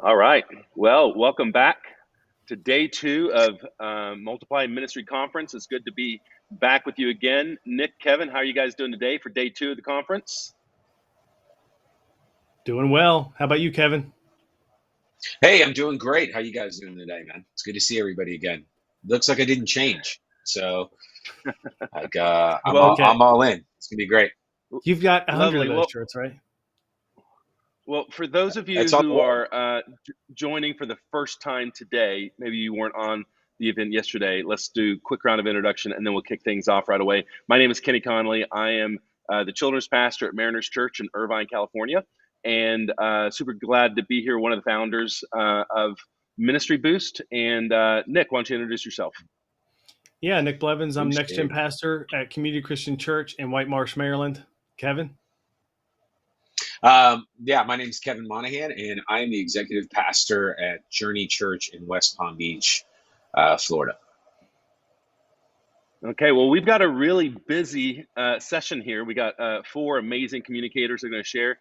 All right. Well, welcome back to day two of Multiply Ministry Conference. It's good to be back with you again. Nick, Kevin, how are you guys doing today for day two of the conference? Doing well. How about you, Kevin? Hey, I'm doing great. How you guys doing today, man? It's good to see everybody again. Looks like I didn't change, so Well, Okay. I'm all in. It's gonna be great. You've got 100 of lovely. those Well, shirts, right? well, for those of you It's on the who wall. are joining for the first time today, maybe you weren't on the event yesterday. Let's do a quick round of introduction, and then we'll kick things off right away. My name is Kenny Connolly. I am the children's pastor at Mariners Church in Irvine, California, and super glad to be here. One of the founders of Ministry Boost. And Nick, why don't you introduce yourself? Yeah, Nick Blevins. I'm Boost, next gen baby. pastor at Community Christian Church in White Marsh, Maryland. Kevin? Yeah, my name is Kevin Monahan, and I am the executive pastor at Journey Church in West Palm Beach, Florida. Okay, well, we've got a really busy session here. We got four amazing communicators that are going to share.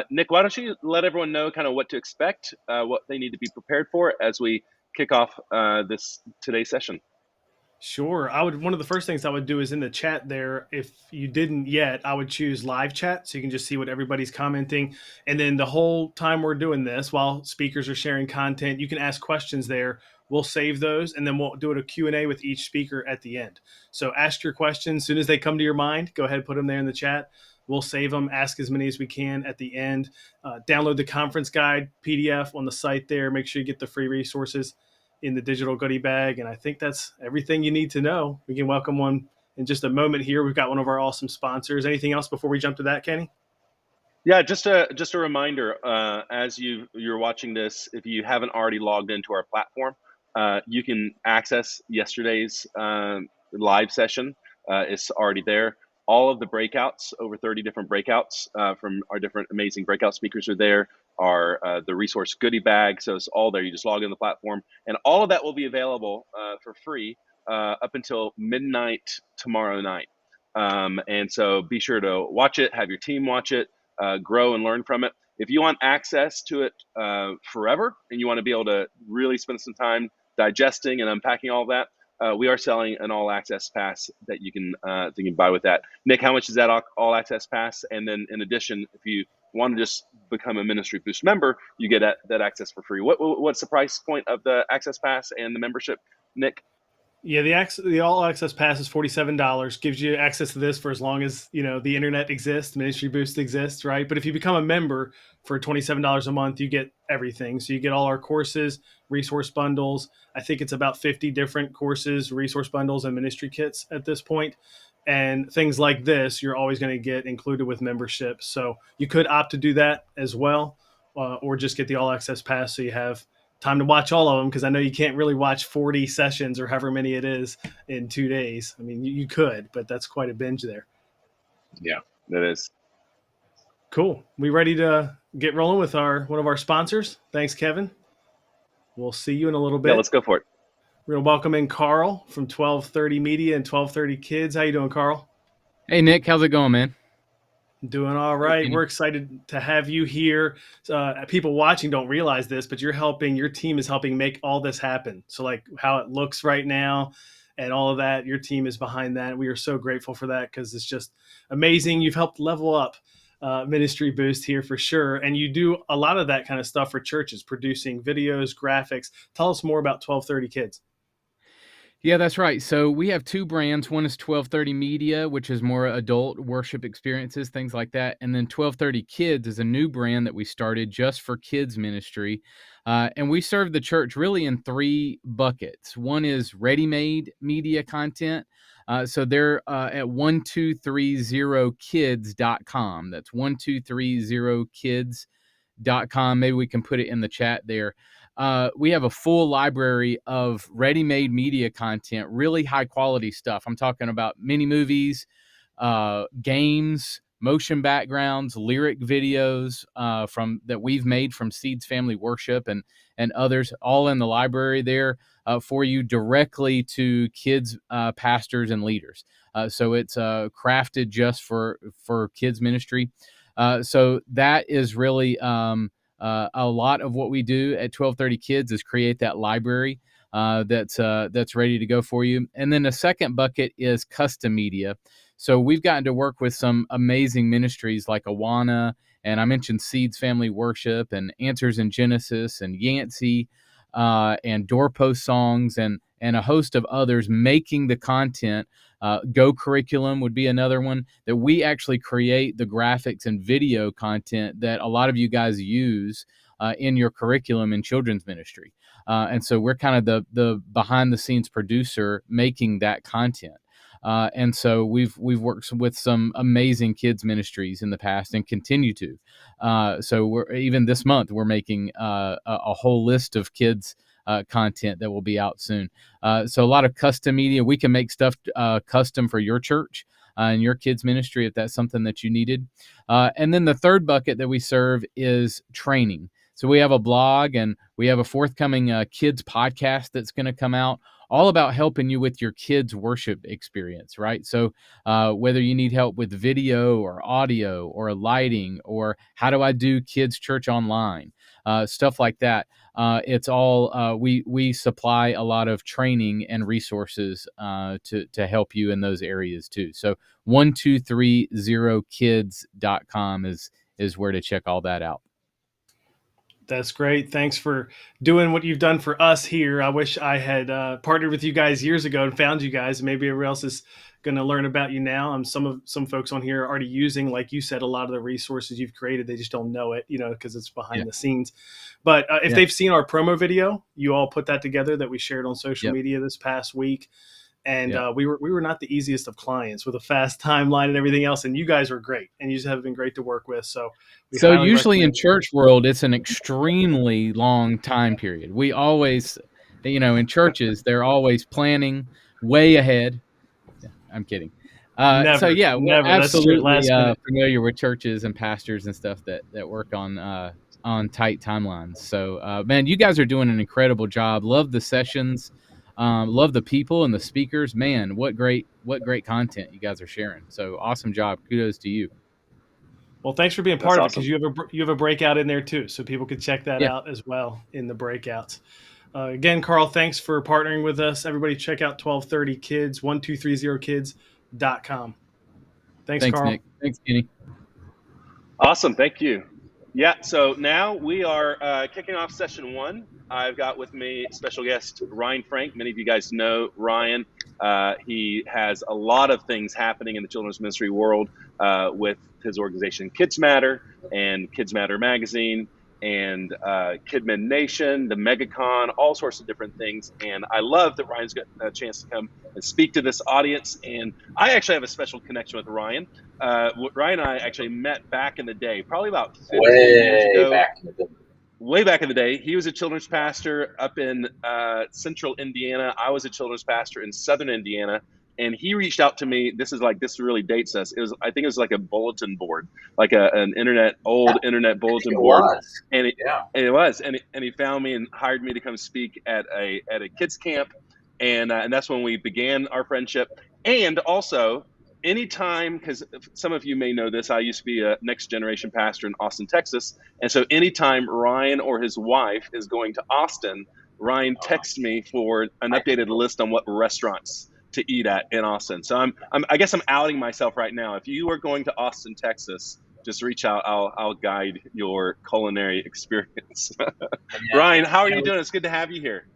Nick, why don't you let everyone know kind of what to expect, what they need to be prepared for as we kick off this today's session? Sure. One of the first things I would do is in the chat there, if you didn't yet, I would choose live chat so you can just see what everybody's commenting. And then the whole time we're doing this, while speakers are sharing content, you can ask questions there. We'll save those and then we'll do a Q&A with each speaker at the end. So ask your questions. As soon as they come to your mind, go ahead and put them there in the chat. We'll save them, ask as many as we can at the end. Download the conference guide PDF on the site there. Make sure you get the free resources in the digital goodie bag. And I think that's everything you need to know. We can welcome one in just a moment here. We've got one of our awesome sponsors. Anything else before we jump to that, Kenny? Yeah, just a reminder, as you're watching this, if you haven't already logged into our platform, you can access yesterday's live session. It's already there. All of the breakouts, over 30 different breakouts from our different amazing breakout speakers are there. Are the resource goodie bag, so it's all there. You just log in the platform, and all of that will be available for free up until midnight tomorrow night. And so be sure to watch it, have your team watch it, grow and learn from it. If you want access to it forever and you want to be able to really spend some time digesting and unpacking all of that, we are selling an all access pass that you can buy with that. Nick, how much is that all access pass? And then in addition, if you want to just become a Ministry Boost member, you get that access for free. What's the price point of the access pass and the membership, Nick? Yeah, the all access pass is $47. Gives you access to this for as long as the internet exists, Ministry Boost exists, right? But if you become a member for $27 a month, you get everything. So you get all our courses, resource bundles. I think it's about 50 different courses, resource bundles, and ministry kits at this point. And things like this, you're always going to get included with membership. So you could opt to do that as well, or just get the all access pass so you have time to watch all of them, because I know you can't really watch 40 sessions or however many it is in 2 days. I mean, you could, but that's quite a binge there. Yeah. That is. Cool. We ready to get rolling with one of our sponsors? Thanks, Kevin. We'll see you in a little Yeah, bit. let's go for it. We're going to welcome in Carl from 1230 Media and 1230 Kids. How you doing, Carl? Hey, Nick, how's it going, man? Doing all Hey, right. Kenny. We're excited to have you here. People watching don't realize this, but your team is helping make all this happen. So, like how it looks right now and all of that, your team is behind that. We are so grateful for that because it's just amazing. You've helped level up Ministry Boost here for sure. And you do a lot of that kind of stuff for churches, producing videos, graphics. Tell us more about 1230 Kids. Yeah, that's right. So we have two brands. One is 1230 Media, which is more adult worship experiences, things like that. And then 1230 Kids is a new brand that we started just for kids ministry. And we serve the church really in three buckets. One is ready-made media content. So they're at 1230kids.com. That's 1230kids.com. Maybe we can put it in the chat there. We have a full library of ready-made media content, really high-quality stuff. I'm talking about mini movies, games, motion backgrounds, lyric videos from that we've made from Seeds Family Worship and others, all in the library there for you directly to kids, pastors, and leaders. So it's crafted just for kids ministry. So that is really A lot of what we do at 1230 Kids is create that library that's ready to go for you. And then the second bucket is custom media. So we've gotten to work with some amazing ministries like Awana, and I mentioned Seeds Family Worship and Answers in Genesis and Yancey, and Doorpost Songs and a host of others making the content. Go Curriculum would be another one that we actually create the graphics and video content that a lot of you guys use in your curriculum in children's ministry. And so we're kind of the behind the scenes producer making that content. And so we've worked with some amazing kids ministries in the past and continue to. So we're even this month we're making a whole list of kids content that will be out soon. So a lot of custom media. We can make stuff custom for your church and your kids ministry if that's something that you needed. And then the third bucket that we serve is training. So we have a blog and we have a forthcoming kids podcast that's going to come out, all about helping you with your kids' worship experience, right? So whether you need help with video or audio or lighting or how do I do kids' church online, stuff like that. It's all we supply a lot of training and resources to help you in those areas too. So 1230kids.com is where to check all that out. That's great. Thanks for doing what you've done for us here. I wish I had partnered with you guys years ago and found you guys. Maybe everyone else is going to learn about you now. Some folks on here are already using, like you said, a lot of the resources you've created. They just don't know it, because it's behind the scenes. But if they've seen our promo video, you all put that together that we shared on social media this past week. And we were not the easiest of clients with a fast timeline and everything else. And you guys are great. And you have been great to work with. So usually in church world, it's an extremely long time period. We always, in churches, they're always planning way ahead. I'm kidding. Never. We're absolutely familiar with churches and pastors and stuff that work on tight timelines. So, man, you guys are doing an incredible job. Love the sessions. Love the people and the speakers. Man, what great content you guys are sharing. So awesome job. Kudos to you. Well, thanks for being part of it, because you have a breakout in there too, so people can check that out as well in the breakouts. Again, Carl, thanks for partnering with us. Everybody check out 1230 Kids, 1230kids.com. Thanks, Carl. Nick. Thanks, Kenny. Awesome. Thank you. Yeah, so now we are kicking off session 1. I've got with me special guest Ryan Frank. Many of you guys know Ryan. He has a lot of things happening in the children's ministry world with his organization Kids Matter and Kids Matter Magazine and Kidman Nation, the MegaCon, all sorts of different things. And I love that Ryan's got a chance to come and speak to this audience. And I actually have a special connection with Ryan. Ryan and I actually met back in the day, probably about 15 years ago. Way back in the day. He was a children's pastor up in central Indiana. I was a children's pastor in southern Indiana. And he reached out to me. This really dates us. I think it was like a bulletin board, like an old internet bulletin board. And it was. And he found me and hired me to come speak at a kids camp. And that's when we began our friendship. And also, anytime, because some of you may know this, I used to be a next generation pastor in Austin, Texas. And so anytime Ryan or his wife is going to Austin, Ryan texts me for an updated list on what restaurants to eat at in Austin. So I guess I'm outing myself right now. If you are going to Austin, Texas, just reach out. I'll guide your culinary experience. Ryan, how are you doing? It's good to have you here.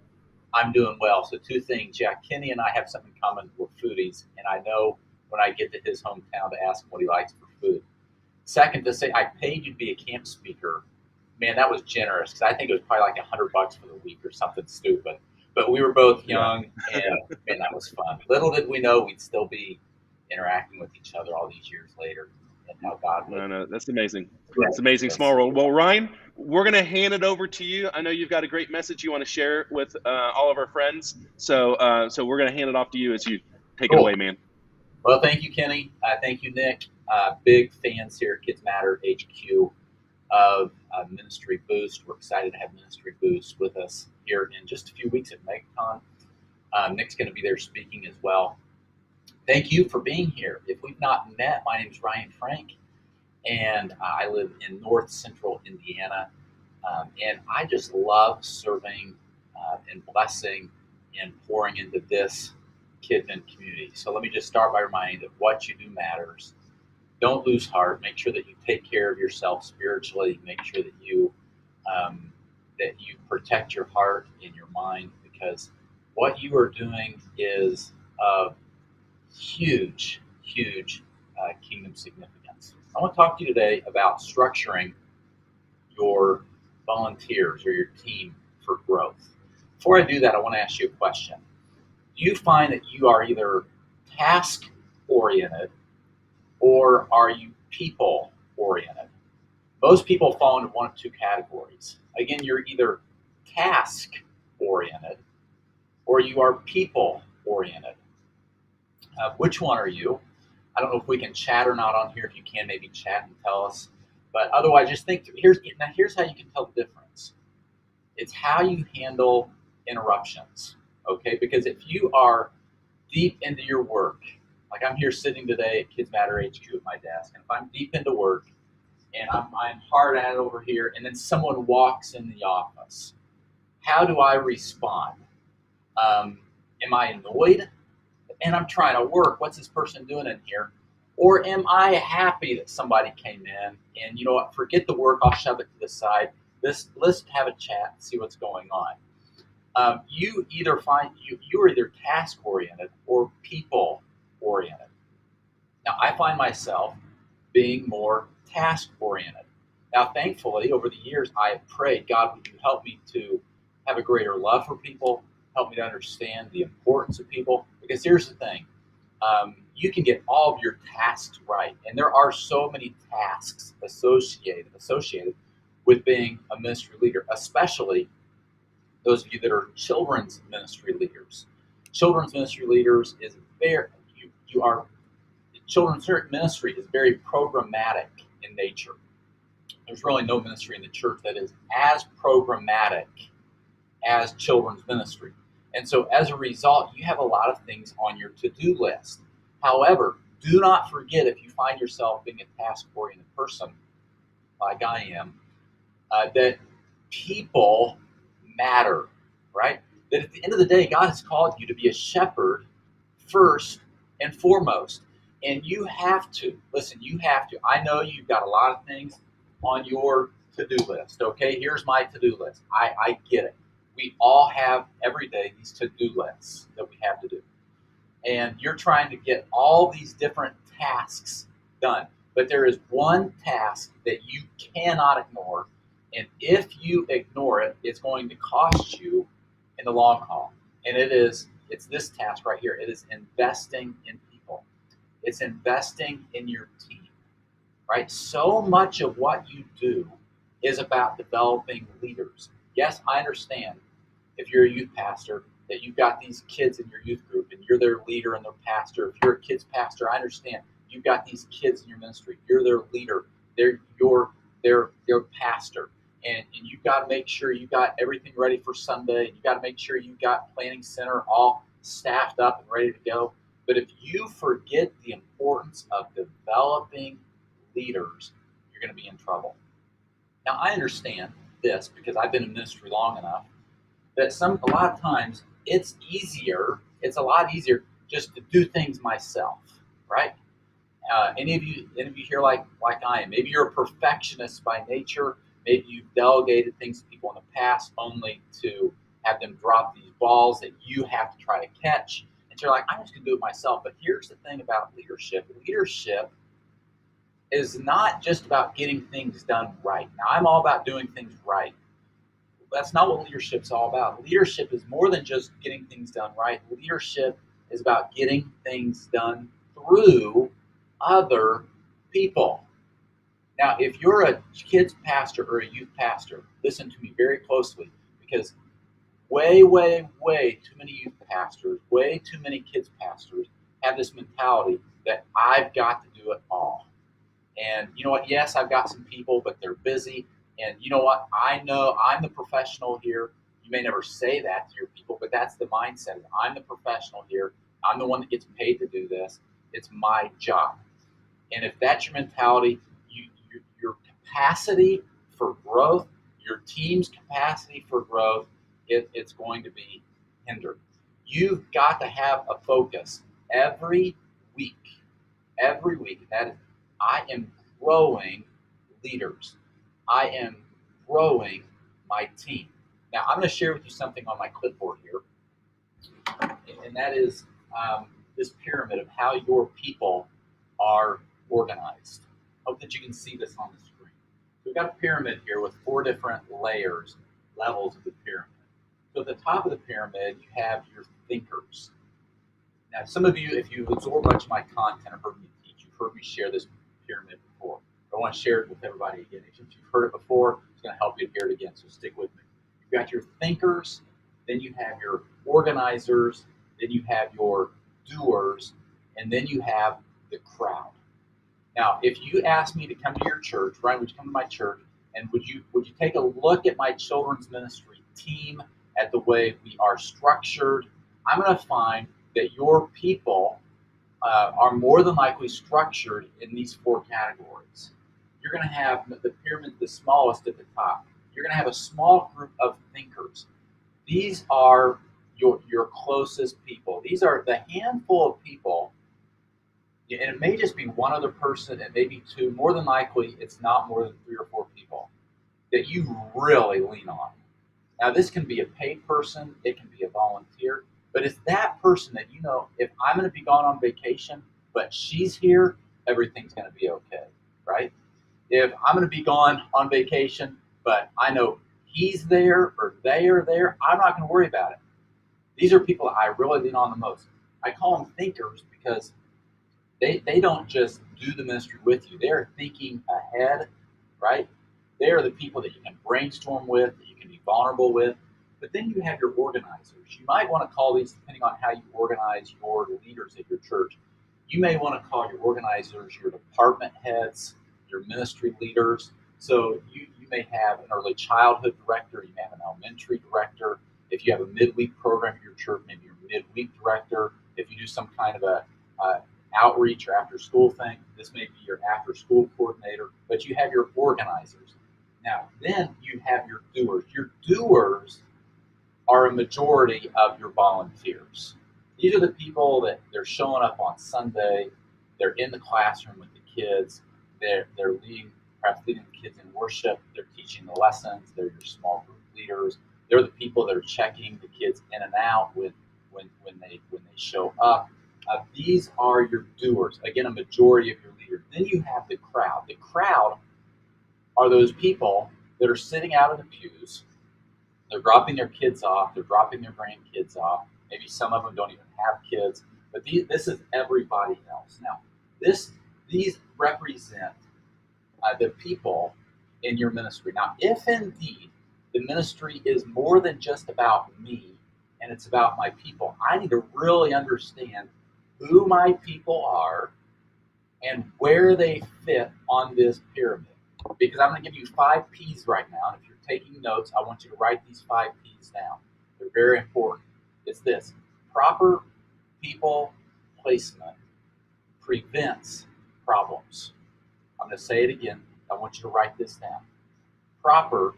I'm doing well. So 2 things. Yeah, Kenny and I have something in common. We're foodies, and I know when I get to his hometown to ask him what he likes for food. Second, to say I paid you to be a camp speaker, man, that was generous, because I think it was probably like $100 for the week or something stupid. But we were both young, and man, that was fun. Little did we know we'd still be interacting with each other all these years later, and how God would. No, that's amazing. It's amazing, small world. Well, Ryan, we're going to hand it over to you. I know you've got a great message you want to share with all of our friends. So we're going to hand it off to you as you take it away, man. Well, thank you, Kenny. Thank you, Nick. Big fans here at Kids Matter HQ of Ministry Boost. We're excited to have Ministry Boost with us here in just a few weeks at MegaCon. Nick's going to be there speaking as well. Thank you for being here. If we've not met, my name is Ryan Frank, and I live in north central Indiana. And I just love serving and blessing and pouring into this Kidman community. So let me just start by reminding that what you do matters. Don't lose heart. Make sure that you take care of yourself spiritually. Make sure that you protect your heart and your mind, because what you are doing is of huge, huge kingdom significance. I want to talk to you today about structuring your volunteers or your team for growth. Before I do that, I want to ask you a question. Do you find that you are either task oriented or are you people oriented? Most people fall into one of two categories. Again, you're either task oriented or you are people oriented. Which one are you? I don't know if we can chat or not on here. If you can, maybe chat and tell us. But otherwise, just think through. Here's how you can tell the difference. It's how you handle interruptions. Okay, because if you are deep into your work, like I'm here sitting today at Kids Matter HQ at my desk, and if I'm deep into work and I'm hard at it over here, and then someone walks in the office, how do I respond? Am I annoyed? And I'm trying to work. What's this person doing in here? Or am I happy that somebody came in and, you know what, forget the work, I'll shove it to the side. Let's have a chat and see what's going on. You are either task oriented or people oriented. Now, I find myself being more task oriented. Now, thankfully, over the years, I have prayed, God, would you help me to have a greater love for people, help me to understand the importance of people? Because here's the thing, you can get all of your tasks right, and there are so many tasks associated with being a ministry leader, especially those of you that are children's ministry leaders. Children's ministry leaders is children's ministry is very programmatic in nature. There's really no ministry in the church that is as programmatic as children's ministry. And so as a result, you have a lot of things on your to-do list. However, do not forget, if you find yourself being a task-oriented person, like I am, that people matter, right? That at the end of the day, God has called you to be a shepherd first and foremost. And you have to, listen, I know you've got a lot of things on your to-do list, okay? Here's my to-do list. I get it. We all have every day these to-do lists that we have to do. And you're trying to get all these different tasks done. But there is one task that you cannot ignore. And if you ignore it, it's going to cost you in the long haul. And it's this task right here. It is investing in people. It's investing in your team, right? So much of what you do is about developing leaders. Yes, I understand if you're a youth pastor that you've got these kids in your youth group and you're their leader and their pastor. If you're a kids pastor, I understand you've got these kids in your ministry. You're their leader. They're your pastor. And you've got to make sure you got everything ready for Sunday. You got to make sure you got planning center all staffed up and ready to go. But if you forget the importance of developing leaders, you're going to be in trouble. Now, I understand this because I've been in ministry long enough that a lot of times it's a lot easier just to do things myself, right? Any of you here like I am, maybe you're a perfectionist by nature. Maybe you've delegated things to people in the past only to have them drop these balls that you have to try to catch. And so you're like, I'm just going to do it myself. But here's the thing about leadership. Leadership is not just about getting things done right. Now, I'm all about doing things right. That's not what leadership's all about. Leadership is more than just getting things done right. Leadership is about getting things done through other people. Now, if you're a kids pastor or a youth pastor, listen to me very closely, because way, way, way too many youth pastors, way too many kids pastors have this mentality that I've got to do it all. And you know what? Yes, I've got some people, but they're busy. And you know what? I know I'm the professional here. You may never say that to your people, but that's the mindset. I'm the professional here. I'm the one that gets paid to do this. It's my job. And if that's your mentality, your capacity for growth, your team's capacity for growth, it's going to be hindered. You've got to have a focus every week. Every week. And that is, I am growing leaders. I am growing my team. Now, I'm going to share with you something on my clipboard here, and that is this pyramid of how your people are organized. Hope that you can see this on the screen. We've got a pyramid here with 4 different layers, levels of the pyramid. So at the top of the pyramid, you have your thinkers. Now, some of you, if you've absorbed much of my content or heard me teach, you've heard me share this pyramid before. I want to share it with everybody again. If you've heard it before, it's going to help you hear it again, so stick with me. You've got your thinkers, then you have your organizers, then you have your doers, and then you have the crowd. Now, if you asked me to come to your church, Ryan, would you come to my church, and would you take a look at my children's ministry team, at the way we are structured, I'm going to find that your people are more than likely structured in these 4 categories. You're going to have the pyramid, the smallest at the top. You're going to have a small group of thinkers. These are your closest people. These are the handful of people, and it may just be one other person, it may be 2. More than likely, it's not more than 3 or 4 people that you really lean on. Now, this can be a paid person, it can be a volunteer, but it's that person that, you know, if I'm going to be gone on vacation, but she's here, everything's going to be okay, right? If I'm going to be gone on vacation, but I know he's there or they are there, I'm not going to worry about it. These are people I really lean on the most. I call them thinkers because they don't just do the ministry with you. They're thinking ahead, right? They are the people that you can brainstorm with, that you can be vulnerable with. But then you have your organizers. You might want to call these, depending on how you organize your leaders at your church, you may want to call your organizers your department heads, your ministry leaders. So you may have an early childhood director, you may have an elementary director. If you have a midweek program at your church, maybe your midweek director. If you do some kind of a outreach or after school thing, this may be your after school coordinator, but you have your organizers. Now, then you have your doers. Your doers are a majority of your volunteers. These are the people that they're showing up on Sunday, they're in the classroom with the kids, they're perhaps leading the kids in worship, they're teaching the lessons, they're your small group leaders, they're the people that are checking the kids in and out when they show up. These are your doers. Again, a majority of your leaders. Then you have the crowd. The crowd are those people that are sitting out in the pews. They're dropping their kids off. They're dropping their grandkids off. Maybe some of them don't even have kids. But this is everybody else. Now, these represent the people in your ministry. Now, if indeed the ministry is more than just about me and it's about my people, I need to really understand who my people are and where they fit on this pyramid. Because I'm going to give you 5 P's right now, and if you're taking notes, I want you to write these 5 P's down. They're very important. It's this: proper people placement prevents problems. I'm going to say it again. I want you to write this down. Proper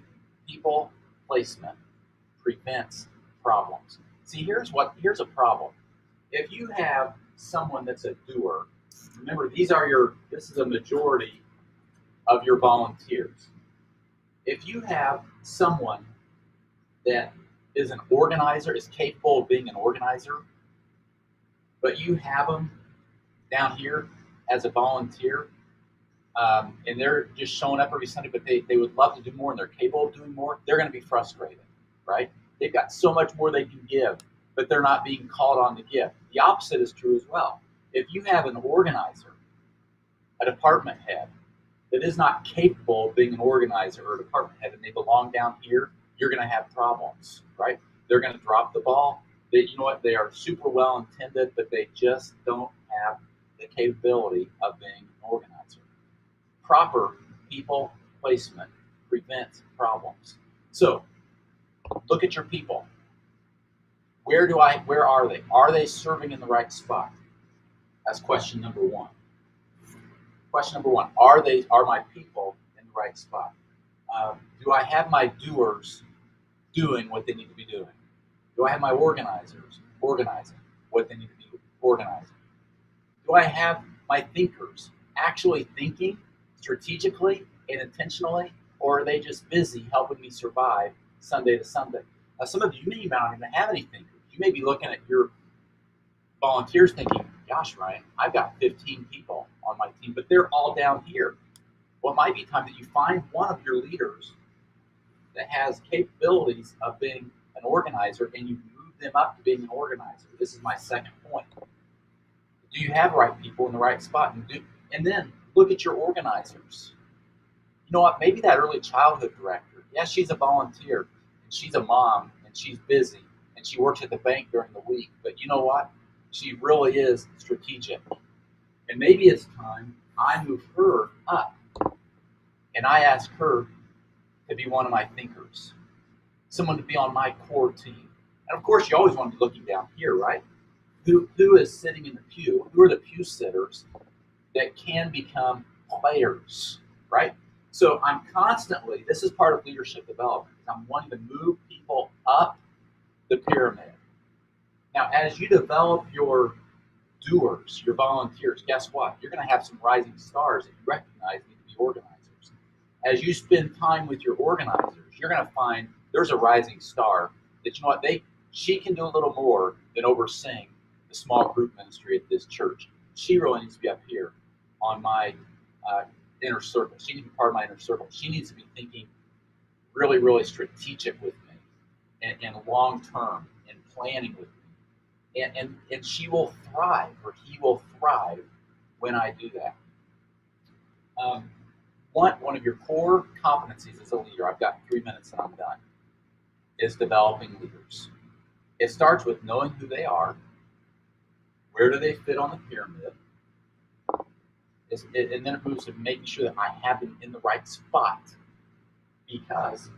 people placement prevents problems. See, here's a problem. If you have someone that's a doer, remember this is a majority of your volunteers. If you have someone that is an organizer, is capable of being an organizer, but you have them down here as a volunteer, and they're just showing up every Sunday, but they would love to do more and they're capable of doing more, they're going to be frustrated, right? They've got so much more they can give, but they're not being called on to give. The opposite is true as well. If you have an organizer, a department head, that is not capable of being an organizer or a department head, and they belong down here, you're going to have problems, right? They're going to drop the ball. You know what? They are super well intended, but they just don't have the capability of being an organizer. Proper people placement prevents problems. So, look at your people. Where are they? Are they serving in the right spot? That's question number 1. Question number 1: Are my people in the right spot? Do I have my doers doing what they need to be doing? Do I have my organizers organizing what they need to be organizing? Do I have my thinkers actually thinking strategically and intentionally, or are they just busy helping me survive Sunday to Sunday? Now, some of you may not even have any thinkers. You may be looking at your volunteers thinking, gosh, Ryan, I've got 15 people on my team, but they're all down here. Well, it might be time that you find one of your leaders that has capabilities of being an organizer and you move them up to being an organizer. This is my second point. Do you have the right people in the right spot? And then look at your organizers. You know what? Maybe that early childhood director, yes, she's a volunteer and she's a mom and she's busy and she works at the bank during the week. But you know what? She really is strategic. And maybe it's time I move her up and I ask her to be one of my thinkers, someone to be on my core team. And of course, you always want to be looking down here, right? Who is sitting in the pew? Who are the pew sitters that can become players, right? So I'm constantly, this is part of leadership development. I'm wanting to move people up the pyramid. Now, as you develop your doers, your volunteers, guess what? You're going to have some rising stars that you recognize need to be organizers. As you spend time with your organizers, you're going to find there's a rising star that, you know what, she can do a little more than overseeing the small group ministry at this church. She really needs to be up here on my inner circle. She needs to be part of my inner circle. She needs to be thinking really, really strategic with me and long term and planning with me. And she will thrive, or he will thrive when I do that. One of your core competencies as a leader, I've got 3 minutes and I'm done, is developing leaders. It starts with knowing who they are, where do they fit on the pyramid, and then it moves to making sure that I have them in the right spot, because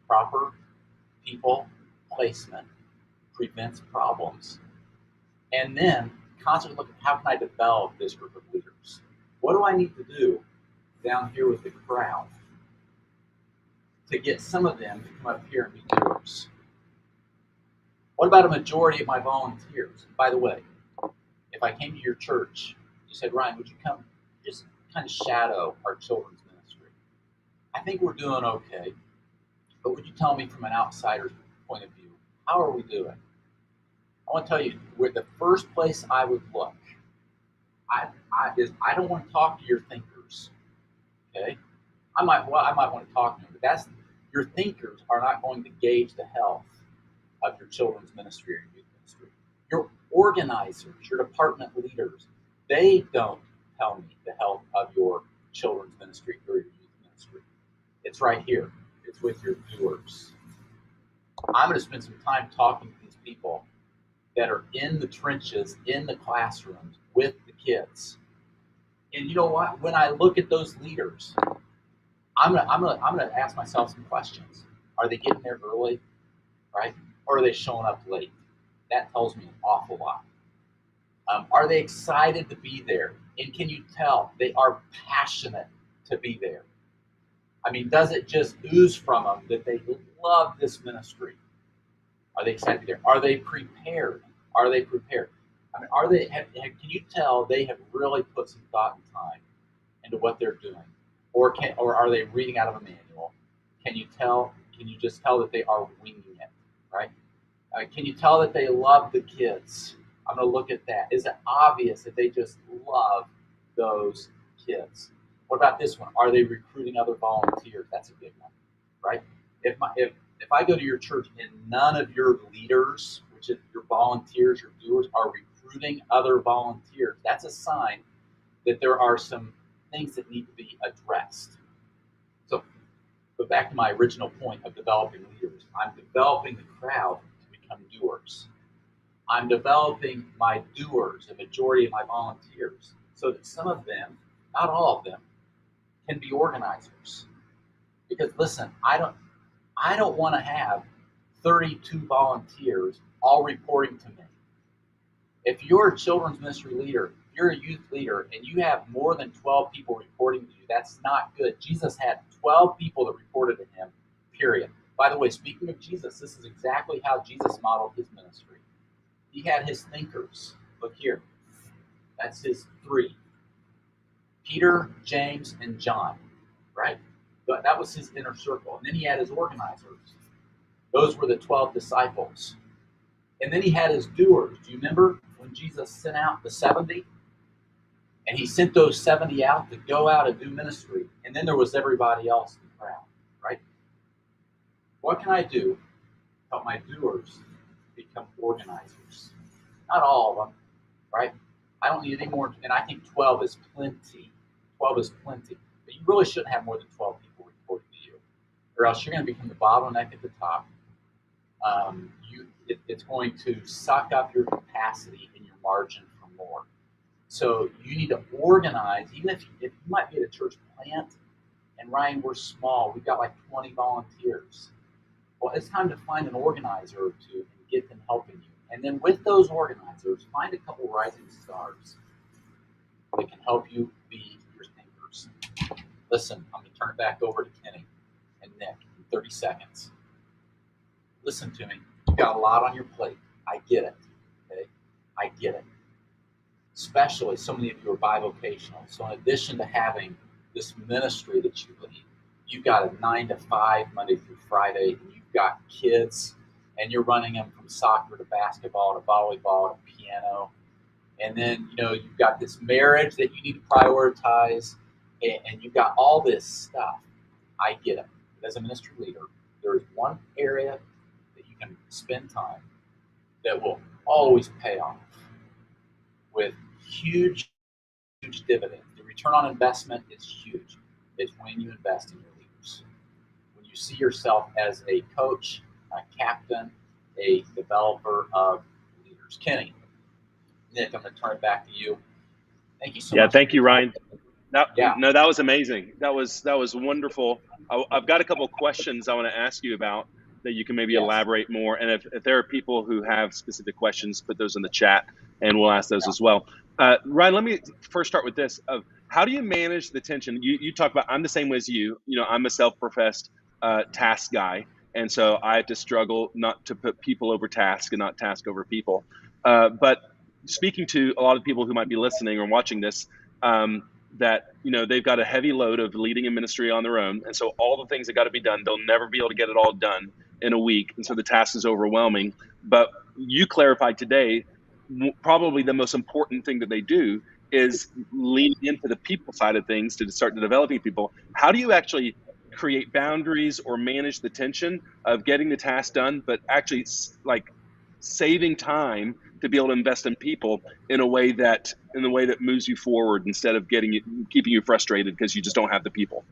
proper people placement prevents problems. And then constantly look at how can I develop this group of leaders? What do I need to do down here with the crowd to get some of them to come up here and be doers? What about a majority of my volunteers? By the way, if I came to your church, you said, Ryan, would you come just kind of shadow our children's ministry? I think we're doing okay, but would you tell me from an outsider's point of view, how are we doing? I want to tell you, where the first place I would look, I don't want to talk to your thinkers. Okay, I might want to talk to them, but your thinkers are not going to gauge the health of your children's ministry or your youth ministry. Your organizers, your department leaders, they don't tell me the health of your children's ministry or your youth ministry. It's right here. It's with your doers. I'm going to spend some time talking to these people that are in the trenches, in the classrooms with the kids. And you know what? When I look at those leaders, I'm gonna ask myself some questions. Are they getting there early, right? Or are they showing up late? That tells me an awful lot. Are they excited to be there? And can you tell they are passionate to be there? I mean, does it just ooze from them that they love this ministry? Are they excited to be there? Are they prepared? Are they prepared? I mean, can you tell they have really put some thought and time into what they're doing? Or are they reading out of a manual? Can you just tell that they are winging it, right? Can you tell that they love the kids? I'm going to look at that. Is it obvious that they just love those kids? What about this one? Are they recruiting other volunteers? That's a big one, right? If I go to your church and none of your leaders, which is your volunteers, your doers, are recruiting other volunteers, that's a sign that there are some things that need to be addressed. So, go back to my original point of developing leaders. I'm developing the crowd to become doers. I'm developing my doers, the majority of my volunteers, so that some of them, not all of them, can be organizers. Because listen, I don't want to have 32 volunteers all reporting to me. If you're a children's ministry leader, you're a youth leader and you have more than 12 people reporting to you, that's not good. Jesus had 12 people that reported to him, period. By the way, speaking of Jesus, this is exactly how Jesus modeled his ministry. He had his thinkers. Look here. That's his 3. Peter, James, and John, right? But that was his inner circle. And then he had his organizers. Those were the 12 disciples. And then he had his doers. Do you remember when Jesus sent out the 70? And he sent those 70 out to go out and do ministry. And then there was everybody else in the crowd, right? What can I do to help my doers become organizers? Not all of them, right? I don't need any more. And I think 12 is plenty. 12 is plenty. But you really shouldn't have more than 12 people reporting to you, or else you're going to become the bottleneck at the top. It's going to suck up your capacity and your margin for more. So you need to organize, even if you might be at a church plant, and Ryan, we're small, we've got like 20 volunteers. Well, it's time to find an organizer or two and get them helping you. And then with those organizers, find a couple rising stars that can help you be your thinkers. Listen, I'm going to turn it back over to Kenny and Nick in 30 seconds. Listen to me. You've got a lot on your plate. I get it. Okay? I get it. Especially so many of you are bivocational. So in addition to having this ministry that you lead, you've got a 9 to 5 Monday through Friday, and you've got kids, and you're running them from soccer to basketball to volleyball to piano. And then, you've got this marriage that you need to prioritize, and you've got all this stuff. I get it. But as a ministry leader, there is one area that you can spend time that will always pay off with huge dividends. The return on investment is huge. It's when you invest in your leaders. When you see yourself as a coach, a captain, a developer of leaders. Kenny, Nick, I'm going to turn it back to you. Thank you so much. Yeah, thank you, Ryan. Yeah. No, that was amazing. That was wonderful. I've got a couple of questions I want to ask you about that you can maybe elaborate more. And if there are people who have specific questions, put those in the chat and we'll ask those as well. Ryan, let me first start with this. How do you manage the tension? You talk about, I'm the same way as you. I'm a self-professed task guy. And so I have to struggle not to put people over task and not task over people. But speaking to a lot of people who might be listening or watching this, that they've got a heavy load of leading a ministry on their own, and so all the things that got to be done, they'll never be able to get it all done in a week, and so the task is overwhelming. But you clarified today, probably the most important thing that they do is lean into the people side of things to start developing people. How do you actually create boundaries or manage the tension of getting the task done, but actually like saving time to be able to invest in people in a way that moves you forward instead of keeping you frustrated because you just don't have the people?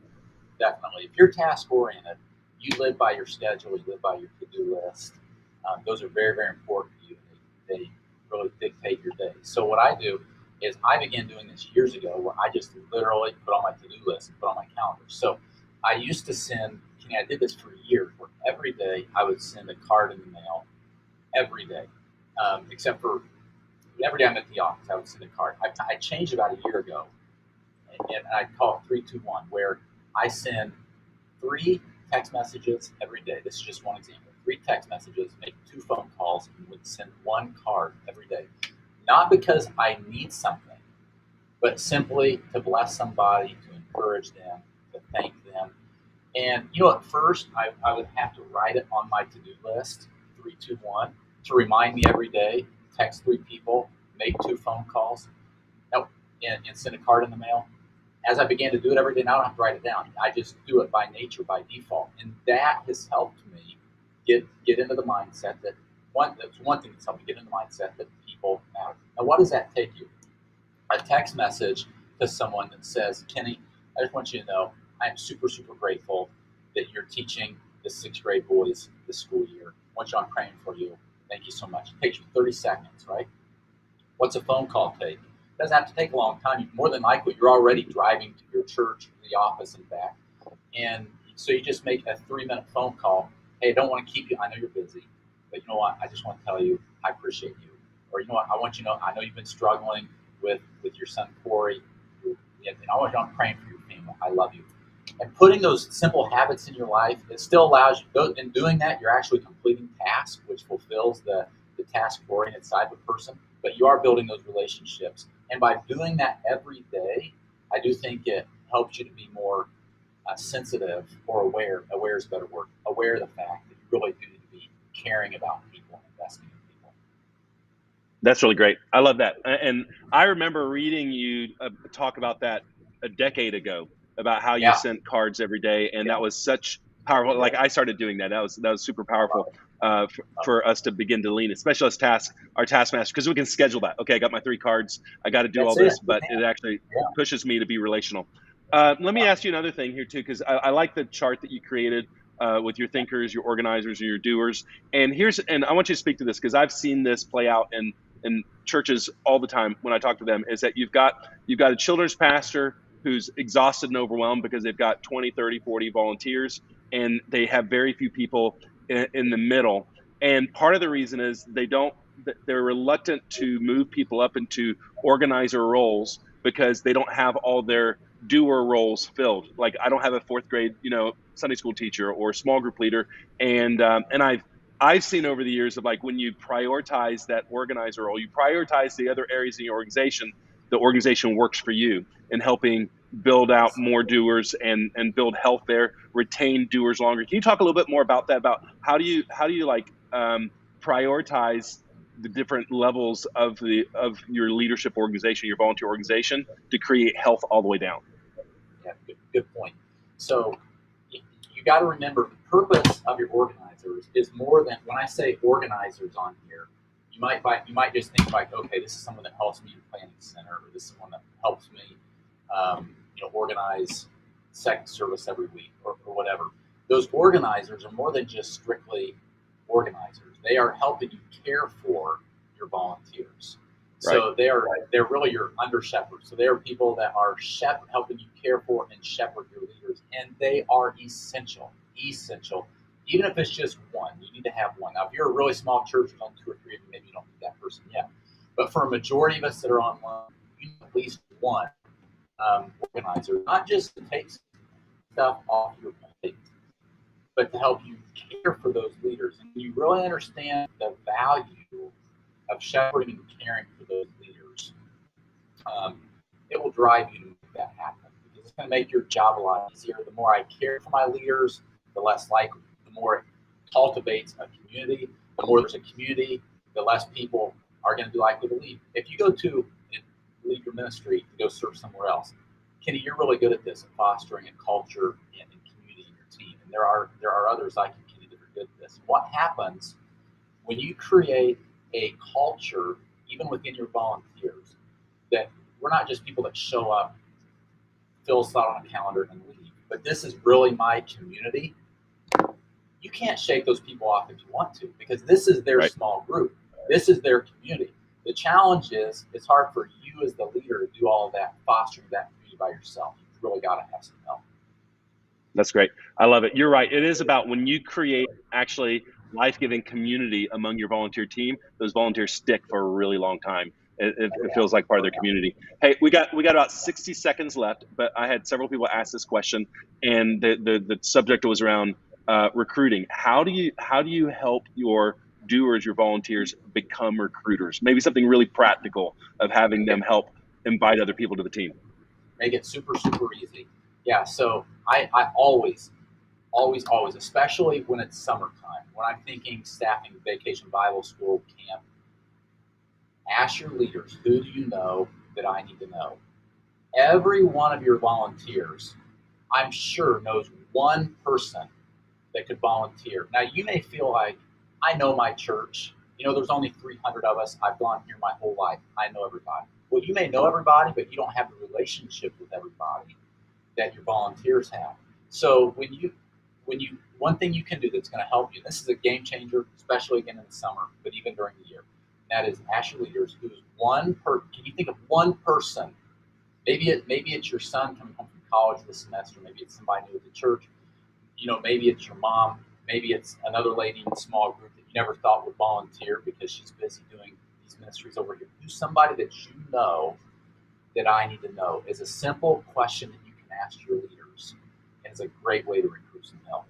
Definitely. If you're task oriented, you live by your schedule, you live by your to-do list. Those are very, very important to you. They really dictate your day. So what I do is I began doing this years ago where I just literally put on my to-do list and put on my calendar. So I used to send, I did this for years, where every day I would send a card in the mail every day, except for every day I'm at the office, I would send a card. I changed about a year ago, and I call it 3-2-1, where I send 3 text messages every day. This is just one example. 3 text messages, make 2 phone calls, and would send 1 card every day. Not because I need something, but simply to bless somebody, to encourage them, to thank them. And at first I would have to write it on my to-do list, 3-2-1, to remind me every day, text 3 people, make 2 phone calls, and send a card in the mail. As I began to do it every day, now I don't have to write it down. I just do it by nature, by default. And that has helped me get into the mindset that's one thing that's helped me get into the mindset that people matter. Now, what does that take you? A text message to someone that says, Kenny, I just want you to know I am super, super grateful that you're teaching the 6th grade boys this school year. I want you on praying for you. Thank you so much. It takes you 30 seconds, right? What's a phone call take? It doesn't have to take a long time. More than likely, you're already driving to your church, the office, and back. And so you just make a 3-minute phone call. Hey, I don't want to keep you. I know you're busy, but you know what? I just want to tell you I appreciate you. Or you know what? I want you to know I know you've been struggling with your son Corey. I'm praying for your family. I love you. And putting those simple habits in your life, it still allows you. In doing that, you're actually completing tasks, which fulfills the task-oriented side of a person. But you are building those relationships, and by doing that every day, I do think it helps you to be more sensitive or aware. Aware is a better word. Aware of the fact that you really do need to be caring about people and investing in people. That's really great. I love that. And I remember reading you talk about that a decade ago about how you Yeah. sent cards every day, and Yeah. that was such powerful. Like I started doing that. That was super powerful for us to begin to lean, especially as our taskmaster, because we can schedule that. Okay, I got my 3 cards. I got to do all this, but it actually pushes me to be relational. Let me ask you another thing here too, because I like the chart that you created with your thinkers, your organizers, and your doers. And I want you to speak to this because I've seen this play out in churches all the time when I talk to them, is that you've got a children's pastor who's exhausted and overwhelmed because they've got 20, 30, 40 volunteers, and they have very few people in the middle. And part of the reason is they're reluctant to move people up into organizer roles because they don't have all their doer roles filled. Like I don't have a 4th grade, Sunday school teacher or small group leader. And I've seen over the years of like when you prioritize that organizer role, you prioritize the other areas in your organization, the organization works for you in helping build out more doers and build health there, retain doers longer. Can you talk a little bit more about that? About how do you like prioritize the different levels of your leadership organization, your volunteer organization, to create health all the way down? Yeah, good point. So you got to remember the purpose of your organizers is more than, when I say organizers on here, you might just think like, okay, this is someone that helps me in planning center, or this is someone that helps me, organize second service every week, or whatever. Those organizers are more than just strictly organizers. They are helping you care for your volunteers. So Right. they're really your under shepherds. So they are people that are helping you care for and shepherd your leaders, and they are essential. Even if it's just one, you need to have one. Now, if you're a really small church, with only 2 or 3 of you, maybe you don't need that person yet. But for a majority of us that are online, you need at least one organizer, not just to take stuff off your plate, but to help you care for those leaders. And you really understand the value of shepherding and caring for those leaders, it will drive you to make that happen, because it's going to make your job a lot easier. The more I care for my leaders, the more it cultivates a community. The more there's a community, the less people are going to be likely to leave. If you go to leave your ministry to go serve somewhere else, Kenny, you're really good at this, at fostering a culture and community in your team. And there are others like you, Kenny, that are good at this. What happens when you create a culture, even within your volunteers, that we're not just people that show up, fill a slot on a calendar, and leave, but this is really my community? You can't shake those people off if you want to, because this is their small group. This is their community. The challenge is it's hard for you as the leader to do all of that, fostering that community by yourself. You've really got to have some help. That's great. I love it. You're right. It is about when you create actually life-giving community among your volunteer team, those volunteers stick for a really long time. It feels like part of their community. Hey, we got about 60 seconds left, but I had several people ask this question, and the subject was around recruiting. How do you help your doers, your volunteers, become recruiters? Maybe something really practical of having them help invite other people to the team. Make it super, super easy. Yeah, so I always, especially when it's summertime, when I'm thinking staffing vacation Bible school camp, ask your leaders, who do you know that I need to know? Every one of your volunteers, I'm sure, knows one person that could volunteer. Now, you may feel like, I know my church. There's only 300 of us. I've gone here my whole life. I know everybody. Well, you may know everybody, but you don't have the relationship with everybody that your volunteers have. So one thing you can do that's going to help you, this is a game changer, especially again in the summer, but even during the year, that is ask your leaders who's can you think of one person? Maybe it's your son coming home from college this semester. Maybe it's somebody new at the church. Maybe it's your mom. Maybe it's another lady in a small group that you never thought would volunteer because she's busy doing these ministries over here. Do somebody that you know that I need to know? Is a simple question that you can ask your leaders, and it's a great way to recruit some help.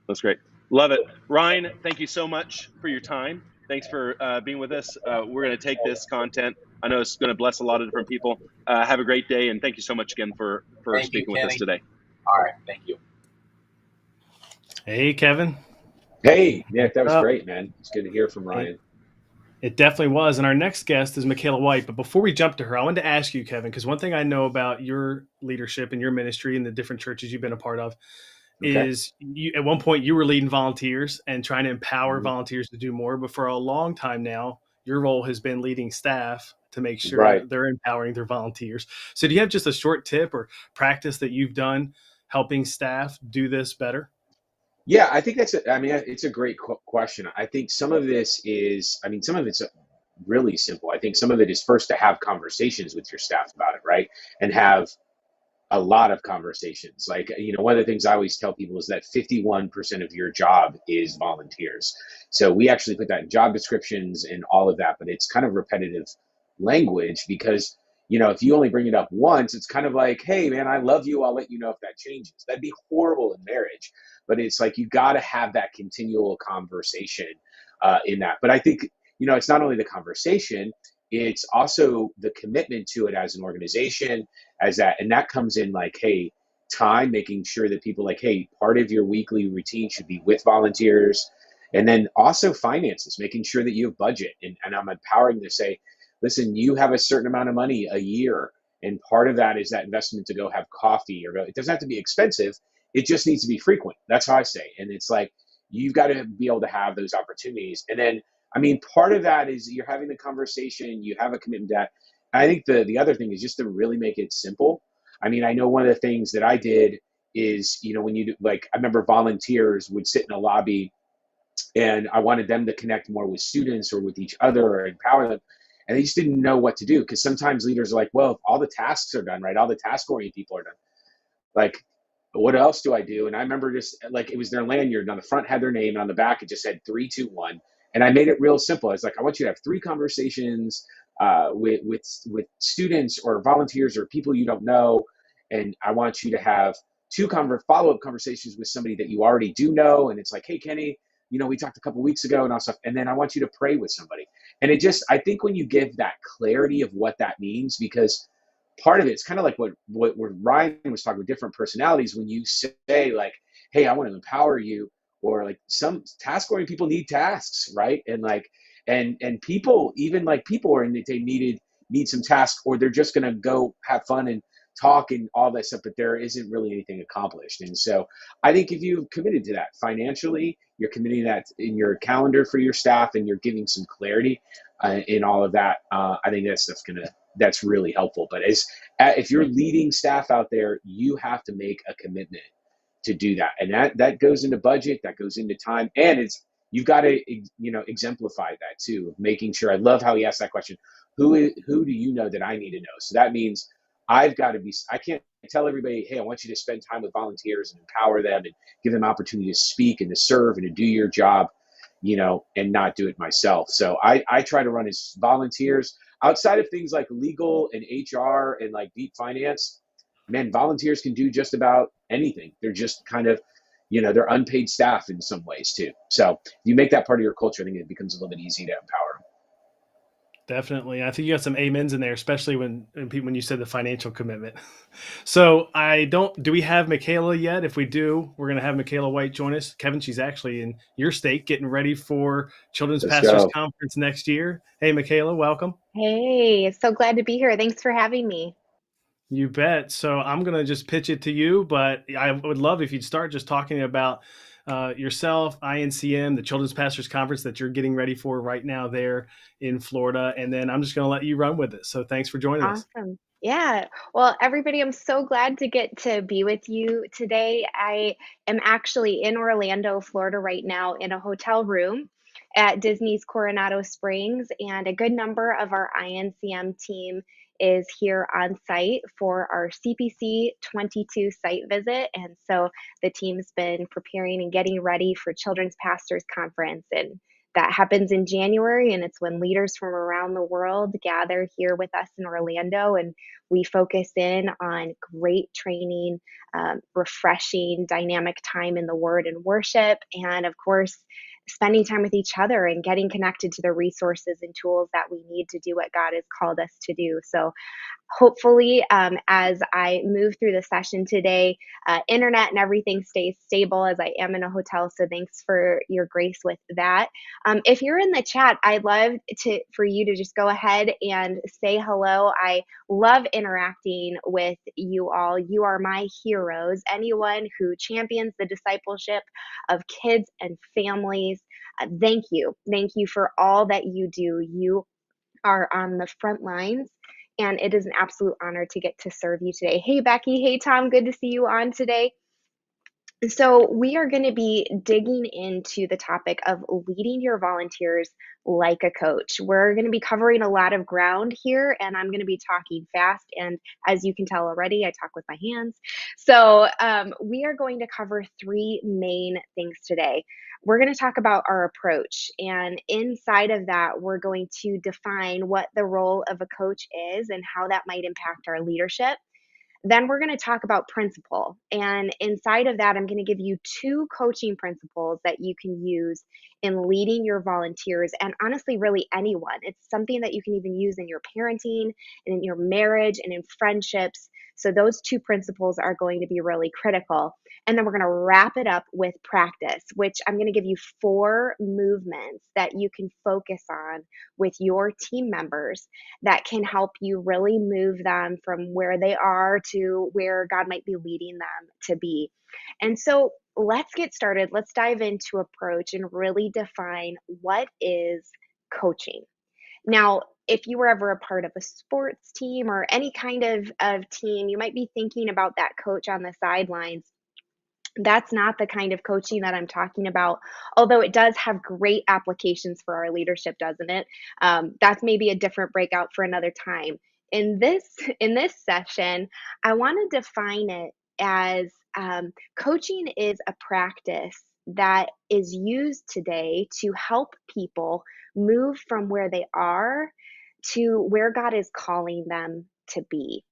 That's great. Love it. Ryan, thank you so much for your time. Thanks for being with us. We're going to take this content. I know it's going to bless a lot of different people. Have a great day, and thank you so much again for Thank you, speaking with us Kenny. today. All right, thank you. Hey, Kevin. Hey, Nick, that was great, man. It's good to hear from Ryan. It definitely was. And our next guest is Michaela White. But before we jump to her, I wanted to ask you, Kevin, because one thing I know about your leadership and your ministry and the different churches you've been a part of is you, at one point you were leading volunteers and trying to empower volunteers to do more. But for a long time now, your role has been leading staff to make sure they're empowering their volunteers. So do you have just a short tip or practice that you've done helping staff do this better? Yeah, I think it's a great question. I think some of this is, some of it's really simple. I think some of it is first to have conversations with your staff about it, right? And have a lot of conversations. Like, one of the things I always tell people is that 51% of your job is volunteers. So we actually put that in job descriptions and all of that, but it's kind of repetitive language because, if you only bring it up once, it's kind of like, hey, man, I love you. I'll let you know if that changes. That'd be horrible in marriage. But it's like you got to have that continual conversation in that. But I think, it's not only the conversation, it's also the commitment to it as an organization, and that comes in like, hey, time, making sure that people like, hey, part of your weekly routine should be with volunteers. And then also finances, making sure that you have budget. And I'm empowering to say, listen, you have a certain amount of money a year. And part of that is that investment to go have coffee, or it doesn't have to be expensive. It just needs to be frequent. That's how I say. And it's like, you've got to be able to have those opportunities. And then, part of that is you're having the conversation, you have a commitment to that. I think the other thing is just to really make it simple. I know one of the things that I did is, when you do, like, I remember volunteers would sit in a lobby and I wanted them to connect more with students or with each other or empower them. And they just didn't know what to do, because sometimes leaders are like, well, if all the tasks are done, right, all the task-oriented people are done, like, what else do I do? And I remember just like, it was their lanyard on the front had their name, and on the back it just said 3, 2, 1. And I made it real simple. I was like, I want you to have 3 conversations with students or volunteers or people you don't know, and I want you to have 2 follow-up conversations with somebody that you already do know. And it's like, hey, Kenny, we talked a couple weeks ago and all stuff. And then I want you to pray with somebody. And I think when you give that clarity of what that means, because part of it's kind of like what Ryan was talking with different personalities. When you say like, hey, I want to empower you, or like some task-oriented people need tasks, right? And like, and people, even like people are they need some tasks, or they're just going to go have fun and talk and all that stuff, but there isn't really anything accomplished. And so I think if you've committed to that financially, you're committing that in your calendar for your staff, and you're giving some clarity in all of that, I think that's really helpful. But if you're leading staff out there, you have to make a commitment to do that. And that goes into budget, that goes into time, and you've got to, exemplify that too, making sure. I love how he asked that question. Who do you know that I need to know? So that means I can't tell everybody, hey, I want you to spend time with volunteers and empower them and give them opportunity to speak and to serve and to do your job, and not do it myself. So I try to run as volunteers outside of things like legal and HR and like deep finance. Man, volunteers can do just about anything. They're just kind of, they're unpaid staff in some ways too. So if you make that part of your culture, I think it becomes a little bit easy to empower them. Definitely. I think you got some amens in there, especially when you said the financial commitment. So do we have Michaela yet? If we do, we're going to have Michaela White join us. Kevin, she's actually in your state getting ready for Children's Pastors Conference next year. Hey, Michaela, welcome. Hey, so glad to be here. Thanks for having me. You bet. So I'm going to just pitch it to you, but I would love if you'd start just talking about yourself, INCM, the Children's Pastors Conference that you're getting ready for right now there in Florida. And then I'm just going to let you run with it. So thanks for joining us. Awesome. Yeah. Well, everybody, I'm so glad to get to be with you today. I am actually in Orlando, Florida right now in a hotel room at Disney's Coronado Springs, and a good number of our INCM team is here on site for our CPC 22 site visit. And so the team's been preparing and getting ready for Children's Pastors Conference, and That happens in January, and it's when leaders from around the world gather here with us in Orlando, and we focus in on great training, refreshing, dynamic time in the Word and worship, and of course, spending time with each other and getting connected to the resources and tools that we need to do what God has called us to do. So hopefully, as I move through the session today, internet and everything stays stable as I am in a hotel. So thanks for your grace with that. If you're in the chat, I'd love for you to just go ahead and say hello. I love interacting with you all. You are my heroes. Anyone who champions the discipleship of kids and families, thank you. Thank you for all that you do. You are on the front lines, and it is an absolute honor to get to serve you today. Hey, Becky. Hey, Tom. Good to see you on today. So we are going to be digging into the topic of leading your volunteers like a coach. We're going to be covering a lot of ground here, and I'm going to be talking fast. And as you can tell already, I talk with my hands. So we are going to cover three main things today. We're going to talk about our approach, and inside of that, we're going to define what the role of a coach is and how that might impact our leadership. Then we're going to talk about principle. And inside of that, I'm going to give you two coaching principles that you can use in leading your volunteers and honestly, really anyone. It's something that you can even use in your parenting and in your marriage and in friendships. So those two principles are going to be really critical. And then we're going to wrap it up with practice, which I'm going to give you 4 movements that you can focus on with your team members that can help you really move them from where they are to where God might be leading them to be. And so let's get started. Let's dive into approach and really define what is coaching. Now, if you were ever a part of a sports team or any kind of team, you might be thinking about that coach on the sidelines. That's not the kind of coaching that I'm talking about, although it does have great applications for our leadership, doesn't it? That's maybe a different breakout for another time. In this session, I want to define it as coaching is a practice that is used today to help people move from where they are to where God is calling them to be.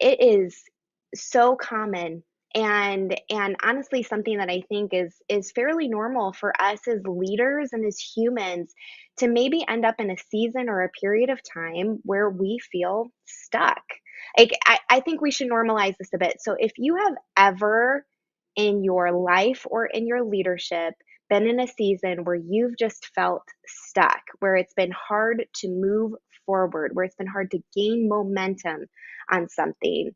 It is so common and honestly something that I think is fairly normal for us as leaders and as humans to maybe end up in a season or a period of time where we feel stuck. Like I think we should normalize this a bit. So if you have ever in your life or in your leadership been in a season where you've just felt stuck, where it's been hard to move forward, where it's been hard to gain momentum on something,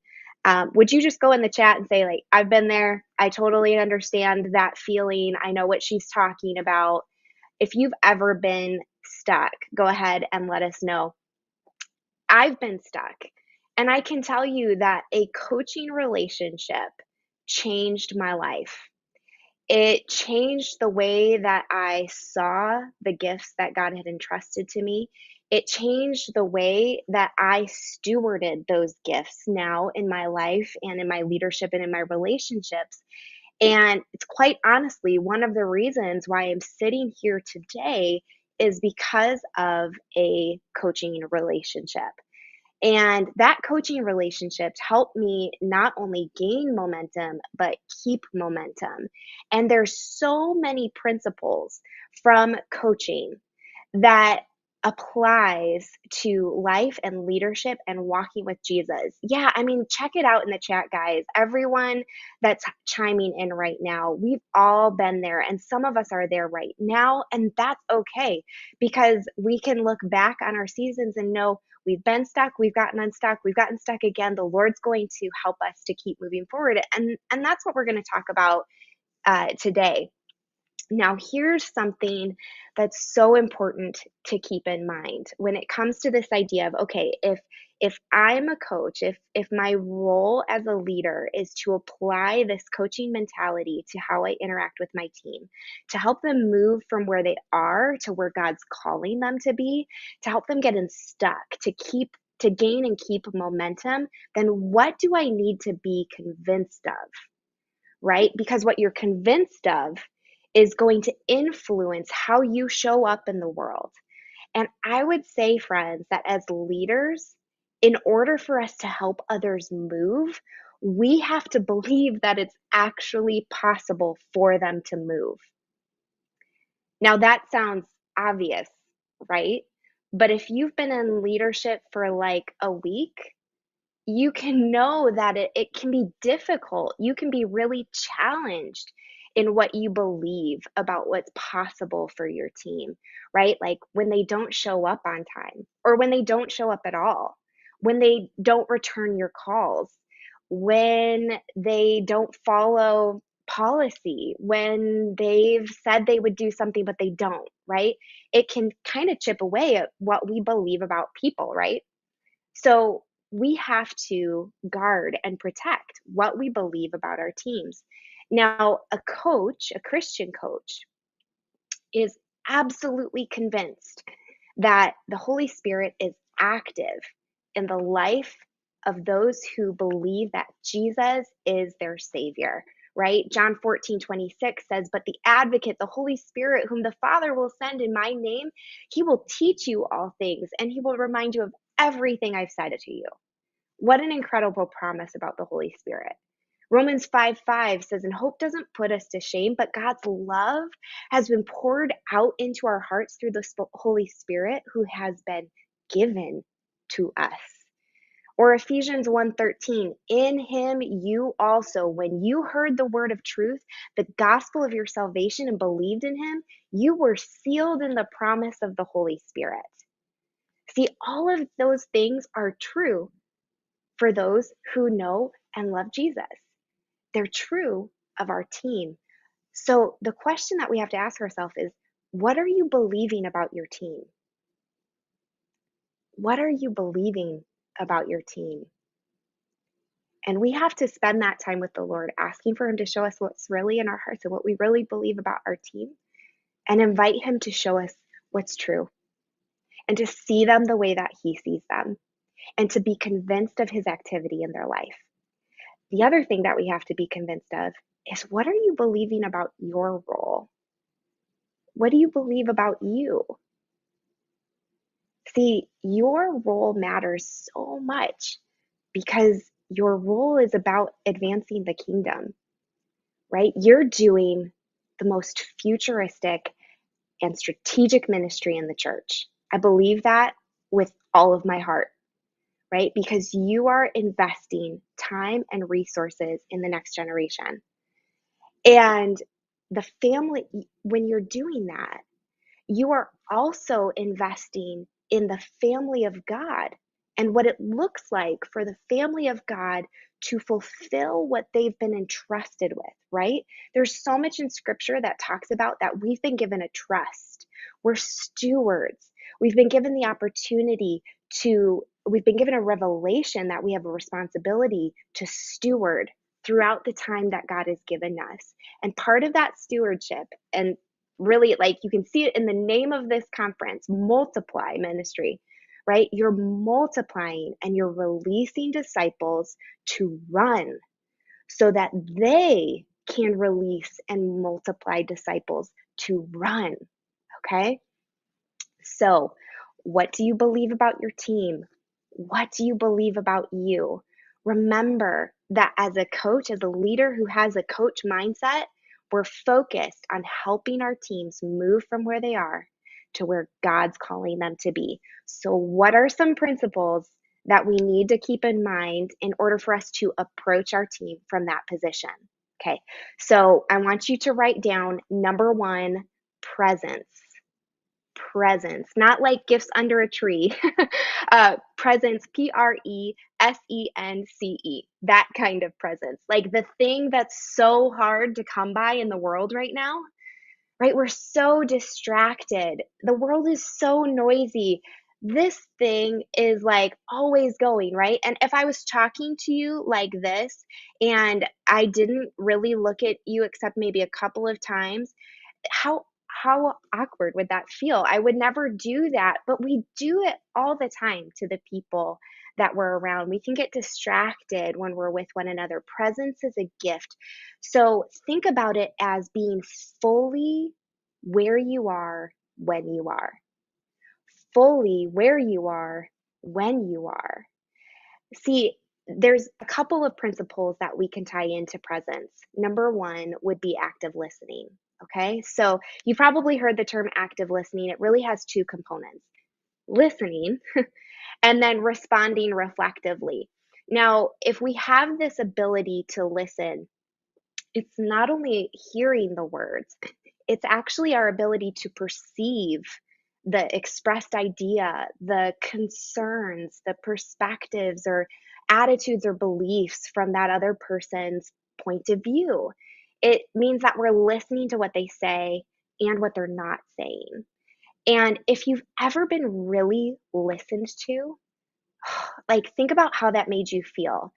would you just go in the chat and say, like, I've been there. I totally understand that feeling. I know what she's talking about. If you've ever been stuck, go ahead and let us know. I've been stuck. And I can tell you that a coaching relationship changed my life. It changed the way that I saw the gifts that God had entrusted to me. It changed the way that I stewarded those gifts now in my life and in my leadership and in my relationships. And it's quite honestly one of the reasons why I'm sitting here today is because of a coaching relationship. And that coaching relationships helped me not only gain momentum, but keep momentum. And there's so many principles from coaching that applies to life and leadership and walking with Jesus. Yeah, I mean, check it out in the chat, guys. Everyone that's chiming in right now, we've all been there, and some of us are there right now, and that's okay because we can look back on our seasons and know we've been stuck, we've gotten unstuck, we've gotten stuck again. The Lord's going to help us to keep moving forward, and that's what we're going to talk about today. Now, here's something that's so important to keep in mind when it comes to this idea of, okay, if I'm a coach, if my role as a leader is to apply this coaching mentality to how I interact with my team, to help them move from where they are to where God's calling them to be, to help them get unstuck, to gain and keep momentum, then what do I need to be convinced of? Right? Because what you're convinced of is going to influence how you show up in the world. And I would say, friends, that as leaders, in order for us to help others move, we have to believe that it's actually possible for them to move. Now, that sounds obvious, right? But if you've been in leadership for like a week, you can know that it can be difficult. You can be really challenged in what you believe about what's possible for your team, right? Like when they don't show up on time or when they don't show up at all, when they don't return your calls, when they don't follow policy, when they've said they would do something but they don't, right? It can kind of chip away at what we believe about people, right? So we have to guard and protect what we believe about our teams. Now, a coach, a Christian coach, is absolutely convinced that the Holy Spirit is active in the life of those who believe that Jesus is their Savior, right? John 14:26 says, "But the advocate, the Holy Spirit, whom the Father will send in my name, he will teach you all things, and he will remind you of everything I've said to you." What an incredible promise about the Holy Spirit. Romans 5:5 says, "And hope doesn't put us to shame, but God's love has been poured out into our hearts through the Holy Spirit who has been given to us." Or Ephesians 1:13, "In him you also, when you heard the word of truth, the gospel of your salvation, and believed in him, you were sealed in the promise of the Holy Spirit." See, all of those things are true for those who know and love Jesus. They're true of our team. So the question that we have to ask ourselves is, what are you believing about your team? What are you believing about your team? And we have to spend that time with the Lord, asking for him to show us what's really in our hearts and what we really believe about our team, and invite him to show us what's true and to see them the way that he sees them and to be convinced of his activity in their life. The other thing that we have to be convinced of is, what are you believing about your role? What do you believe about you? See, your role matters so much because your role is about advancing the kingdom, right? You're doing the most futuristic and strategic ministry in the church. I believe that with all of my heart, right? Because you are investing time and resources in the next generation. And the family, when you're doing that, you are also investing in the family of God and what it looks like for the family of God to fulfill what they've been entrusted with, right? There's so much in scripture that talks about that we've been given a trust. We're stewards. We've been given the opportunity we've been given a revelation that we have a responsibility to steward throughout the time that God has given us. And part of that stewardship, and really, like, you can see it in the name of this conference, multiply ministry, right? You're multiplying and you're releasing disciples to run so that they can release and multiply disciples to run. Okay? So, what do you believe about your team? What do you believe about you? Remember that as a coach, as a leader who has a coach mindset, we're focused on helping our teams move from where they are to where God's calling them to be. So, what are some principles that we need to keep in mind in order for us to approach our team from that position? Okay, so I want you to write down number one, presence. Presence, not like gifts under a tree. Presence, Presence, that kind of presence. Like the thing that's so hard to come by in the world right now, right? We're so distracted. The world is so noisy. This thing is like always going, right? And if I was talking to you like this and I didn't really look at you except maybe a couple of times, how awkward would that feel? I would never do that, but we do it all the time to the people that we're around. We can get distracted when we're with one another. Presence is a gift. So think about it as being fully where you are when you are, fully where you are when you are. See, there's a couple of principles that we can tie into presence. Number one would be active listening. Okay, so you've probably heard the term active listening. It really has two components: listening and then responding reflectively. Now, if we have this ability to listen, it's not only hearing the words, it's actually our ability to perceive the expressed idea, the concerns, the perspectives or attitudes or beliefs from that other person's point of view. It means that we're listening to what they say and what they're not saying. And if you've ever been really listened to, like, think about how that made you feel.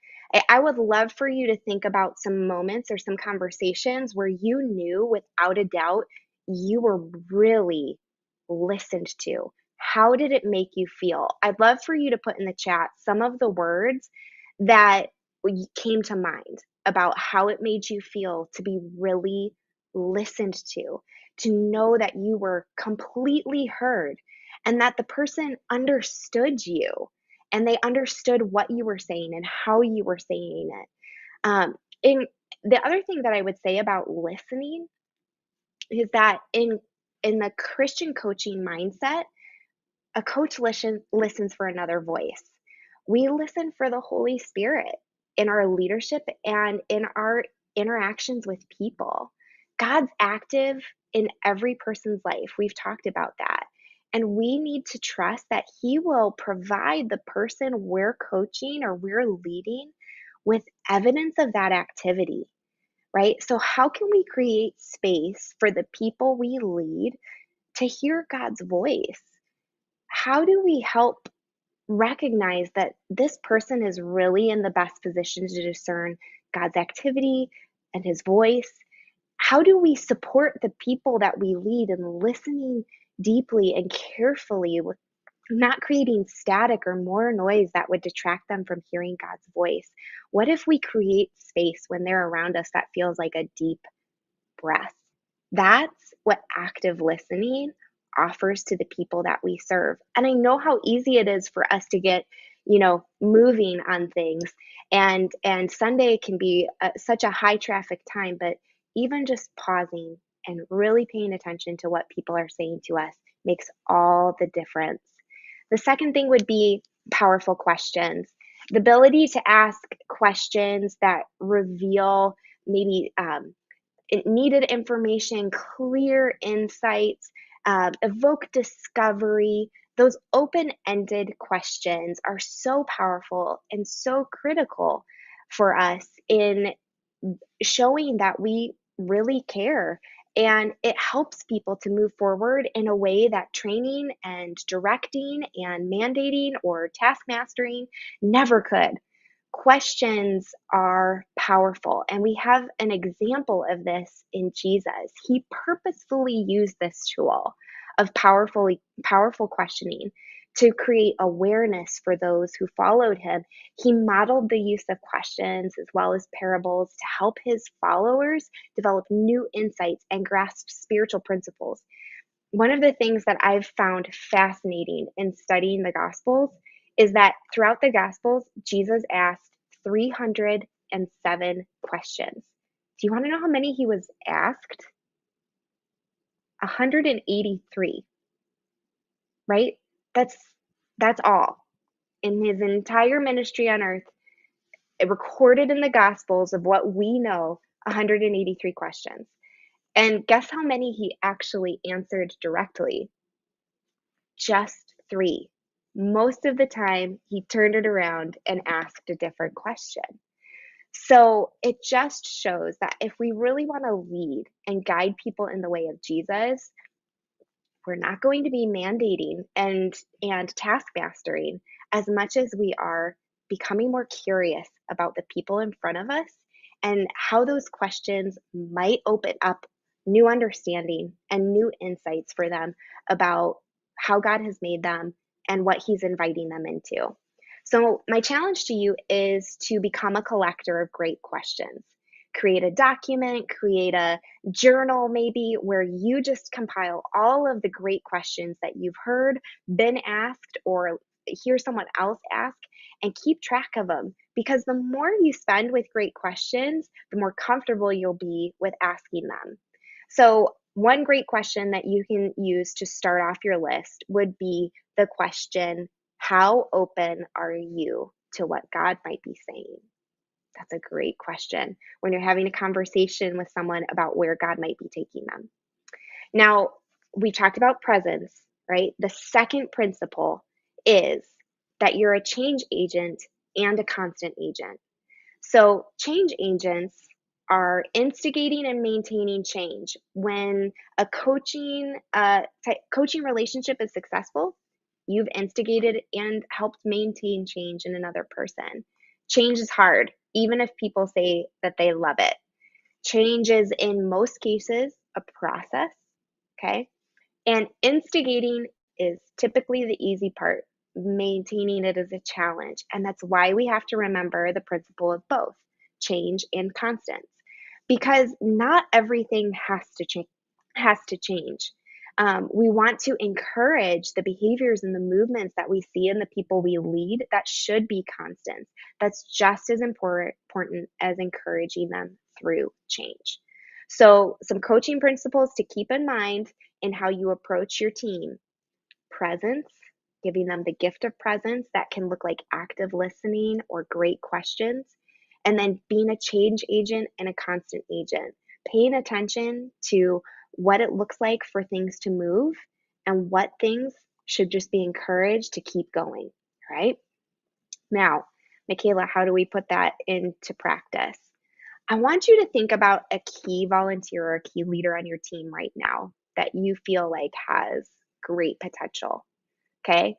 I would love for you to think about some moments or some conversations where you knew without a doubt you were really listened to. How did it make you feel? I'd love for you to put in the chat some of the words that came to mind about how it made you feel to be really listened to know that you were completely heard and that the person understood you and they understood what you were saying and how you were saying it. And the other thing that I would say about listening is that in the Christian coaching mindset, a coach listens for another voice. We listen for the Holy Spirit in our leadership and in our interactions with people. God's active in every person's life. We've talked about that. And we need to trust that He will provide the person we're coaching or we're leading with evidence of that activity, right? So, how can we create space for the people we lead to hear God's voice? How do we help recognize that this person is really in the best position to discern God's activity and His voice? How do we support the people that we lead in listening deeply and carefully, with not creating static or more noise that would detract them from hearing God's voice? What if we create space when they're around us that feels like a deep breath? That's what active listening offers to the people that we serve. And I know how easy it is for us to get, moving on things. And Sunday can be such a high traffic time, but even just pausing and really paying attention to what people are saying to us makes all the difference. The second thing would be powerful questions. The ability to ask questions that reveal maybe needed information, clear insights, evoke discovery. Those open-ended questions are so powerful and so critical for us in showing that we really care. And it helps people to move forward in a way that training and directing and mandating or task mastering never could. Questions are powerful, and we have an example of this in Jesus. He purposefully used this tool of powerful questioning to create awareness for those who followed him. He modeled the use of questions as well as parables to help his followers develop new insights and grasp spiritual principles. One of the things that I've found fascinating in studying the Gospels is that throughout the Gospels, Jesus asked 307 questions. Do you want to know how many he was asked? 183, right? That's all. In his entire ministry on earth, it recorded in the Gospels of what we know, 183 questions. And guess how many he actually answered directly? Just 3. Most of the time, he turned it around and asked a different question. So it just shows that if we really want to lead and guide people in the way of Jesus, we're not going to be mandating and task mastering as much as we are becoming more curious about the people in front of us and how those questions might open up new understanding and new insights for them about how God has made them and what he's inviting them into. So my challenge to you is to become a collector of great questions. Create a document, create a journal maybe, where you just compile all of the great questions that you've heard, been asked, or hear someone else ask, and keep track of them. Because the more you spend with great questions, the more comfortable you'll be with asking them. So one great question that you can use to start off your list would be the question, how open are you to what God might be saying? That's a great question when you're having a conversation with someone about where God might be taking them. Now, we talked about presence, right? The second principle is that you're a change agent and a constant agent. So, change agents are instigating and maintaining change. When a coaching relationship is successful, you've instigated and helped maintain change in another person. Change is hard, even if people say that they love it. Change is, in most cases, a process, okay? And instigating is typically the easy part. Maintaining it is a challenge. And that's why we have to remember the principle of both change and constants. Because not everything has to change. We want to encourage the behaviors and the movements that we see in the people we lead that should be constants. That's just as important as encouraging them through change. So, some coaching principles to keep in mind in how you approach your team: presence, giving them the gift of presence that can look like active listening or great questions, and then being a change agent and a constant agent, paying attention to what it looks like for things to move and what things should just be encouraged to keep going, right? Now, Michaela, how do we put that into practice? I want you to think about a key volunteer or a key leader on your team right now that you feel like has great potential. Okay.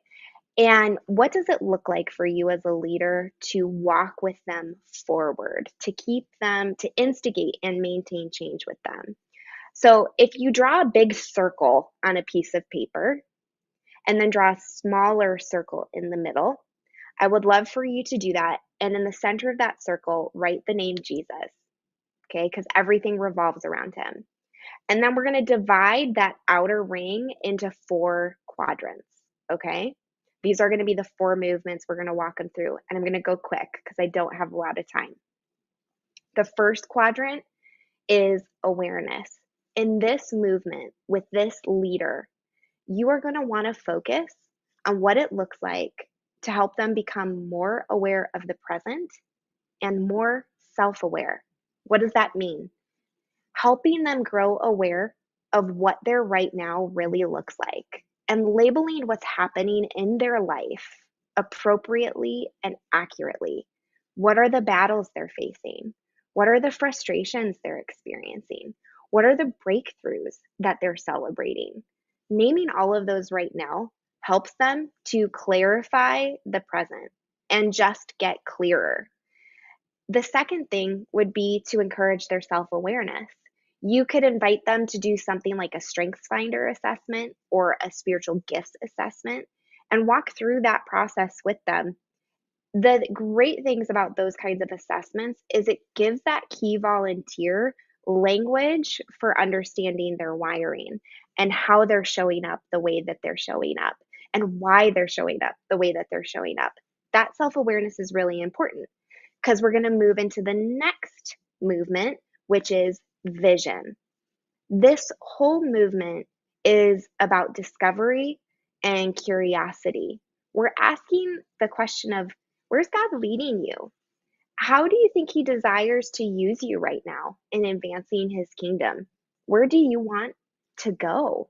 And what does it look like for you as a leader to walk with them forward, to keep them, to instigate and maintain change with them? So if you draw a big circle on a piece of paper and then draw a smaller circle in the middle, I would love for you to do that. And in the center of that circle, write the name Jesus. Okay, because everything revolves around him. And then we're going to divide that outer ring into 4 quadrants. Okay, these are going to be the 4 movements we're going to walk them through. And I'm going to go quick because I don't have a lot of time. The first quadrant is awareness. In this movement with this leader, you are going to want to focus on what it looks like to help them become more aware of the present and more self-aware. What does that mean? Helping them grow aware of what their right now really looks like and labeling what's happening in their life appropriately and accurately. What are the battles they're facing? What are the frustrations they're experiencing? What are the breakthroughs that they're celebrating? Naming all of those right now helps them to clarify the present and just get clearer. The second thing would be to encourage their self-awareness. You could invite them to do something like a Strengths Finder assessment or a spiritual gifts assessment and walk through that process with them. The great things about those kinds of assessments is it gives that key volunteer language for understanding their wiring and how they're showing up the way that they're showing up and why they're showing up the way that they're showing up. That self-awareness is really important because we're going to move into the next movement, which is vision. This whole movement is about discovery and curiosity. We're asking the question of, where's God leading you? How do you think he desires to use you right now in advancing his kingdom? Where do you want to go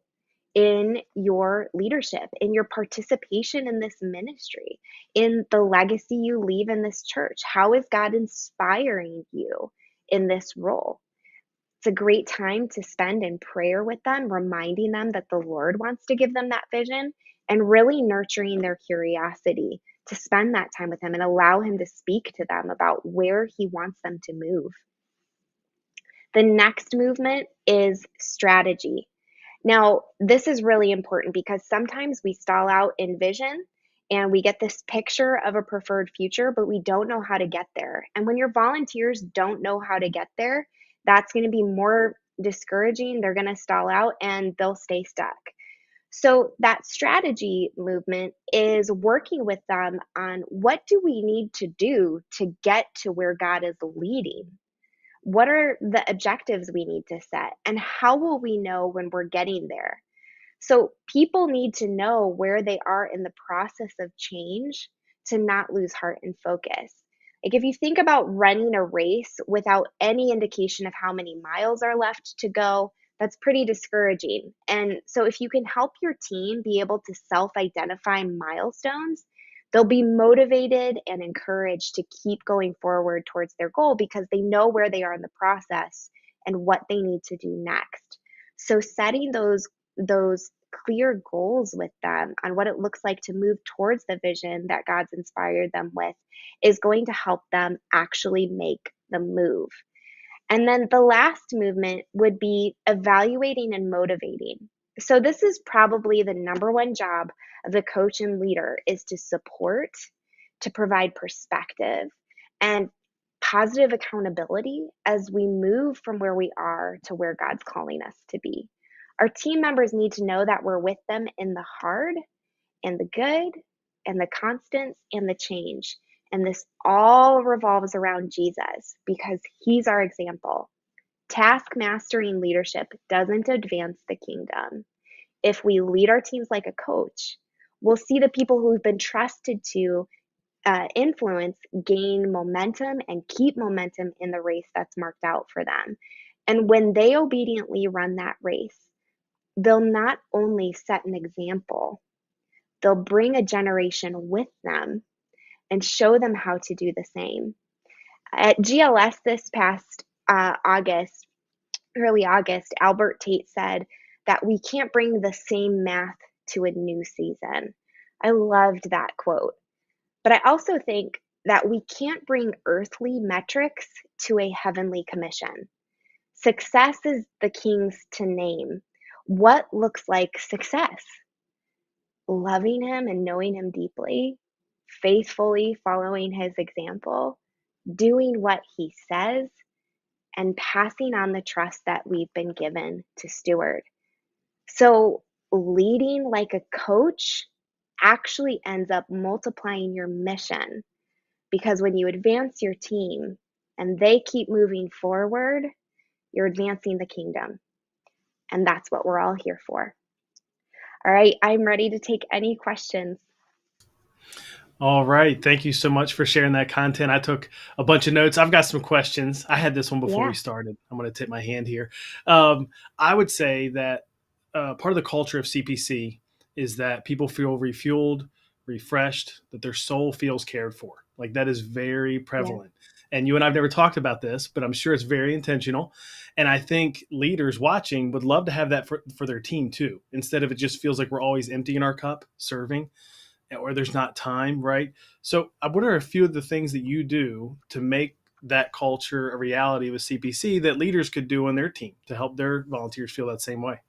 in your leadership, in your participation in this ministry, in the legacy you leave in this church? How is God inspiring you in this role? It's a great time to spend in prayer with them, reminding them that the Lord wants to give them that vision and really nurturing their curiosity to spend that time with him and allow him to speak to them about where he wants them to move. The next movement is strategy. Now, this is really important because sometimes we stall out in vision and we get this picture of a preferred future, but we don't know how to get there. And when your volunteers don't know how to get there, that's going to be more discouraging. They're going to stall out and they'll stay stuck. So that strategy movement is working with them on what do we need to do to get to where God is leading? What are the objectives we need to set? And how will we know when we're getting there? So people need to know where they are in the process of change to not lose heart and focus. Like if you think about running a race without any indication of how many miles are left to go, that's pretty discouraging. And so if you can help your team be able to self-identify milestones, they'll be motivated and encouraged to keep going forward towards their goal because they know where they are in the process and what they need to do next. So setting those clear goals with them on what it looks like to move towards the vision that God's inspired them with is going to help them actually make the move. And then the last movement would be evaluating and motivating. So this is probably the number one job of the coach and leader is to support, to provide perspective and positive accountability as we move from where we are to where God's calling us to be. Our team members need to know that we're with them in the hard and the good and the constants and the change. And this all revolves around Jesus because he's our example. Task mastering leadership doesn't advance the kingdom. If we lead our teams like a coach, we'll see the people who've been trusted to influence gain momentum and keep momentum in the race that's marked out for them. And when they obediently run that race, they'll not only set an example, they'll bring a generation with them and show them how to do the same. At GLS this past early August, Albert Tate said that we can't bring the same math to a new season. I loved that quote. But I also think that we can't bring earthly metrics to a heavenly commission. Success is the king's to name. What looks like success? Loving him and knowing him deeply, faithfully following his example, doing what he says, and passing on the trust that we've been given to steward. So leading like a coach actually ends up multiplying your mission because when you advance your team and they keep moving forward, you're advancing the kingdom. And that's what we're all here for. All right, I'm ready to take any questions. All right. Thank you so much for sharing that content. I took a bunch of notes. I've got some questions. I had this one before we started. I'm going to tip my hand here. I would say that part of the culture of CPC is that people feel refueled, refreshed, that their soul feels cared for. Like that is very prevalent. Yeah. And you and I've never talked about this, but I'm sure it's very intentional. And I think leaders watching would love to have that for their team too. Instead of it just feels like we're always emptying our cup, serving, or there's not time, right? So what are a few of the things that you do to make that culture a reality with CPC that leaders could do on their team to help their volunteers feel that same way?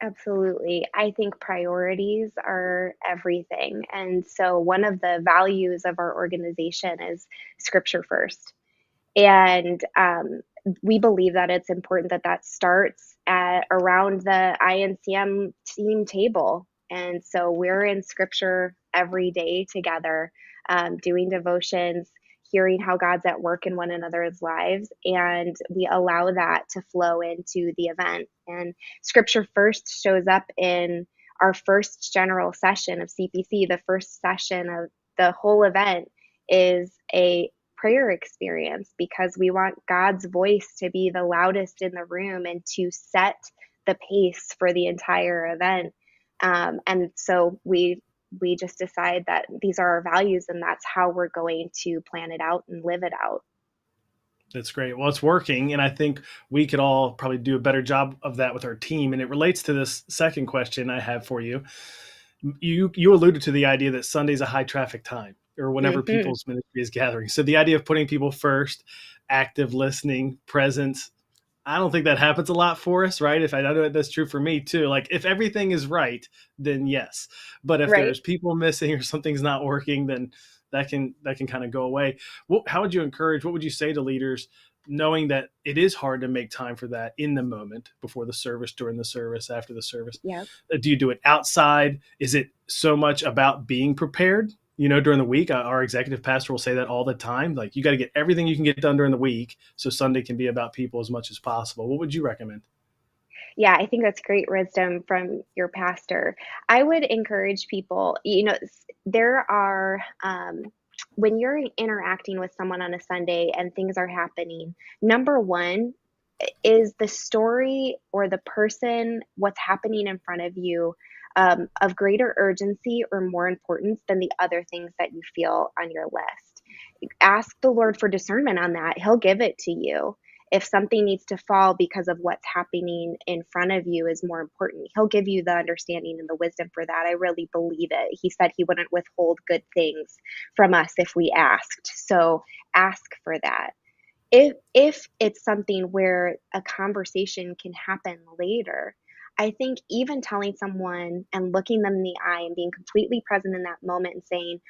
Absolutely. I think priorities are everything. And so one of the values of our organization is scripture first. And we believe that it's important that starts around the INCM team table. And so we're in scripture every day together, doing devotions, hearing how God's at work in one another's lives, and we allow that to flow into the event. And scripture first shows up in our first general session of CPC. The first session of the whole event is a prayer experience because we want God's voice to be the loudest in the room and to set the pace for the entire event. And so we just decide that these are our values and that's how we're going to plan it out and live it out. That's great. Well, it's working. And I think we could all probably do a better job of that with our team. And it relates to this second question I have for you. You alluded to the idea that Sunday's a high traffic time or whenever people's ministry is gathering. So the idea of putting people first, active listening, presence, I don't think that happens a lot for us, right? If I know that's true for me too. Like if everything is right, then yes. But if Right. there's people missing or something's not working, then that can kind of go away. How would you encourage? What would you say to leaders, knowing that it is hard to make time for that in the moment, before the service, during the service, after the service? Yeah. Do you do it outside? Is it so much about being prepared? During the week, our executive pastor will say that all the time. Like, you got to get everything you can get done during the week, so Sunday can be about people as much as possible. What would you recommend? Yeah, I think that's great wisdom from your pastor. I would encourage people, there are, when you're interacting with someone on a Sunday and things are happening, number one, is the story or the person, what's happening in front of you, of greater urgency or more importance than the other things that you feel on your list? Ask the Lord for discernment on that. He'll give it to you. If something needs to fall because of what's happening in front of you is more important, He'll give you the understanding and the wisdom for that. I really believe it. He said He wouldn't withhold good things from us if we asked. So ask for that. If it's something where a conversation can happen later, I think even telling someone and looking them in the eye and being completely present in that moment and saying,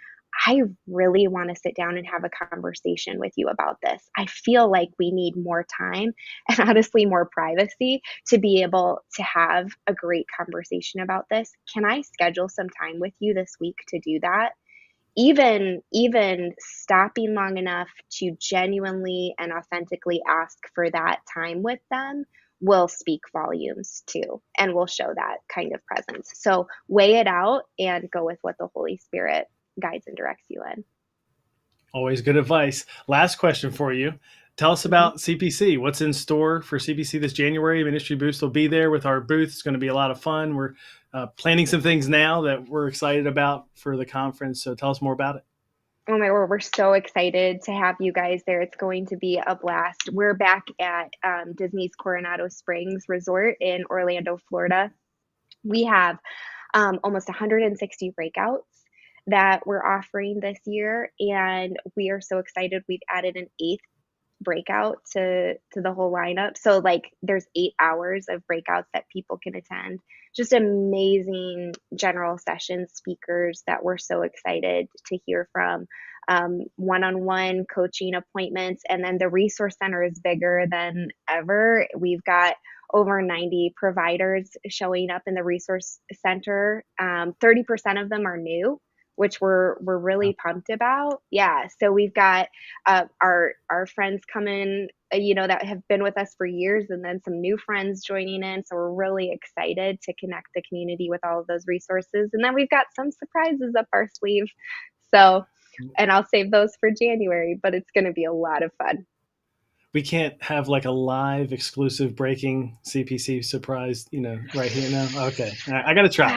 I really want to sit down and have a conversation with you about this. I feel like we need more time and honestly more privacy to be able to have a great conversation about this. Can I schedule some time with you this week to do that? Even stopping long enough to genuinely and authentically ask for that time with them will speak volumes too, and will show that kind of presence. So weigh it out and go with what the Holy Spirit guides and directs you in. Always good advice. Last question for you. Tell us Mhm. about CPC. What's in store for CPC this January? Ministry Boost will be there with our booth. It's going to be a lot of fun. We're planning some things now that we're excited about for the conference. So tell us more about it. Oh my word, we're so excited to have you guys there. It's going to be a blast. We're back at Disney's Coronado Springs Resort in Orlando, Florida. We have almost 160 breakouts that we're offering this year, and we are so excited. We've added an eighth breakout to the whole lineup. So like there's 8 hours of breakouts that people can attend. Just amazing general session speakers that we're so excited to hear from. One-on-one coaching appointments, and then the resource center is bigger than ever. We've got over 90 providers showing up in the resource center. 30% of them are new, which we're really pumped about. Yeah, so we've got our friends coming, that have been with us for years, and then some new friends joining in. So we're really excited to connect the community with all of those resources. And then we've got some surprises up our sleeve. So, and I'll save those for January, but it's going to be a lot of fun. We can't have like a live exclusive breaking CPC surprise, right here now. Okay. I got to try.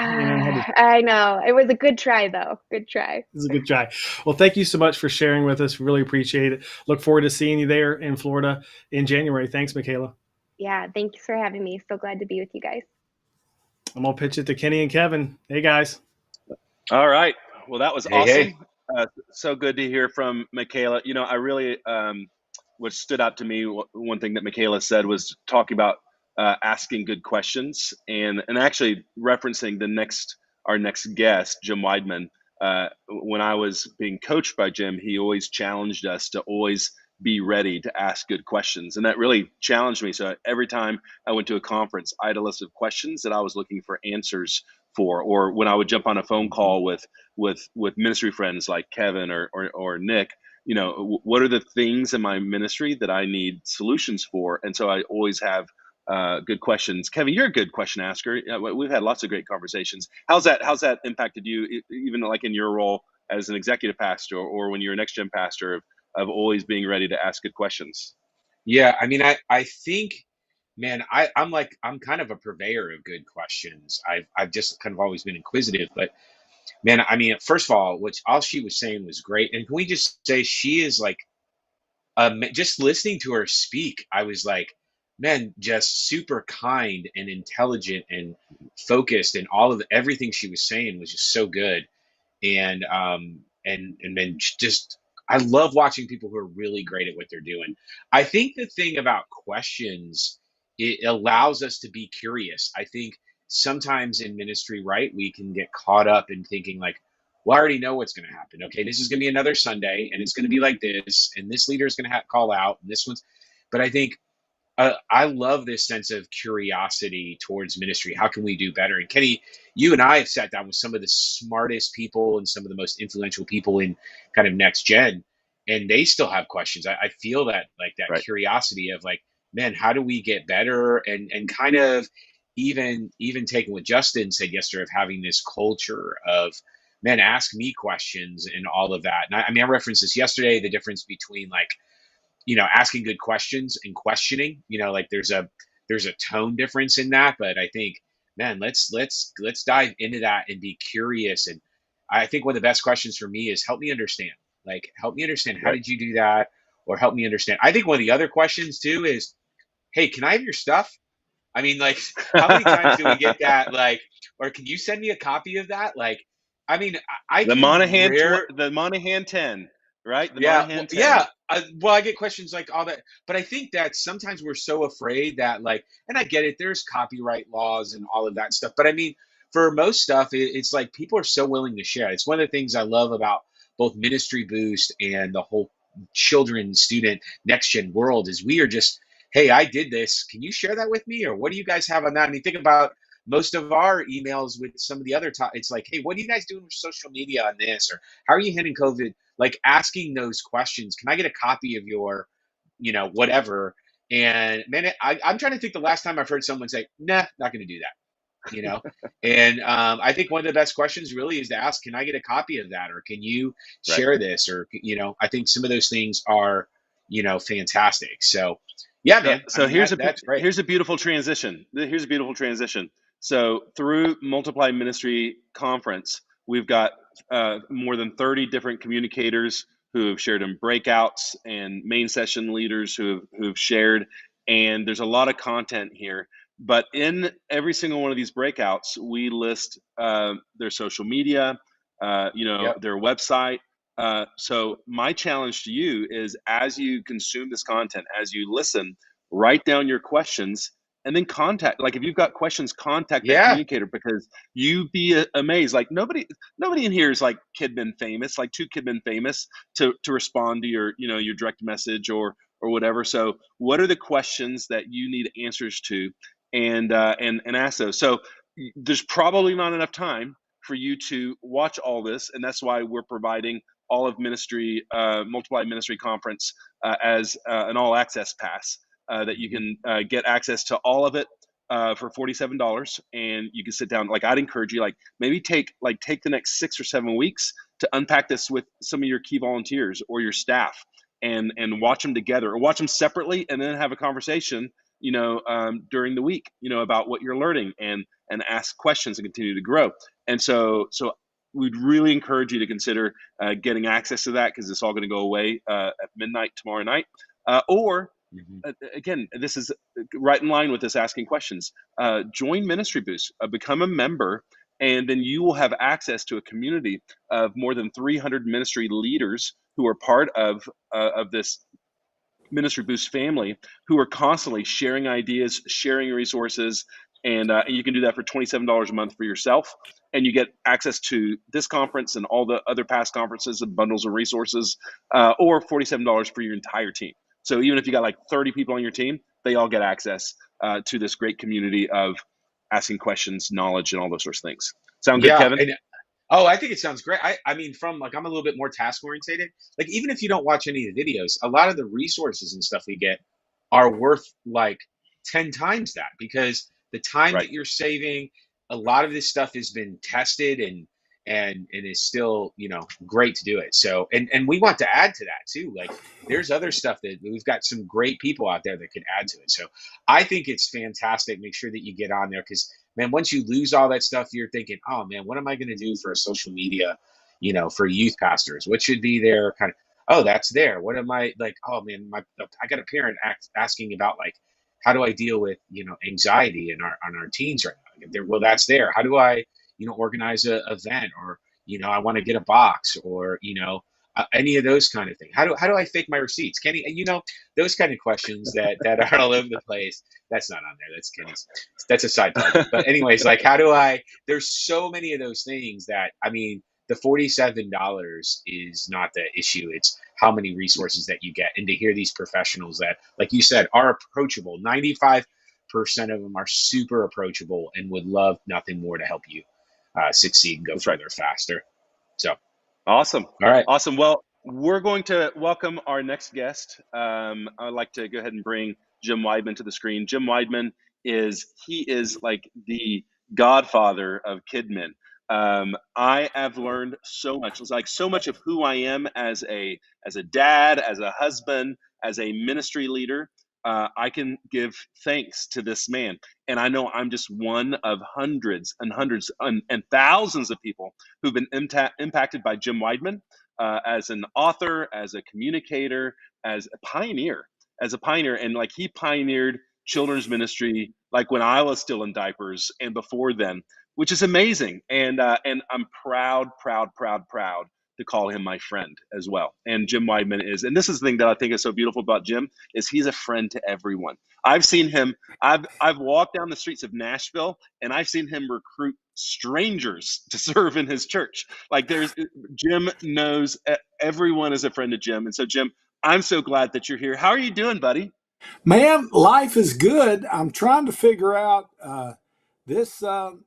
I know. It was a good try, though. Good try. It was a good try. Well, thank you so much for sharing with us. Really appreciate it. Look forward to seeing you there in Florida in January. Thanks, Michaela. Yeah, thanks for having me. So glad to be with you guys. I'm going to pitch it to Kenny and Kevin. Hey, guys. All right. Well, that was Hey, awesome. hey. So good to hear from Michaela. I really, what stood out to me, one thing that Michaela said was talking about asking good questions, and actually referencing our next guest, Jim Weidman. When I was being coached by Jim, he always challenged us to always be ready to ask good questions, and that really challenged me. So every time I went to a conference, I had a list of questions that I was looking for answers for, or when I would jump on a phone call with ministry friends like Kevin or Nick, what are the things in my ministry that I need solutions for? And so I always have good questions. Kevin, you're a good question asker. We've had lots of great conversations. How's that impacted you, even like in your role as an executive pastor, or when you're a next gen pastor, of always being ready to ask good questions? Yeah, I mean, I think, man, I'm kind of a purveyor of good questions. I've just kind of always been inquisitive, but man, I mean, first of all, all she was saying was great, and can we just say she is like, just listening to her speak, I was like, man, just super kind and intelligent and focused, and everything she was saying was just so good. And then just I love watching people who are really great at what they're doing. I think the thing about questions it allows us to be curious. I think sometimes in ministry, right, we can get caught up in thinking like, well, I already know what's going to happen. Okay, this is going to be another Sunday, and it's going to be like this, and this leader is going to call out, and this one's. But I think I love this sense of curiosity towards ministry. How can we do better? And Kenny, you and I have sat down with some of the smartest people and some of the most influential people in kind of next gen, and they still have questions. I feel that like that Right. curiosity of like, man, how do we get better? And kind of even taking what Justin said yesterday of having this culture of, man, ask me questions and all of that. And I mean, I referenced this yesterday, the difference between like, asking good questions and questioning, like there's a tone difference in that. But I think, man, let's dive into that and be curious. And I think one of the best questions for me is help me understand. Like, help me understand, how Right. did you do that? Or help me understand. I think one of the other questions too is, hey, can I have your stuff? I mean, like, how many times do we get that? Like, or can you send me a copy of that? Like, I mean, I The can Monahan rare. the Monahan 10, right? The Yeah, Monahan 10. yeah. Well, I get questions like all that, but I think that sometimes we're so afraid that, like, and I get it. There's copyright laws and all of that stuff, but I mean, for most stuff, it's like people are so willing to share. It's one of the things I love about both Ministry Boost and the whole children, student, next gen world is we are just, hey, I did this. Can you share that with me, or what do you guys have on that? I mean, think about most of our emails with some of the other top. It's like, hey, what are you guys doing with social media on this, or how are you handling COVID? Like asking those questions. Can I get a copy of your, whatever? And man, I'm trying to think the last time I've heard someone say, nah, not going to do that. And I think one of the best questions really is to ask, can I get a copy of that? Or can you Right. share this? Or, I think some of those things are, fantastic. So yeah, man, I So mean, that's great. here's a beautiful transition. Here's a beautiful transition. So through Multiply Ministry Conference, we've got more than 30 different communicators who have shared in breakouts and main session leaders who've shared, and there's a lot of content here. But in every single one of these breakouts, we list their social media, Yep. their website. So my challenge to you is, as you consume this content, as you listen, write down your questions and then contact. Like if you've got questions, contact that Yeah. communicator, because you'd be amazed. Like nobody in here is like Kidman famous, like too Kidman famous to respond to your direct message or whatever. So what are the questions that you need answers to, and ask those. So there's probably not enough time for you to watch all this, and that's why we're providing all of ministry, Multiply Ministry Conference as an all access pass that you can get access to all of it for $47, and you can sit down. Like I'd encourage you, like maybe take the next 6 or 7 weeks to unpack this with some of your key volunteers or your staff, and watch them together, or watch them separately, and then have a conversation, during the week, about what you're learning, and ask questions and continue to grow. And so we'd really encourage you to consider getting access to that, because it's all going to go away at midnight tomorrow night. Or Mhm. again, this is right in line with this asking questions. Join Ministry Boost, become a member, and then you will have access to a community of more than 300 ministry leaders who are part of this Ministry Boost family, who are constantly sharing ideas, sharing resources, and you can do that for $27 a month for yourself, and you get access to this conference and all the other past conferences and bundles of resources, or $47 for your entire team. So even if you got like 30 people on your team, they all get access to this great community of asking questions, knowledge, and all those sorts of things. Sound good, Yeah. Kevin? And oh, I think it sounds great. I mean, from like, I'm a little bit more task orientated. Like, even if you don't watch any of the videos, a lot of the resources and stuff we get are worth like 10 times that, because the time Right. that you're saving, a lot of this stuff has been tested and is still, great to do it. So, and we want to add to that too. Like, there's other stuff that we've got some great people out there that could add to it. So I think it's fantastic. Make sure that you get on there, because man, once you lose all that stuff, you're thinking, oh man, what am I going to do for a social media, for youth pastors? What should be there? Kind of, oh, that's there. What am I like? Oh man, I got a parent asking about like, how do I deal with anxiety in our teens right now? Well, that's there. How do I organize a event, or I want to get a box, or Any of those kind of things. How do I fake my receipts? Kenny, those kind of questions that are all over the place. That's not on there. That's Kenny's. That's a side project. But anyways, like there's so many of those things that, I mean, the $47 is not the issue. It's how many resources that you get. And to hear these professionals that, like you said, are approachable. 95% of them are super approachable and would love nothing more to help you succeed and go further faster. So awesome. All right. Awesome. Well, we're going to welcome our next guest. I'd like to go ahead and bring Jim Weidman to the screen. Jim Weidman is like the godfather of KidMin. I have learned so much. It's like so much of who I am as a dad, as a husband, as a ministry leader. I can give thanks to this man. And I know I'm just one of hundreds and hundreds and thousands of people who've been impacted by Jim Weidman as an author, as a communicator, as a pioneer. And like he pioneered children's ministry like when I was still in diapers and before then, which is amazing. And I'm proud to call him my friend as well. And Jim Weidman is, and this is the thing that I think is so beautiful about Jim, is he's a friend to everyone. I've seen him, I've walked down the streets of Nashville and I've seen him recruit strangers to serve in his church. Like Jim knows everyone is a friend of Jim. And so Jim, I'm so glad that you're here. How are you doing, buddy? Man, life is good. I'm trying to figure out, this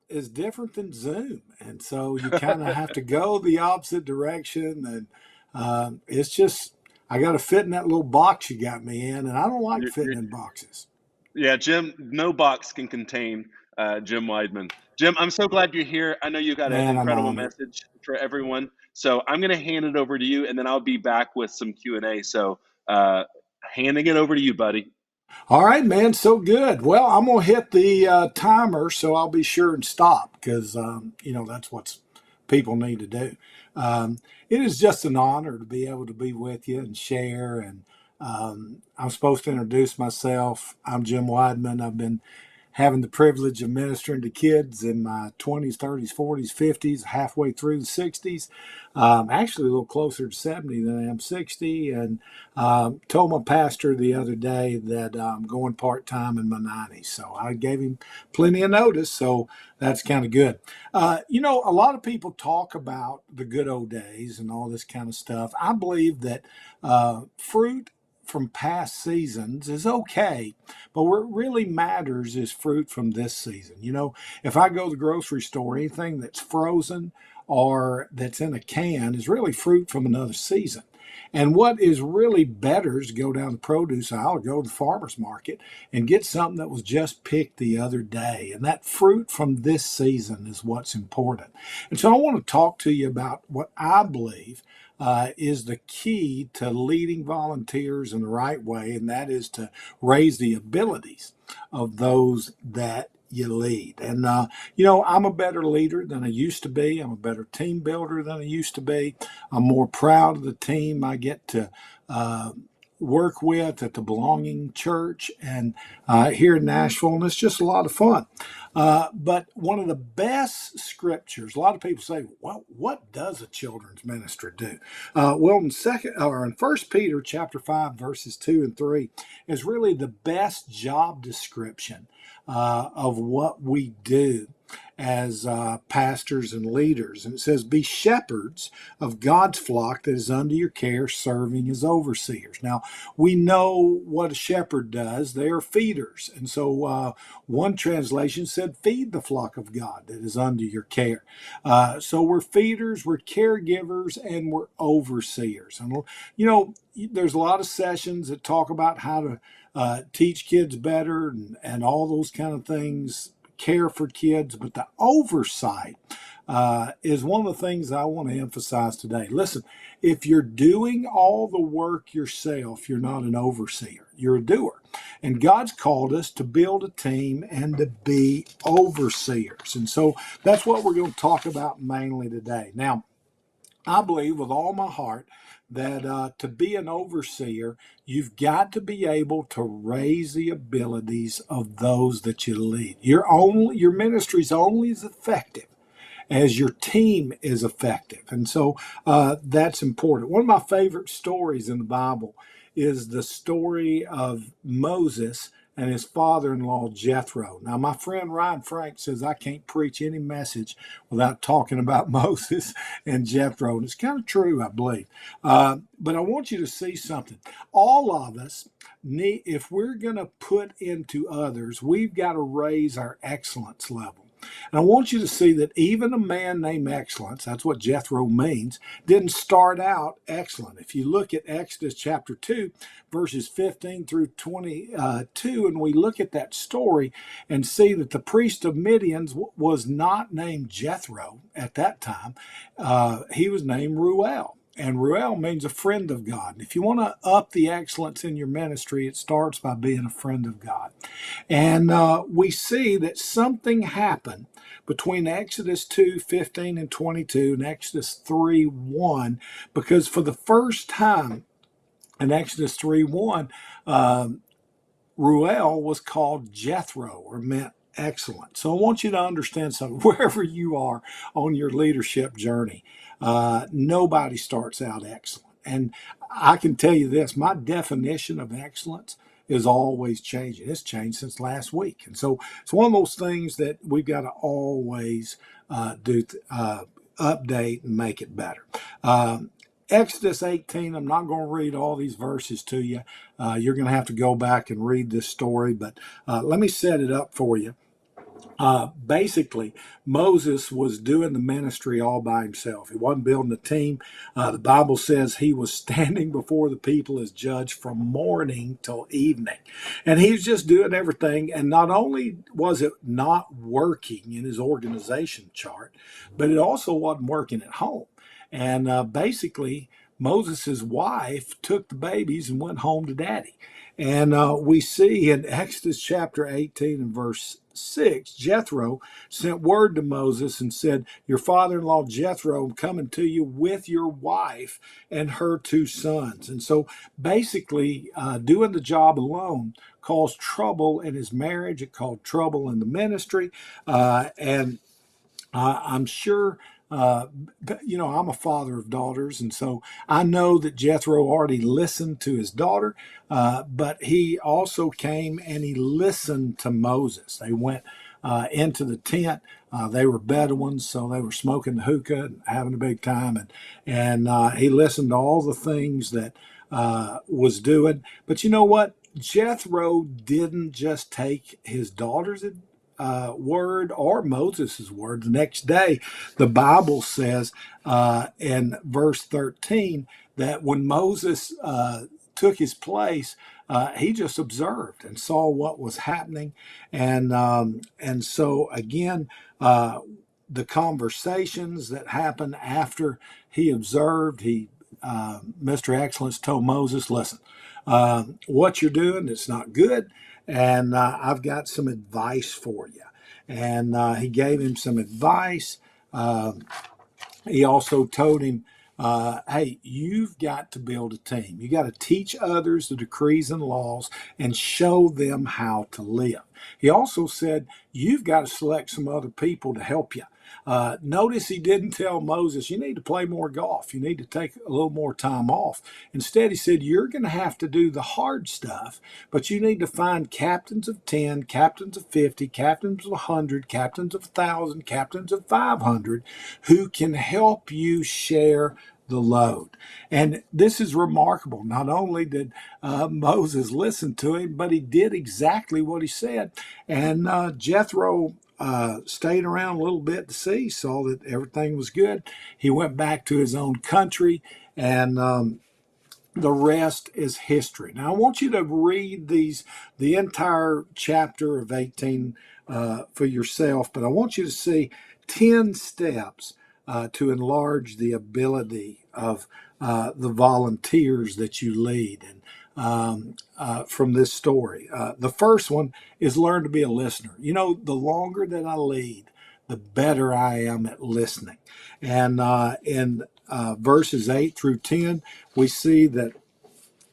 is different than Zoom. And so you kind of have to go the opposite direction. And it's just, I got to fit in that little box you got me in. And I don't like fitting in boxes. Yeah, Jim, no box can contain Jim Weidman. Jim, I'm so glad you're here. I know you got an incredible message for everyone. So I'm going to hand it over to you, and then I'll be back with some Q&A. So handing it over to you, buddy. All right, man. So good. Well, I'm going to hit the timer, so I'll be sure and stop because, that's what people need to do. It is just an honor to be able to be with you and share. And I'm supposed to introduce myself. I'm Jim Weidman. I've been having the privilege of ministering to kids in my 20s, 30s, 40s, 50s, halfway through the 60s. Actually, a little closer to 70 than I am 60. And told my pastor the other day that I'm going part-time in my 90s. So I gave him plenty of notice. So that's kind of good. A lot of people talk about the good old days and all this kind of stuff. I believe that fruit from past seasons is okay, but what really matters is fruit from this season. If I go to the grocery store, anything that's frozen or that's in a can is really fruit from another season. And what is really better is go down the produce aisle or go to the farmer's market and get something that was just picked the other day. And that fruit from this season is what's important. And so I want to talk to you about what I believe is the key to leading volunteers in the right way, and that is to raise the abilities of those that you lead. And, I'm a better leader than I used to be. I'm a better team builder than I used to be. I'm more proud of the team I get to work with at the Belonging Church and here in Nashville, and it's just a lot of fun. But one of the best scriptures, a lot of people say, well, what does a children's ministry do? In 1 Peter chapter 5, verses 2 and 3 is really the best job description of what we do as pastors and leaders. And it says, be shepherds of God's flock that is under your care, serving as overseers. Now, we know what a shepherd does. They are feeders. And so one translation said, feed the flock of God that is under your care. So we're feeders, we're caregivers, and we're overseers. And, there's a lot of sessions that talk about how to teach kids better and all those kind of things, care for kids, but the oversight is one of the things I want to emphasize today. Listen, if you're doing all the work yourself, you're not an overseer, you're a doer. And God's called us to build a team and to be overseers. And so that's what we're going to talk about mainly today. Now, I believe with all my heart that to be an overseer, you've got to be able to raise the abilities of those that you lead. Your ministry is only as effective as your team is effective. And so that's important. One of my favorite stories in the Bible is the story of Moses and his father-in-law Jethro. Now, my friend Ryan Frank says I can't preach any message without talking about Moses and Jethro, and it's kind of true, I believe. But I want you to see something. All of us need, if we're going to put into others, we've got to raise our excellence level. And I want you to see that even a man named Excellence, that's what Jethro means, didn't start out excellent. If you look at Exodus chapter 2, verses 15 through 22, and we look at that story and see that the priest of Midian was not named Jethro at that time. He was named Ruel. And Ruel means a friend of God. If you want to up the excellence in your ministry, it starts by being a friend of God. And we see that something happened between Exodus 2:15 and 22 and Exodus 3:1, because for the first time in Exodus 3:1, Ruel was called Jethro, or meant excellent. So I want you to understand something. Wherever you are on your leadership journey, nobody starts out excellent. And I can tell you this, my definition of excellence is always changing. It's changed since last week. And so it's one of those things that we've got to always update and make it better. Exodus 18, I'm not going to read all these verses to you. You're going to have to go back and read this story, but let me set it up for you. Basically, Moses was doing the ministry all by himself. He wasn't building a team. The Bible says he was standing before the people as judge from morning till evening. And he was just doing everything. And not only was it not working in his organization chart, but it also wasn't working at home. And basically, Moses' wife took the babies and went home to daddy. And we see in Exodus chapter 18 and verse 6, Jethro sent word to Moses and said, your father-in-law Jethro coming to you with your wife and her 2 sons. And so basically doing the job alone caused trouble in his marriage. It caused trouble in the ministry. And I'm sure, I'm a father of daughters, and so I know that Jethro already listened to his daughter, but he also came and he listened to Moses. They went into the tent. They were Bedouins, so they were smoking the hookah and having a big time, and he listened to all the things that was doing. But you know what? Jethro didn't just take his daughter's word or Moses' word. The next day, the Bible says in verse 13 that when Moses took his place, he just observed and saw what was happening. And so again, the conversations that happened after he observed, Mr. Excellence told Moses, listen, what you're doing, it's not good. And I've got some advice for you. And he gave him some advice. He also told him, hey, you've got to build a team. You got to teach others the decrees and laws and show them how to live. He also said, you've got to select some other people to help you. Notice he didn't tell Moses, you need to play more golf. You need to take a little more time off. Instead, he said, you're going to have to do the hard stuff, but you need to find captains of 10, captains of 50, captains of 100, captains of 1,000, captains of 500 who can help you share the load. And this is remarkable. Not only did Moses listen to him, but he did exactly what he said. And Jethro stayed around a little bit to see, saw that everything was good. He went back to his own country, and the rest is history. Now, I want you to read the entire chapter of 18 for yourself, but I want you to see 10 steps to enlarge the ability of the volunteers that you lead. And from this story, the first one is learn to be a listener. You know, the longer that I lead, the better I am at listening. And in verses 8 through 10, we see that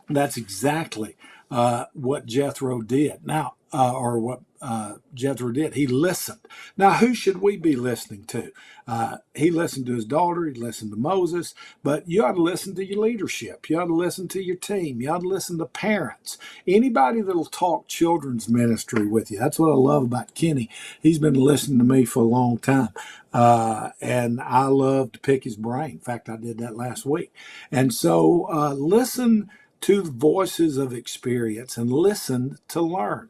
that's exactly what Jethro did. Now, or what Jethro did. He listened. Now, who should we be listening to? He listened to his daughter. He listened to Moses. But you ought to listen to your leadership. You ought to listen to your team. You ought to listen to parents. Anybody that'll talk children's ministry with you. That's what I love about Kenny. He's been listening to me for a long time. And I love to pick his brain. In fact, I did that last week. And so listen to the voices of experience and listen to learn.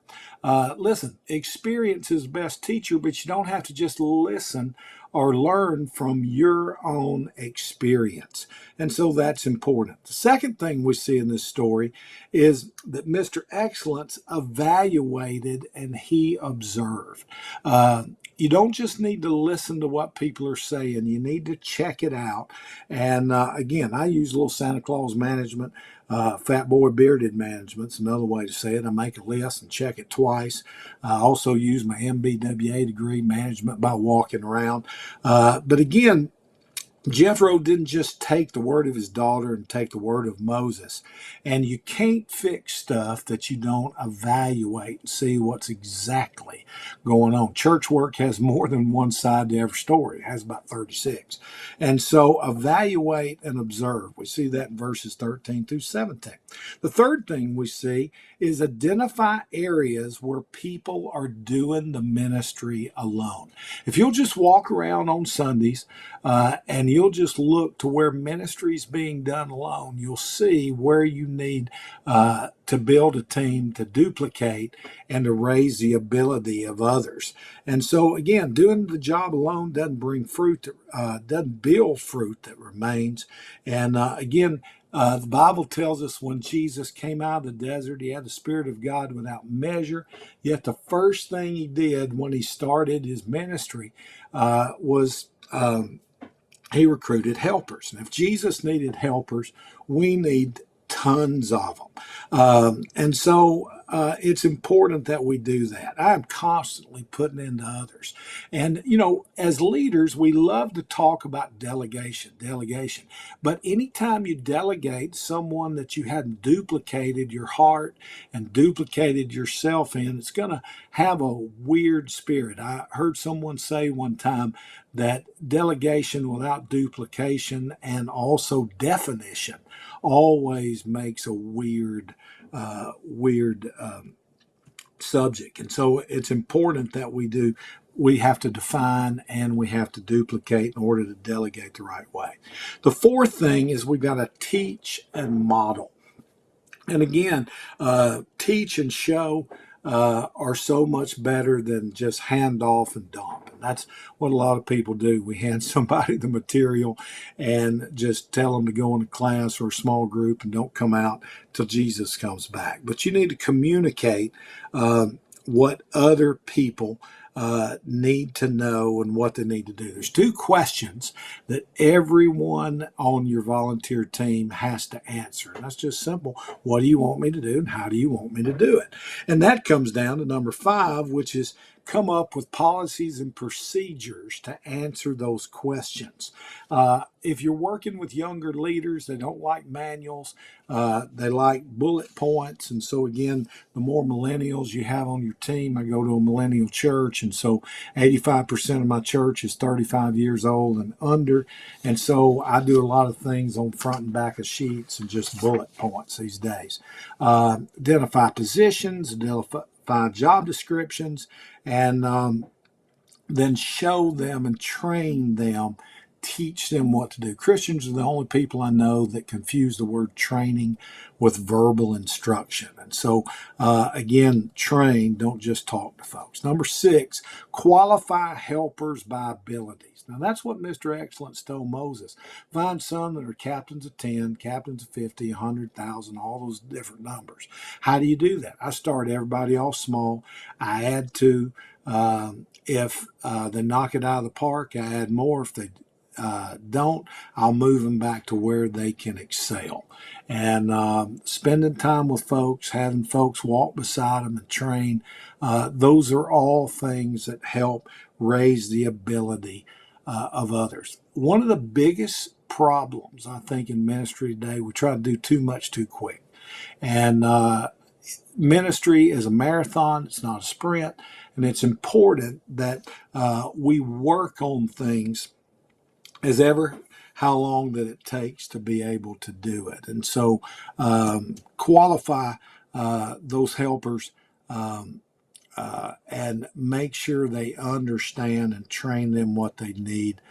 Listen, experience is the best teacher, but you don't have to just listen or learn from your own experience. And so that's important. The second thing we see in this story is that Mr. Excellence evaluated and he observed. You don't just need to listen to what people are saying. You need to check it out. And again, I use a little Santa Claus management. Fat Boy Bearded Management's another way to say it. I make a list and check it twice. I also use my MBWA degree, management by walking around. But again, Jethro didn't just take the word of his daughter and take the word of Moses. And you can't fix stuff that you don't evaluate and see what's exactly going on. Church work has more than one side to every story. It has about 36. And so evaluate and observe. We see that in verses 13 through 17. The third thing we see is identify areas where people are doing the ministry alone. If you'll just walk around on Sundays and you'll just look to where ministry is being done alone, you'll see where you need to build a team, to duplicate, and to raise the ability of others. And so, again, doing the job alone doesn't bring fruit, doesn't build fruit that remains. And again, the Bible tells us when Jesus came out of the desert, he had the Spirit of God without measure. Yet the first thing he did when he started his ministry was he recruited helpers. And if Jesus needed helpers, we need tons of them. And so it's important that we do that. I'm constantly putting into others. And, you know, as leaders, we love to talk about delegation. But anytime you delegate someone that you hadn't duplicated your heart and duplicated yourself in, it's going to have a weird spirit. I heard someone say one time that delegation without duplication and also definition always makes a weird subject. And so it's important that we have to define and we have to duplicate in order to delegate the right way. The fourth thing is we've got to teach and model. And again, teach and show are so much better than just hand off and dump. And that's what a lot of people do. We hand somebody the material and just tell them to go in a class or a small group and don't come out till Jesus comes back. But you need to communicate what other people need to know and what they need to do. There's two questions that everyone on your volunteer team has to answer. And that's just simple. What do you want me to do and how do you want me to do it? And that comes down to number 5, which is come up with policies and procedures to answer those questions. If you're working with younger leaders, they don't like manuals. They like bullet points. And so again, the more millennials you have on your team, I go to a millennial church. And so 85% of my church is 35 years old and under. And so I do a lot of things on front and back of sheets and just bullet points these days. Identify positions, identify job descriptions, and then show them and train them, teach them what to do. Christians are the only people I know that confuse the word training with verbal instruction. And so, again, train, don't just talk to folks. Number 6, qualify helpers by abilities. Now, that's what Mr. Excellence told Moses. Find some that are captains of 10, captains of 50, 100,000, all those different numbers. How do you do that? I start everybody off small. I add to. If they knock it out of the park, I add more. If they don't, I'll move them back to where they can excel. And spending time with folks, having folks walk beside them and train, those are all things that help raise the ability of others. One of the biggest problems, I think, in ministry today, we try to do too much too quick. And ministry is a marathon, it's not a sprint, and it's important that we work on things as ever how long that it takes to be able to do it. And so qualify those helpers and make sure they understand and train them what they need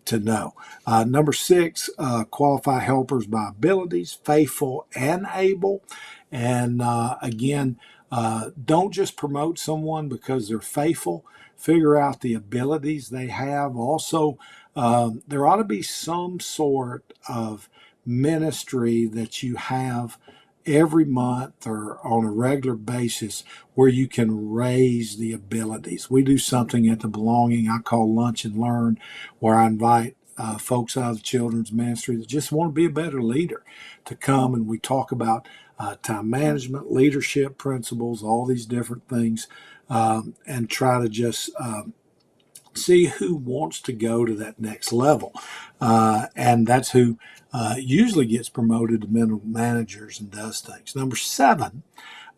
to know. Number 6, qualify helpers by abilities, faithful and able. And again, don't just promote someone because they're faithful. Figure out the abilities they have. Also, there ought to be some sort of ministry that you have every month or on a regular basis where you can raise the abilities. We do something at the Belonging I call Lunch and Learn, where I invite folks out of the children's ministry that just want to be a better leader to come, and we talk about time management, leadership principles, all these different things, and try to just see who wants to go to that next level. And that's who usually gets promoted to middle managers and does things. Number 7,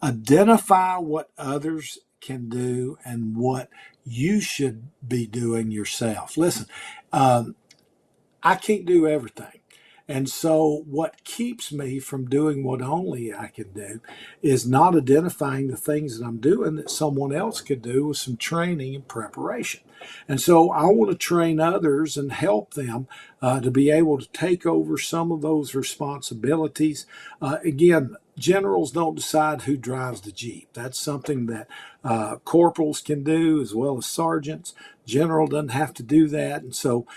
identify what others can do and what you should be doing yourself. Listen, I can't do everything. And so what keeps me from doing what only I can do is not identifying the things that I'm doing that someone else could do with some training and preparation. And so I want to train others and help them to be able to take over some of those responsibilities. Again, generals don't decide who drives the Jeep. That's something that corporals can do as well as sergeants. General doesn't have to do that. And so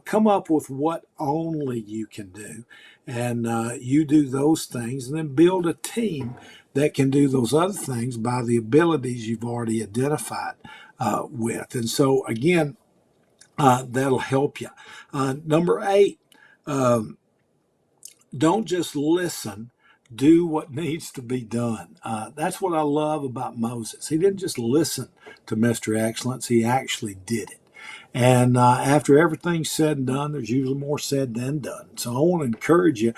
come up with what only you can do. And you do those things, and then build a team that can do those other things by the abilities you've already identified with. And so, again, that'll help you. Number 8, don't just listen. Do what needs to be done. That's what I love about Moses. He didn't just listen to Mr. Excellence, he actually did it. And after everything's said and done, there's usually more said than done. So I want to encourage you,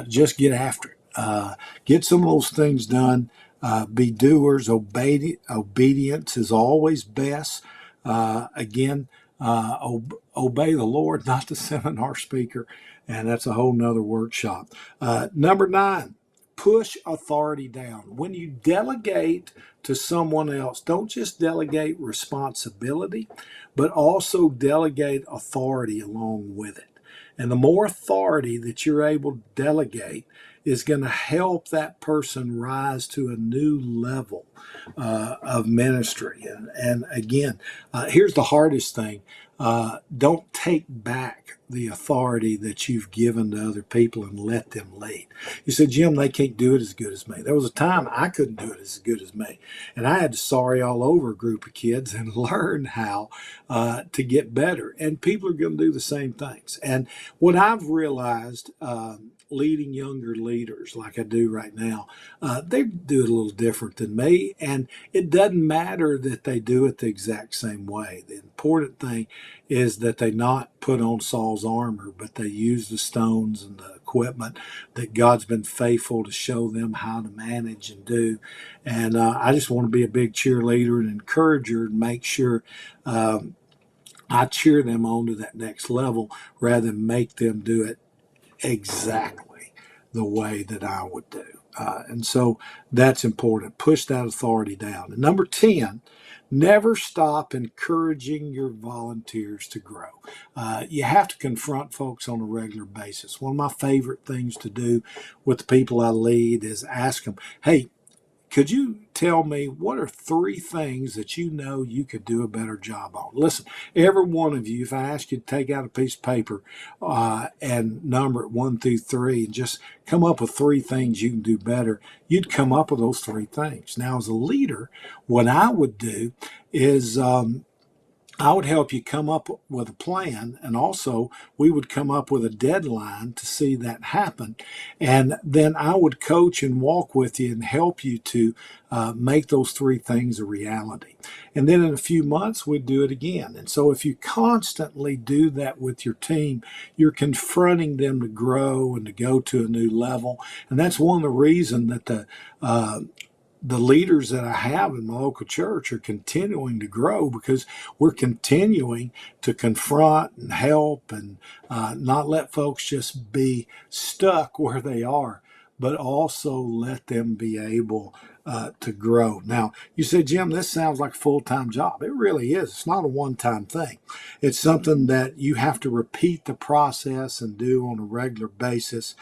just get after it. Get some of those things done. Be doers. Obedience is always best. Again, obey the Lord, not the seminar speaker. And that's a whole nother workshop. Number 9, push authority down. When you delegate to someone else, don't just delegate responsibility, but also delegate authority along with it. And the more authority that you're able to delegate is going to help that person rise to a new level of ministry. And again, here's the hardest thing. Don't take back the authority that you've given to other people and let them lead. You said, Jim, they can't do it as good as me. There was a time I couldn't do it as good as me. And I had to sorry all over a group of kids and learn how to get better. And people are going to do the same things. And what I've realized, leading younger leaders like I do right now, they do it a little different than me. And it doesn't matter that they do it the exact same way. The important thing is that they not put on Saul's armor, but they use the stones and the equipment that God's been faithful to show them how to manage and do. And I just want to be a big cheerleader and encourager and make sure I cheer them on to that next level rather than make them do it exactly the way that I would do. And so that's important. Push that authority down. And number 10, never stop encouraging your volunteers to grow. You have to confront folks on a regular basis. One of my favorite things to do with the people I lead is ask them, hey, could you tell me what are 3 things that you know you could do a better job on? Listen, every one of you, if I ask you to take out a piece of paper and number it 1 through 3 and just come up with 3 things you can do better, you'd come up with those 3 things. Now, as a leader, what I would do is I would help you come up with a plan, and also we would come up with a deadline to see that happen. And then I would coach and walk with you and help you to make those 3 things a reality. And then in a few months, we'd do it again. And so if you constantly do that with your team, you're confronting them to grow and to go to a new level. And that's one of the reasons that the the leaders that I have in my local church are continuing to grow because we're continuing to confront and help and not let folks just be stuck where they are, but also let them be able to grow. Now, you said, Jim, this sounds like a full-time job. It really is. It's not a one-time thing. It's something that you have to repeat the process and do on a regular basis.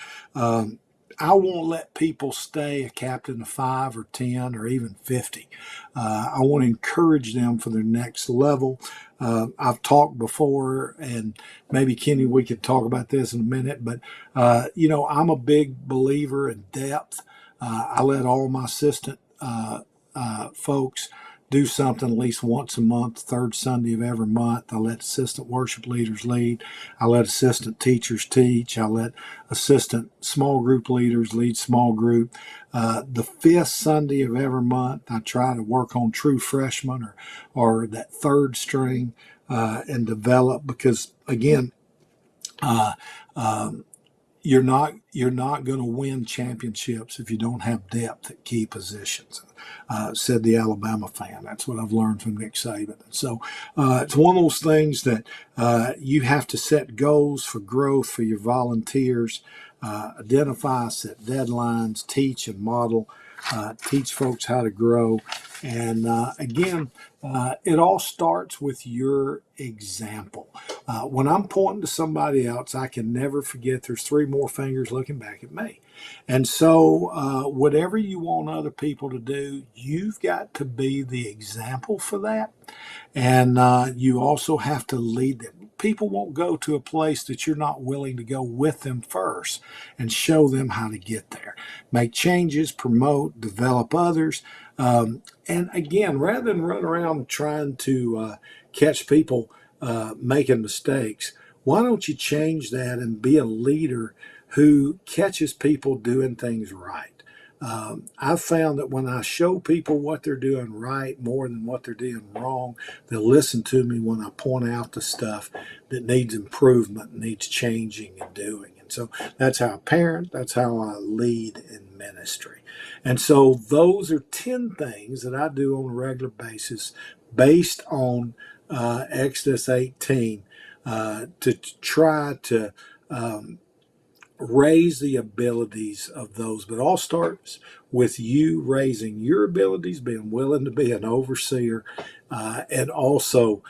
I won't let people stay a captain of 5 or 10 or even 50. I want to encourage them for their next level. I've talked before, and maybe Kenny, we could talk about this in a minute, but I'm a big believer in depth. I let all my assistant folks do something at least once a month, third Sunday of every month. I let assistant worship leaders lead. I let assistant teachers teach. I let assistant small group leaders lead small group. The fifth Sunday of every month, I try to work on true freshmen or that third string and develop, because again, you're not going to win championships if you don't have depth at key positions. Said the Alabama fan. That's what I've learned from Nick Saban. So it's one of those things that you have to set goals for growth for your volunteers, identify, set deadlines, teach and model, teach folks how to grow. And again, it all starts with your example. When I'm pointing to somebody else, I can never forget there's 3 more fingers looking back at me. And so whatever you want other people to do, you've got to be the example for that. And you also have to lead them. People won't go to a place that you're not willing to go with them first and show them how to get there. Make changes, promote, develop others. And again, rather than run around trying to catch people making mistakes, why don't you change that and be a leader who catches people doing things right? I've found that when I show people what they're doing right more than what they're doing wrong, they'll listen to me when I point out the stuff that needs improvement, needs changing and doing. And so that's how I parent, that's how I lead in ministry. And so those are 10 things that I do on a regular basis based on Exodus 18 to try to raise the abilities of those. But it all starts with you raising your abilities, being willing to be an overseer, and also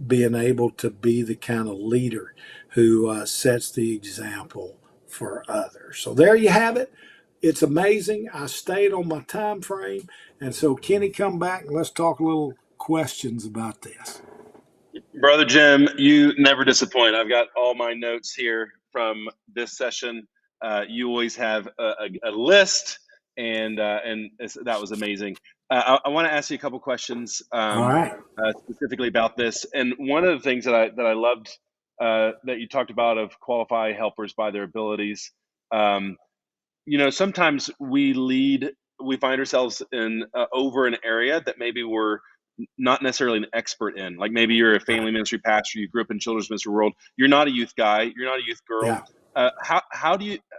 being able to be the kind of leader who sets the example for others. So there you have it. It's amazing. I stayed on my time frame. And so Kenny, come back and let's talk a little questions about this. Brother Jim, you never disappoint. I've got all my notes here from this session. You always have a list, and that was amazing. I want to ask you a couple questions All right. specifically about this. And one of the things that I loved that you talked about of qualify helpers by their abilities. Sometimes we find ourselves in over an area that maybe we're not necessarily an expert in. Like maybe you're a family ministry pastor, you grew up in children's ministry world, you're not a youth guy, you're not a youth girl. Yeah.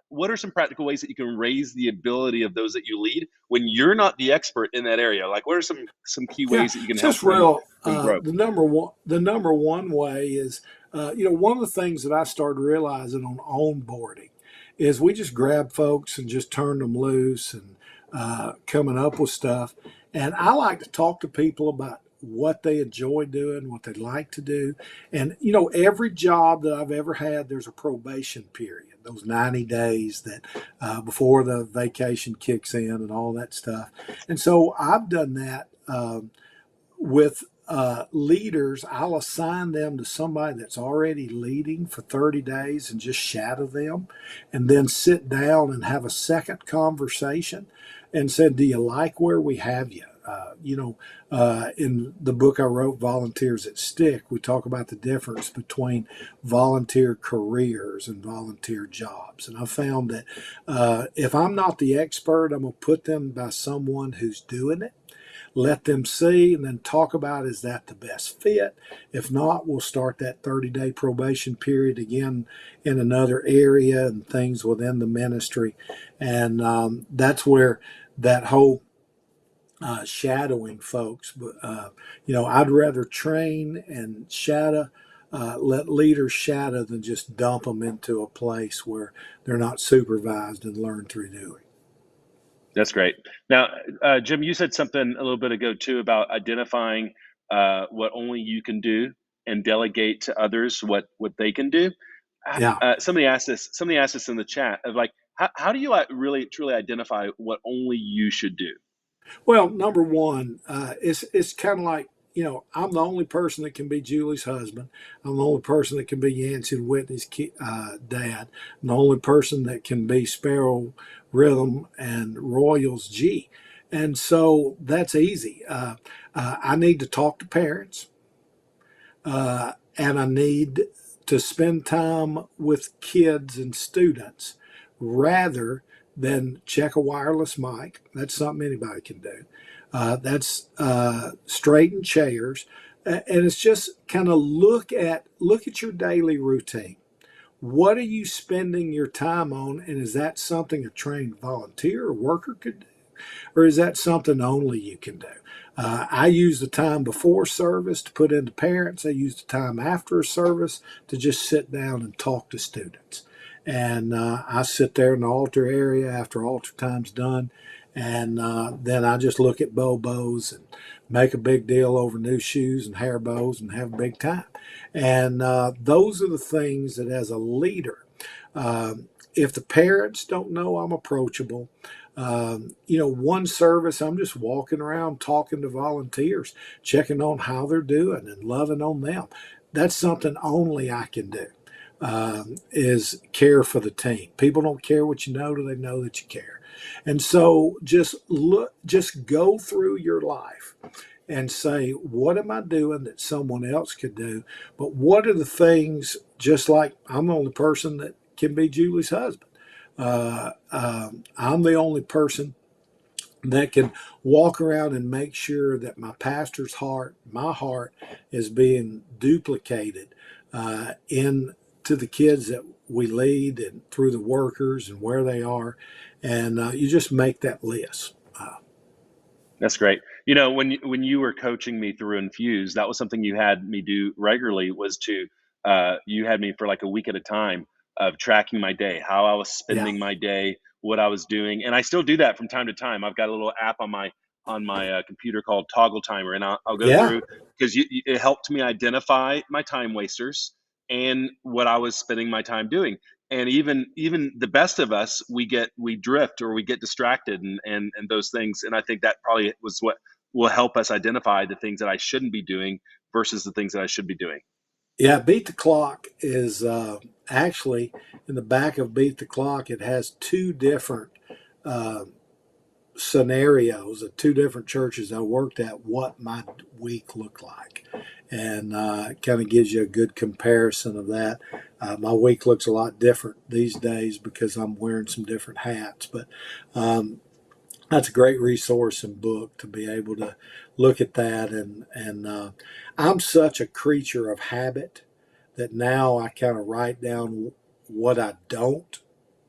What are some practical ways that you can raise the ability of those that you lead when you're not the expert in that area? Like what are some key ways that you can help them grow? The number one way is, one of the things that I started realizing on onboarding is we just grab folks and just turn them loose and coming up with stuff. And I like to talk to people about what they enjoy doing, what they like to do. And, every job that I've ever had, there's a probation period, those 90 days that before the vacation kicks in and all that stuff. And so I've done that with leaders. I'll assign them to somebody that's already leading for 30 days and just shadow them and then sit down and have a second conversation and said, do you like where we have you? In the book I wrote, Volunteers at Stick, we talk about the difference between volunteer careers and volunteer jobs. And I found that if I'm not the expert, I'm going to put them by someone who's doing it. Let them see and then talk about, is that the best fit? If not, we'll start that 30-day probation period again in another area and things within the ministry. And that's where that whole shadowing folks. But, I'd rather train and shadow, let leaders shadow than just dump them into a place where they're not supervised and learn through doing. That's great. Now, Jim, you said something a little bit ago too about identifying what only you can do and delegate to others what they can do. Yeah. Somebody asked this. Somebody asked this in the chat of like, how do you really truly identify what only you should do? Well, number one, it's kind of like, I'm the only person that can be Julie's husband. I'm the only person that can be Yancey and Whitney's dad. I'm the only person that can be Sparrow Rhythm and Royals G. And so that's easy. I need to talk to parents, and I need to spend time with kids and students rather than check a wireless mic. That's something anybody can do. That's straighten chairs, and it's just kind of look at your daily routine. What are you spending your time on, and is that something a trained volunteer or worker could do, or is that something only you can do? I use the time before service to put into parents. I use the time after a service to just sit down and talk to students. And I sit there in the altar area after altar time's done, and then I just look at bows and make a big deal over new shoes and hair bows and have a big time. And those are the things that, as a leader, if the parents don't know I'm approachable, one service, I'm just walking around talking to volunteers, checking on how they're doing and loving on them. That's something only I can do, is care for the team. People don't care what you know till they know that you care. And so just go through your life and say, what am I doing that someone else could do? But what are the things, just like I'm the only person that can be Julie's husband. I'm the only person that can walk around and make sure that my pastor's heart, my heart, is being duplicated into the kids that we lead and through the workers and where they are. And you just make that list. That's great. When you were coaching me through Infuse, that was something you had me do regularly, was to you had me for like a week at a time of tracking my day, how I was spending my day, what I was doing. And I still do that from time to time. I've got a little app on my computer called Toggle Timer, and I'll go through, because it helped me identify my time wasters and what I was spending my time doing. And even the best of us, we drift or we get distracted and those things. And I think that probably was what will help us identify the things that I shouldn't be doing versus the things that I should be doing. Yeah, Beat the Clock is actually in the back of Beat the Clock. It has two different scenarios of two different churches I worked at, what my week looked like. And it kind of gives you a good comparison of that. My week looks a lot different these days because I'm wearing some different hats. But that's a great resource and book to be able to look at that. And I'm such a creature of habit that now I kind of write down what I don't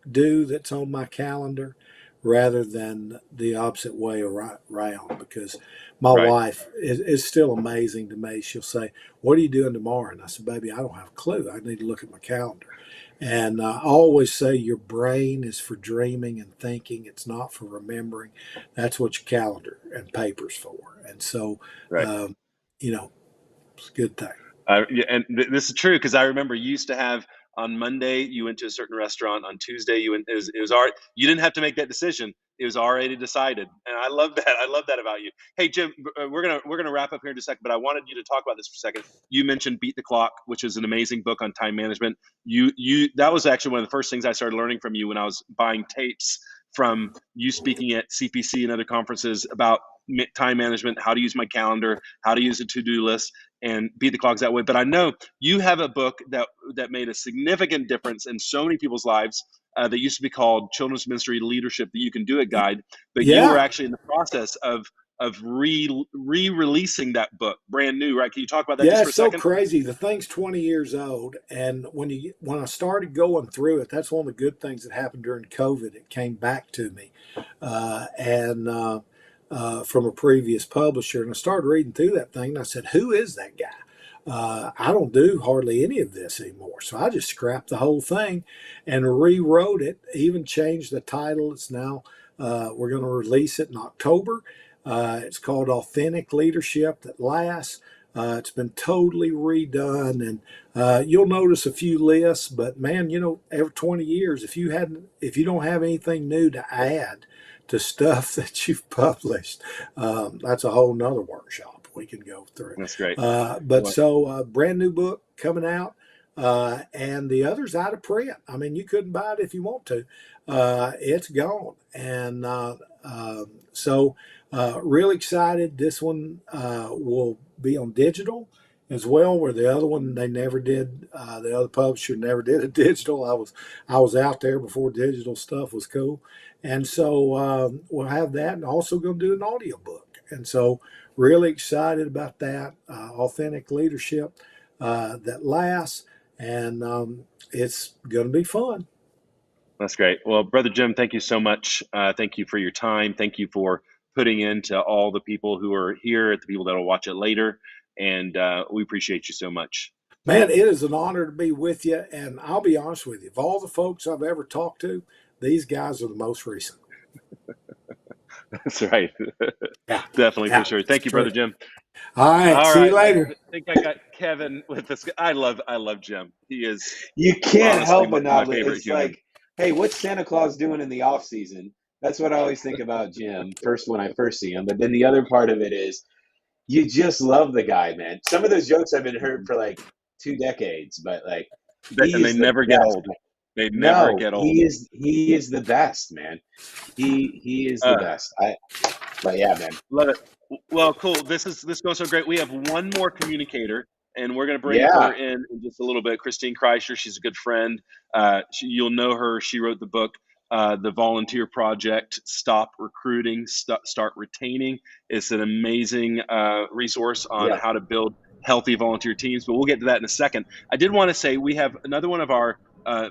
do that's on my calendar rather than the opposite way around, because my wife is still amazing to me. She'll say, what are you doing tomorrow? And I said, baby, I don't have a clue. I need to look at my calendar. And I always say your brain is for dreaming and thinking. It's not for remembering. That's what your calendar and paper's for. And so, it's a good thing. And this is true, because I remember you used to have, on Monday you went to a certain restaurant. On Tuesday you went. It was already, you didn't have to make that decision. It was already decided, and I love that. I love that about you. Hey Jim, we're gonna wrap up here in a second, but I wanted you to talk about this for a second. You mentioned Beat the Clock, which is an amazing book on time management. That was actually one of the first things I started learning from you when I was buying tapes from you speaking at CPC and other conferences about time management, how to use my calendar, how to use a to-do list, and Beat the Clocks that way. But I know you have a book that made a significant difference in so many people's lives that used to be called Children's Ministry Leadership, the You Can Do It Guide. But you were actually in the process of re-releasing that book, brand new, right? Can you talk about that just for a second? Yeah, it's so crazy. The thing's 20 years old, and when I started going through it, that's one of the good things that happened during COVID. It came back to me, and from a previous publisher. And I started reading through that thing and I said, who is that guy? I don't do hardly any of this anymore. So I just scrapped the whole thing and rewrote it, even changed the title. It's now, we're going to release it in October. It's called Authentic Leadership That Lasts. It's been totally redone, and you'll notice a few lists. But man, every 20 years, if you don't have anything new to add to stuff that you've published, that's a whole nother workshop we can go through. That's great. Brand new book coming out, and the other's out of print. I mean, you couldn't buy it if you want to. It's gone, and really excited. This one will be on digital as well, where the other one they never did. The other publisher never did a digital. I was out there before digital stuff was cool, and so we'll have that, and also going to do an audio book. And so really excited about that. Authentic Leadership That Lasts, and it's going to be fun. That's great. Well, Brother Jim, thank you so much. Thank you for your time. Thank you for putting into all the people who are here, the people that will watch it later. And we appreciate you so much. Man, it is an honor to be with you. And I'll be honest with you, of all the folks I've ever talked to, these guys are the most recent. That's right. Yeah. Definitely, for sure. Thank you, Brother Jim. All right. See you later. I think I got Kevin with this. I love Jim. He is. You can't help but not. It's human. Like, hey, what's Santa Claus doing in the off season? That's what I always think about Jim. First, when I first see him, but then the other part of it is, you just love the guy, man. Some of those jokes have been heard for like 2 decades, but like, and they never get old. They never get old. He is the best, man. He is the best. But yeah, man. Love it. Well, cool. This goes so great. We have one more communicator, and we're going to bring her in just a little bit. Christine Kreischer, she's a good friend. You'll know her. She wrote the book, The Volunteer Project, Stop Recruiting, Start Retaining. It's an amazing resource on how to build healthy volunteer teams, but we'll get to that in a second. I did want to say we have another one of our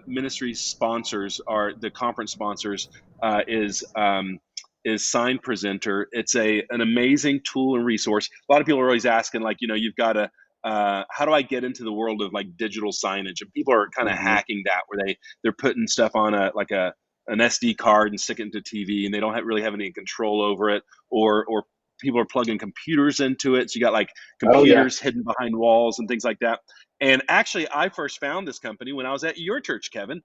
ministry sponsors, the conference sponsors, is Sign Presenter. It's an amazing tool and resource. A lot of people are always asking, like, you've got to, how do I get into the world of like digital signage? And people are kind of hacking that, where they're putting stuff on an SD card and stick it into TV, and they don't really have any control over it, or people are plugging computers into it. So you got like computers hidden behind walls and things like that. And actually, I first found this company when I was at your church, Kevin.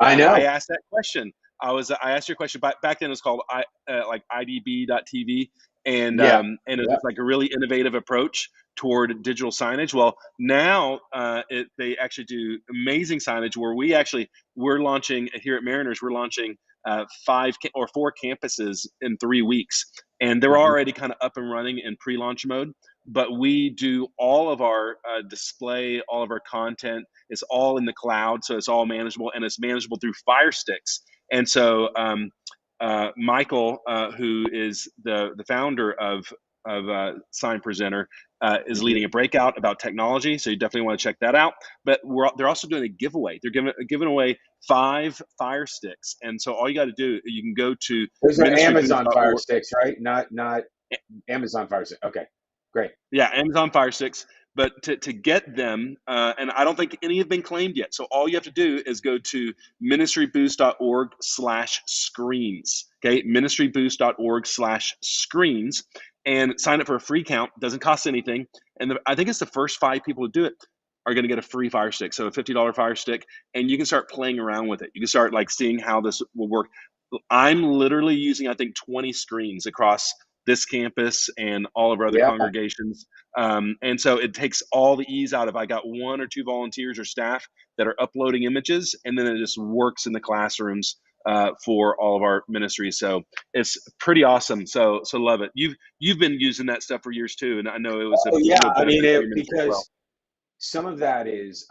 I asked that question. I asked your question back then. It was called IDB.TV, and it was like a really innovative approach toward digital signage. Well, now they actually do amazing signage. Where we're launching here at Mariners. We're launching 4 campuses in 3 weeks, and they're already kind of up and running in pre-launch mode. But we do all of our display, all of our content. It's all in the cloud, so it's all manageable, and it's manageable through Fire Sticks. And so Michael, who is the founder of Sign Presenter, is leading a breakout about technology. So you definitely want to check that out. But they're also doing a giveaway. They're giving away 5 Fire Sticks. And so all you got to do, you can go to those are Amazon Fire Sticks, right? Not Amazon Fire Sticks. Okay, great. Yeah, Amazon Fire Sticks. But to get them, and I don't think any have been claimed yet. So all you have to do is go to ministryboost.org/screens. Okay, ministryboost.org/screens, and sign up for a free account. Doesn't cost anything. And I think it's the first 5 people to do it are going to get a free Fire Stick. So a $50 Fire Stick, and you can start playing around with it. You can start like seeing how this will work. I'm literally using, I think, 20 screens across this campus and all of our other congregations. And so it takes all the ease out of, I got 1 or 2 volunteers or staff that are uploading images, and then it just works in the classrooms for all of our ministries. So it's pretty awesome. So love it. You've been using that stuff for years too, and I know it was because some of that is,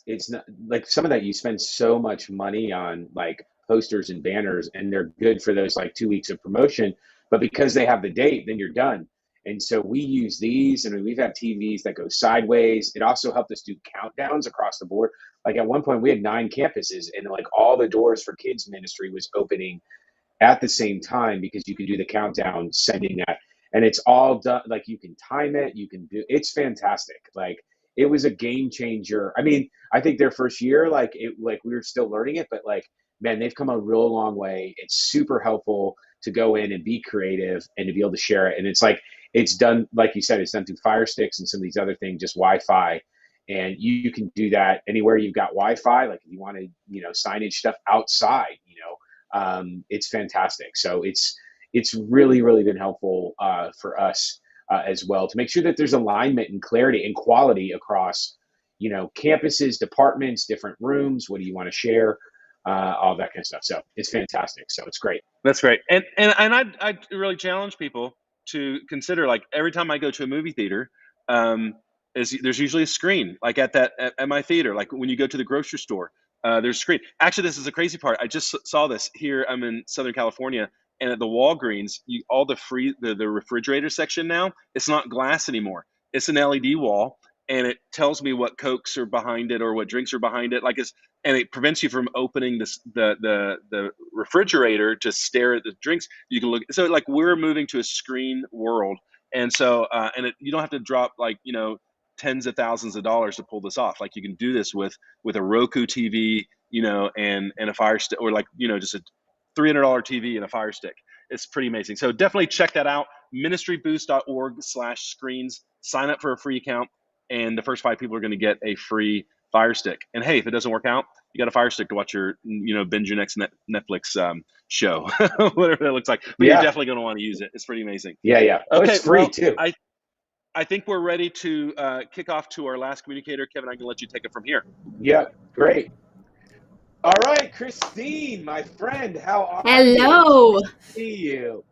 it's not like some of that you spend so much money on, like posters and banners, and they're good for those like 2 weeks of promotion. But because they have the date, then you're done. And so we use these, and we've had TVs that go sideways. It also helped us do countdowns across the board. Like at one point we had 9 campuses, and like all the doors for kids ministry was opening at the same time, because you can do the countdown, sending that, and it's all done. Like you can time it, you can do. It's fantastic. Like it was a game changer. I mean, I think their first year, like we were still learning it, but like, man, they've come a real long way. It's super helpful to go in and be creative and to be able to share it. And it's like, it's done, like you said, it's done through Fire Sticks and some of these other things, just Wi-Fi. And you can do that anywhere you've got Wi-Fi. Like if you want to, signage stuff outside, it's fantastic. So it's really, really been helpful for us as well, to make sure that there's alignment and clarity and quality across, campuses, departments, different rooms. What do you want to share? All that kind of stuff. So it's fantastic. So it's great. That's great. And I really challenge people to consider, like, every time I go to a movie theater, there's usually a screen, like at my theater. Like when you go to the grocery store, there's a screen. Actually, this is the crazy part. I just saw this here. I'm in Southern California, and at the Walgreens, all the refrigerator section now, it's not glass anymore. It's an LED wall, and it tells me what Cokes are behind it or what drinks are behind it. And it prevents you from opening the refrigerator to stare at the drinks. You can look. So like we're moving to a screen world, and so you don't have to drop tens of thousands of dollars to pull this off. Like you can do this with a Roku TV, and a Fire Stick, or just a $300 TV and a Fire Stick. It's pretty amazing. So definitely check that out. ministryboost.org/screens. Sign up for a free account, and the first 5 people are going to get a free Fire Stick. And hey, if it doesn't work out, you got a Fire Stick to watch your, binge your next Netflix show, whatever that looks like. But you're definitely going to want to use it. It's pretty amazing. Yeah. Okay, it's free too. I think we're ready to kick off to our last communicator. Kevin, I'm going to let you take it from here. Yeah, great. All right, Christine, my friend, how are you? Hello. Good to see you.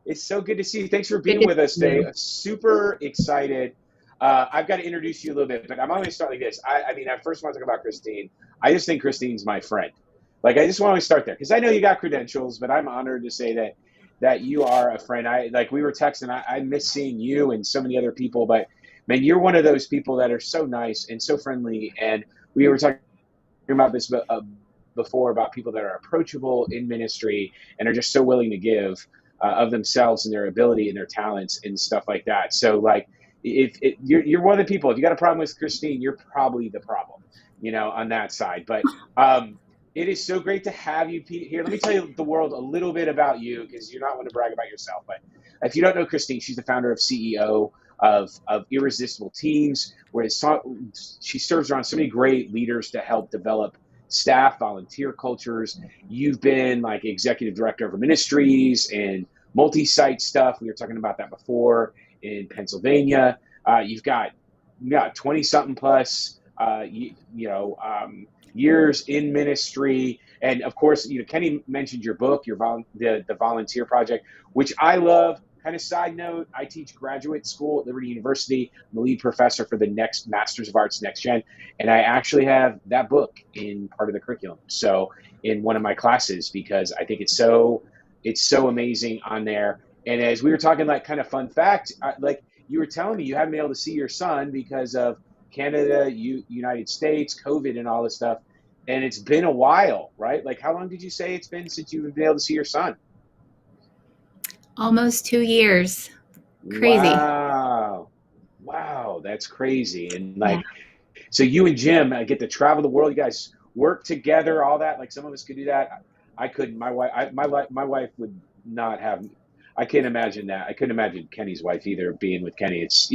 It's so good to see you. Thanks for being with us today. Super excited. I've got to introduce you a little bit, but I'm going to start like this. I first want to talk about Christine. I just think Christine's my friend. Like, I just want to start there because I know you got credentials, but I'm honored to say that you are a friend. We were texting. I miss seeing you and so many other people, but man, you're one of those people that are so nice and so friendly. And we were talking about this before, about people that are approachable in ministry and are just so willing to give of themselves and their ability and their talents and stuff like that. So like, if you're one of the people, if you got a problem with Christine, you're probably the problem, on that side. But it is so great to have you here. Let me tell you the world a little bit about you, because you're not one to brag about yourself. But if you don't know Christine, she's the founder of CEO of Irresistible Teams, where she serves around so many great leaders to help develop staff, volunteer cultures. You've been like executive director of ministries and multi-site stuff. We were talking about that before in Pennsylvania. You've got 20 something plus, years in ministry. And of course, Kenny mentioned your book, the Volunteer Project, which I love. Kind of side note, I teach graduate school at Liberty University. I'm the lead professor for the next Masters of Arts Next Gen. And I actually have that book in part of the curriculum. So in one of my classes, because I think it's so amazing on there. And as we were talking, like kind of fun fact, like you were telling me you haven't been able to see your son because of Canada, United States, COVID and all this stuff. And it's been a while, right? Like how long did you say it's been since you've been able to see your son? Almost 2 years. Crazy. Wow, that's crazy. And so you and Jim get to travel the world. You guys work together, all that. Like some of us could do that. I couldn't. My wife would not have. I can't imagine that. I couldn't imagine Kenny's wife either being with Kenny. It's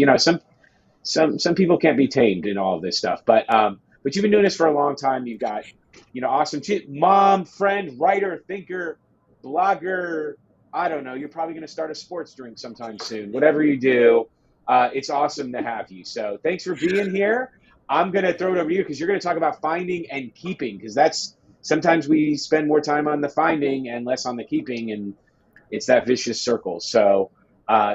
some people can't be tamed in all of this stuff. But you've been doing this for a long time. You've got awesome mom, friend, writer, thinker, blogger. I don't know. You're probably going to start a sports drink sometime soon. Whatever you do, it's awesome to have you. So thanks for being here. I'm going to throw it over to you because you're going to talk about finding and keeping, because that's sometimes we spend more time on the finding and less on the keeping, and it's that vicious circle. So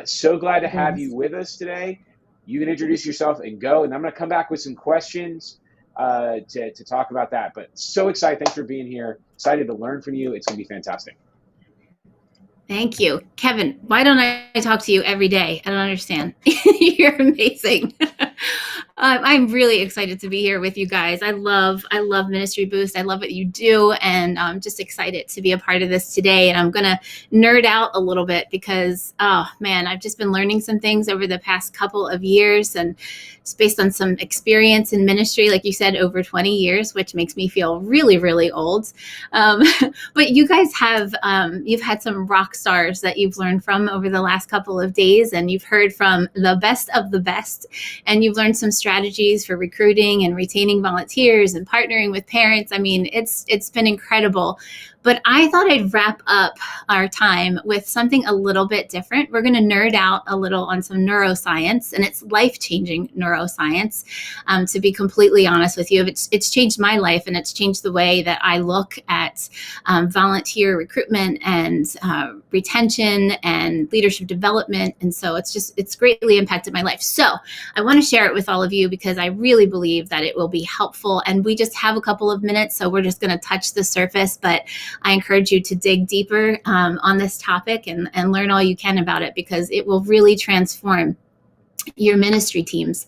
so glad to have you with us today. You can introduce yourself and go, and I'm going to come back with some questions to talk about that. But so excited. Thanks for being here. Excited to learn from you. It's going to be fantastic. Thank you. Kevin, why don't I talk to you every day? I don't understand. You're amazing. I'm really excited to be here with you guys. I love Ministry Boost. I love what you do, and I'm just excited to be a part of this today. And I'm gonna nerd out a little bit because, oh man, I've just been learning some things over the past couple of years, and it's based on some experience in ministry, like you said, over 20 years, which makes me feel really, really old. But you guys have you've had some rock stars that you've learned from over the last couple of days, and you've heard from the best of the best, and you've learned some strategies for recruiting and retaining volunteers and partnering with parents. I mean, it's been incredible. But I thought I'd wrap up our time with something a little bit different. We're going to nerd out a little on some neuroscience, and it's life-changing neuroscience. To be completely honest with you, it's changed my life, and it's changed the way that I look at volunteer recruitment and retention and leadership development. And so it's greatly impacted my life. So I want to share it with all of you because I really believe that it will be helpful. And we just have a couple of minutes, so we're just going to touch the surface. But I encourage you to dig deeper on this topic and learn all you can about it, because it will really transform your ministry teams.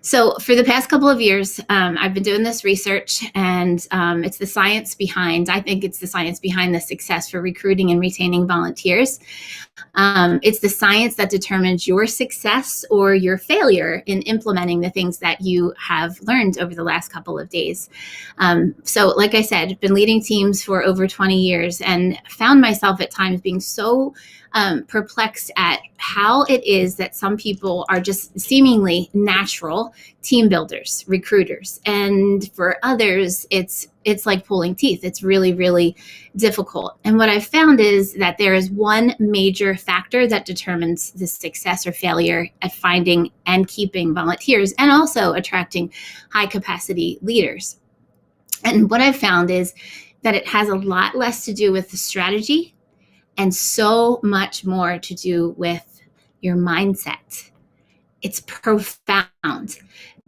So for the past couple of years, I've been doing this research, and I think it's the science behind the success for recruiting and retaining volunteers. It's the science that determines your success or your failure in implementing the things that you have learned over the last couple of days. So like I said, I've been leading teams for over 20 years and found myself at times being so perplexed at how it is that some people are just seemingly natural team builders, recruiters, and for others, it's like pulling teeth. It's really, really difficult. And what I've found is that there is one major factor that determines the success or failure at finding and keeping volunteers, and also attracting high capacity leaders. And what I've found is that it has a lot less to do with the strategy and so much more to do with your mindset. It's profound.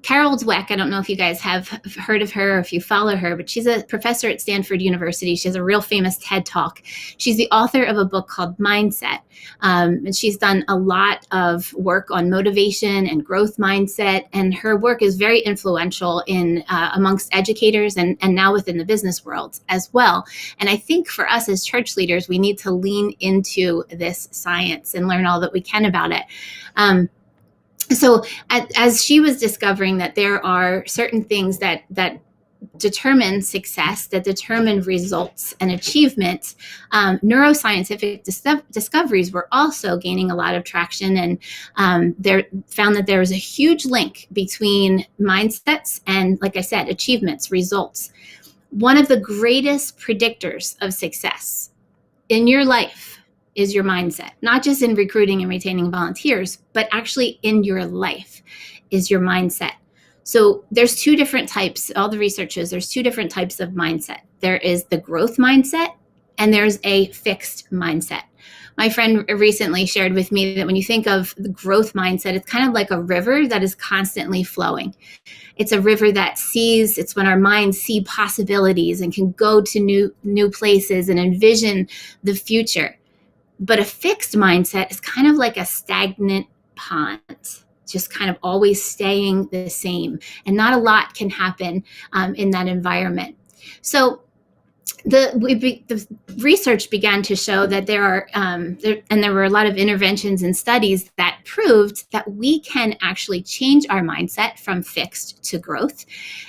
Carol Dweck, I don't know if you guys have heard of her or if you follow her, but she's a professor at Stanford University. She has a real famous TED Talk. She's the author of a book called Mindset. And she's done a lot of work on motivation and growth mindset. And her work is very influential in amongst educators and now within the business world as well. And I think for us as church leaders, we need to lean into this science and learn all that we can about it. So as she was discovering that there are certain things that determine success, that determine results and achievement, neuroscientific discoveries were also gaining a lot of traction, and found that there was a huge link between mindsets and, like I said, achievements, results. One of the greatest predictors of success in your life is your mindset, not just in recruiting and retaining volunteers, but actually in your life is your mindset. So there's two different types, all the researchers, there's two different types of mindset. There is the growth mindset and there's a fixed mindset. My friend recently shared with me that when you think of the growth mindset, it's kind of like a river that is constantly flowing. It's a river that sees, it's when our minds see possibilities and can go to new places and envision the future. But a fixed mindset is kind of like a stagnant pond, just kind of always staying the same. And not a lot can happen in that environment. So the research began to show that there were a lot of interventions and studies that proved that we can actually change our mindset from fixed to growth.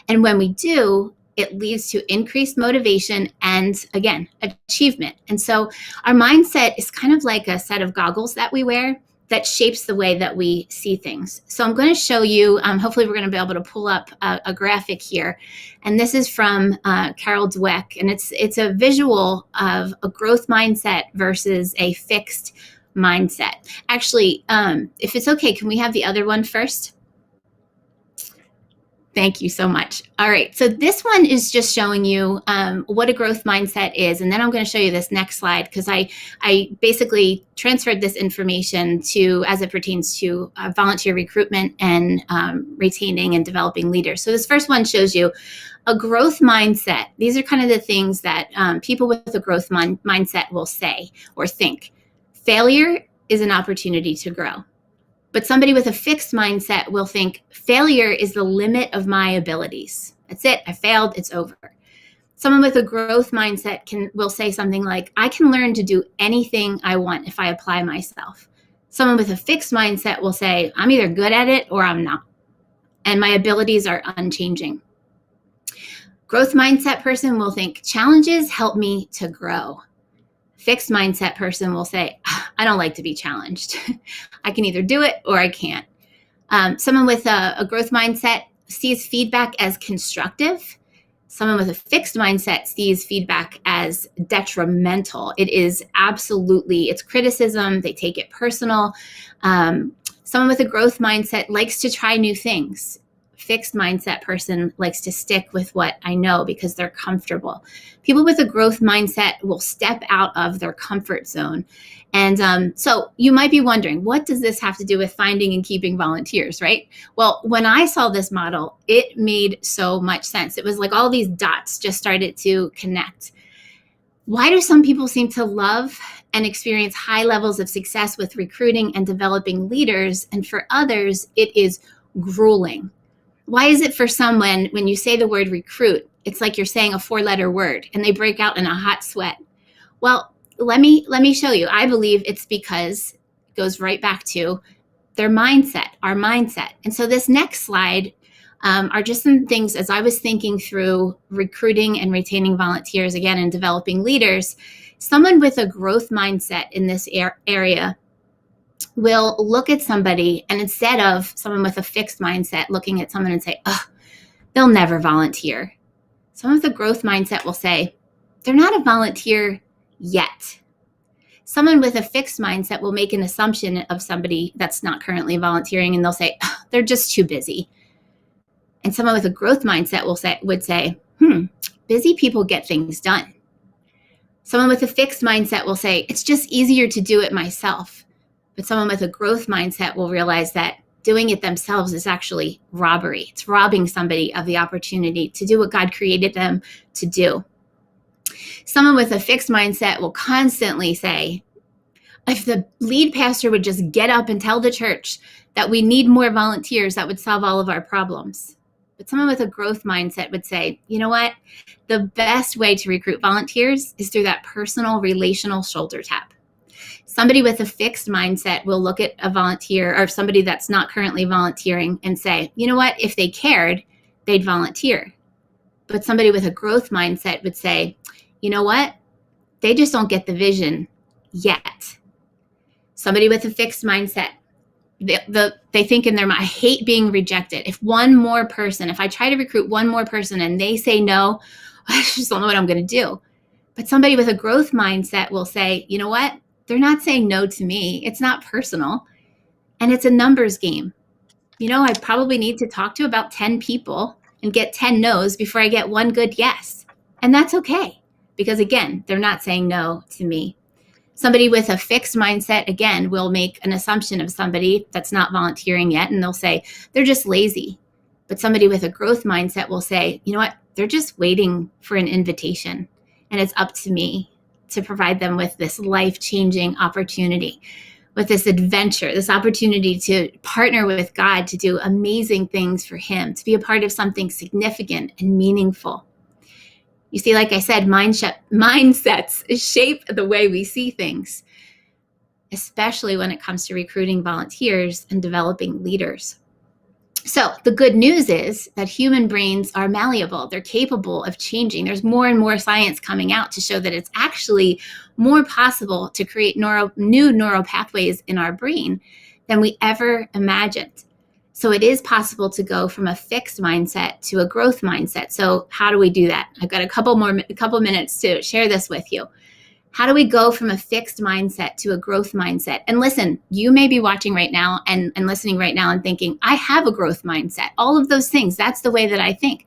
And when we do, it leads to increased motivation and, again, achievement. And so our mindset is kind of like a set of goggles that we wear that shapes the way that we see things. So I'm going to show you, hopefully we're going to be able to pull up a graphic here. And this is from Carol Dweck. And it's a visual of a growth mindset versus a fixed mindset. Actually, if it's okay, can we have the other one first? Thank you so much. All right, so this one is just showing you what a growth mindset is. And then I'm going to show you this next slide because I basically transferred this information to, as it pertains to volunteer recruitment and retaining and developing leaders. So this first one shows you a growth mindset. These are kind of the things that people with a growth mindset will say or think. Failure is an opportunity to grow. But somebody with a fixed mindset will think failure is the limit of my abilities. That's it. I failed. It's over. Someone with a growth mindset will say something like, I can learn to do anything I want if I apply myself. Someone with a fixed mindset will say, I'm either good at it or I'm not, and my abilities are unchanging. Growth mindset person will think challenges help me to grow. Fixed mindset person will say, I don't like to be challenged. I can either do it or I can't. Someone with a growth mindset sees feedback as constructive. Someone with a fixed mindset sees feedback as detrimental. It is absolutely, it's criticism. They take it personal. Someone with a growth mindset likes to try new things. Fixed mindset person likes to stick with what I know because they're comfortable. People with a growth mindset will step out of their comfort zone. And so you might be wondering, what does this have to do with finding and keeping volunteers, right? Well, when I saw this model, it made so much sense. It was like all these dots just started to connect. Why do some people seem to love and experience high levels of success with recruiting and developing leaders, and for others, it is grueling? Why is it for someone, when you say the word recruit, it's like you're saying a 4-letter word and they break out in a hot sweat? Well, let me show you. I believe it's because it goes right back to their mindset, our mindset. And so this next slide are just some things as I was thinking through recruiting and retaining volunteers again and developing leaders. Someone with a growth mindset in this area will look at somebody, and instead of someone with a fixed mindset looking at someone and say, oh, they'll never volunteer. Someone with a growth mindset will say, they're not a volunteer yet. Someone with a fixed mindset will make an assumption of somebody that's not currently volunteering, and they'll say, oh, they're just too busy. And someone with a growth mindset would say, busy people get things done. Someone with a fixed mindset will say, it's just easier to do it myself. But someone with a growth mindset will realize that doing it themselves is actually robbery. It's robbing somebody of the opportunity to do what God created them to do. Someone with a fixed mindset will constantly say, if the lead pastor would just get up and tell the church that we need more volunteers, that would solve all of our problems. But someone with a growth mindset would say, you know what? The best way to recruit volunteers is through that personal, relational shoulder tap. Somebody with a fixed mindset will look at a volunteer or somebody that's not currently volunteering and say, you know what? If they cared, they'd volunteer. But somebody with a growth mindset would say, you know what? They just don't get the vision yet. Somebody with a fixed mindset, they think in their mind, I hate being rejected. If I try to recruit one more person and they say no, I just don't know what I'm going to do. But somebody with a growth mindset will say, you know what? They're not saying no to me. It's not personal. And it's a numbers game. You know, I probably need to talk to about 10 people and get 10 no's before I get one good yes. And that's okay. Because again, they're not saying no to me. Somebody with a fixed mindset, again, will make an assumption of somebody that's not volunteering yet. And they'll say, they're just lazy. But somebody with a growth mindset will say, you know what? They're just waiting for an invitation. And it's up to me to provide them with this life-changing opportunity, with this adventure, this opportunity to partner with God to do amazing things for him, to be a part of something significant and meaningful. You see, like I said, mindsets shape the way we see things, especially when it comes to recruiting volunteers and developing leaders. So the good news is that human brains are malleable. They're capable of changing. There's more and more science coming out to show that it's actually more possible to create new neural pathways in our brain than we ever imagined. So it is possible to go from a fixed mindset to a growth mindset. So how do we do that? I've got a couple minutes to share this with you. How do we go from a fixed mindset to a growth mindset? And listen, you may be watching right now and listening right now and thinking, I have a growth mindset. All of those things, that's the way that I think.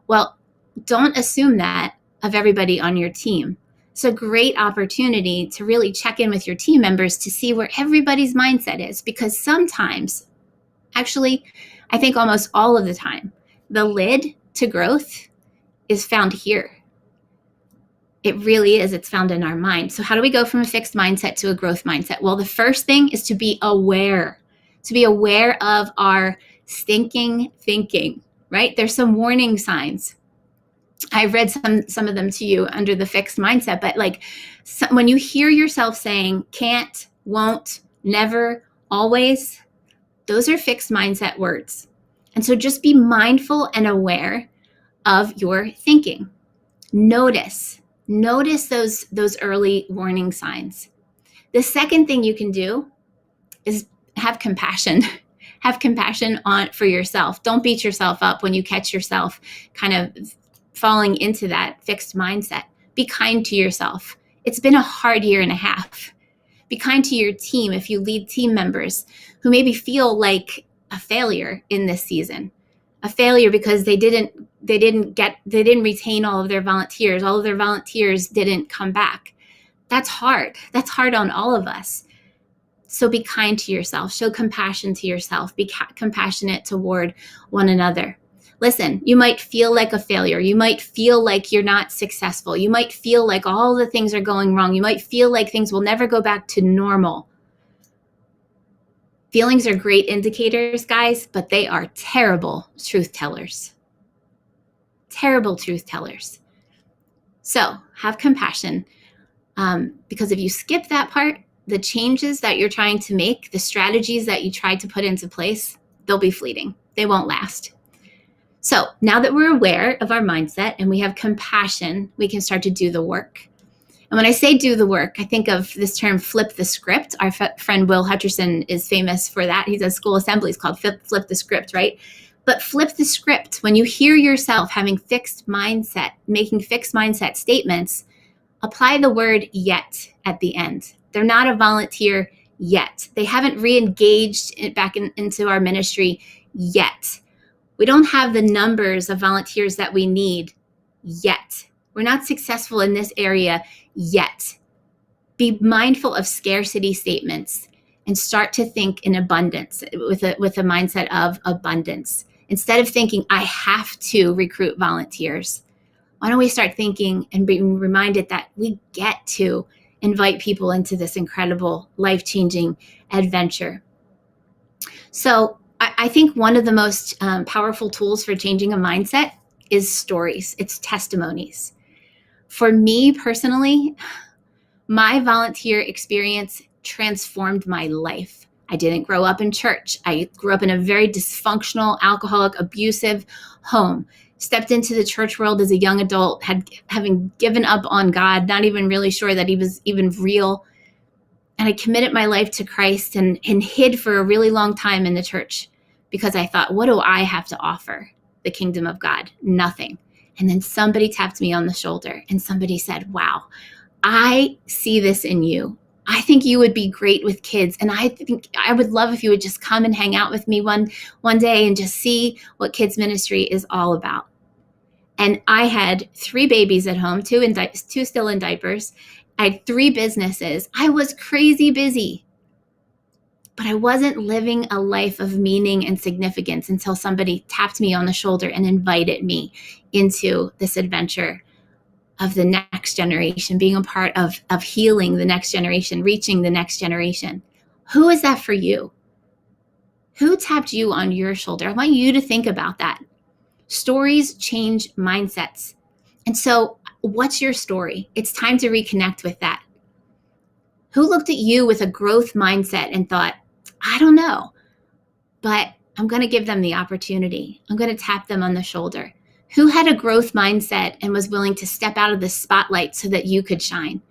Well, don't assume that of everybody on your team. It's a great opportunity to really check in with your team members to see where everybody's mindset is, because sometimes, actually, I think almost all of the time, the lid to growth is found here. It really is. It's found in our mind. So how do we go from a fixed mindset to a growth mindset? Well, the first thing is to be aware. to be aware of our stinking thinking, right? There's some warning signs. I've read some of them to you under the fixed mindset, but like when you hear yourself saying can't, won't, never, always, those are fixed mindset words. And so just be mindful and aware of your thinking. Notice those early warning signs. The second thing you can do is have compassion. Have compassion for yourself. Don't beat yourself up when you catch yourself kind of falling into that fixed mindset. Be kind to yourself. It's been a hard year and a half. Be kind to your team if you lead team members who maybe feel like a failure in this season. A failure because they didn't retain all of their volunteers. All of their volunteers didn't come back. That's hard. That's hard on all of us. So be kind to yourself. Show compassion to yourself. Be compassionate toward one another. Listen, you might feel like a failure. You might feel like you're not successful. You might feel like all the things are going wrong. You might feel like things will never go back to normal. Feelings are great indicators, guys, but they are terrible truth tellers. Terrible truth tellers. So have compassion, because if you skip that part, the changes that you're trying to make, the strategies that you tried to put into place, they'll be fleeting. They won't last. So now that we're aware of our mindset and we have compassion, we can start to do the work. And when I say do the work, I think of this term, flip the script. Our friend Will Hutcherson is famous for that. He does school assemblies called flip the script, right? But flip the script. When you hear yourself having fixed mindset, making fixed mindset statements, apply the word yet at the end. They're not a volunteer yet. They haven't re-engaged back into our ministry yet. We don't have the numbers of volunteers that we need yet. We're not successful in this area yet. Be mindful of scarcity statements and start to think in abundance with a mindset of abundance. Instead of thinking, I have to recruit volunteers, why don't we start thinking and being reminded that we get to invite people into this incredible, life-changing adventure. So I think one of the most powerful tools for changing a mindset is stories. It's testimonies. For me personally, my volunteer experience transformed my life. I didn't grow up in church. I grew up in a very dysfunctional, alcoholic, abusive home. Stepped into the church world as a young adult, having given up on God, not even really sure that he was even real. And I committed my life to Christ and hid for a really long time in the church because I thought, what do I have to offer the kingdom of God? Nothing. And then somebody tapped me on the shoulder and somebody said, wow, I see this in you. I think you would be great with kids. And I think I would love if you would just come and hang out with me one day and just see what kids ministry is all about. And I had 3 babies at home, 2 still in diapers. I had 3 businesses. I was crazy busy, but I wasn't living a life of meaning and significance until somebody tapped me on the shoulder and invited me into this adventure of the next generation, being a part of healing the next generation, reaching the next generation. Who is that for you? Who tapped you on your shoulder? I want you to think about that. Stories change mindsets. And so what's your story? It's time to reconnect with that. Who looked at you with a growth mindset and thought, I don't know, but I'm going to give them the opportunity. I'm going to tap them on the shoulder. Who had a growth mindset and was willing to step out of the spotlight so that you could shine?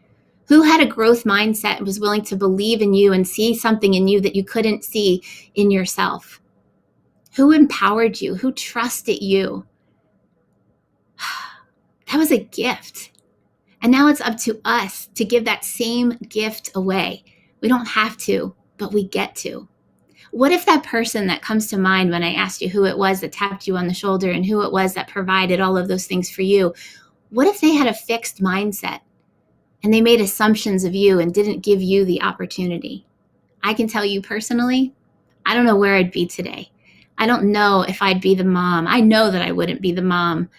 Who had a growth mindset and was willing to believe in you and see something in you that you couldn't see in yourself? Who empowered you? Who trusted you? That was a gift. And now it's up to us to give that same gift away. We don't have to, but we get to. What if that person that comes to mind when I asked you who it was that tapped you on the shoulder and who it was that provided all of those things for you, what if they had a fixed mindset and they made assumptions of you and didn't give you the opportunity? I can tell you personally, I don't know where I'd be today. I don't know if I'd be the mom. I know that I wouldn't be the mom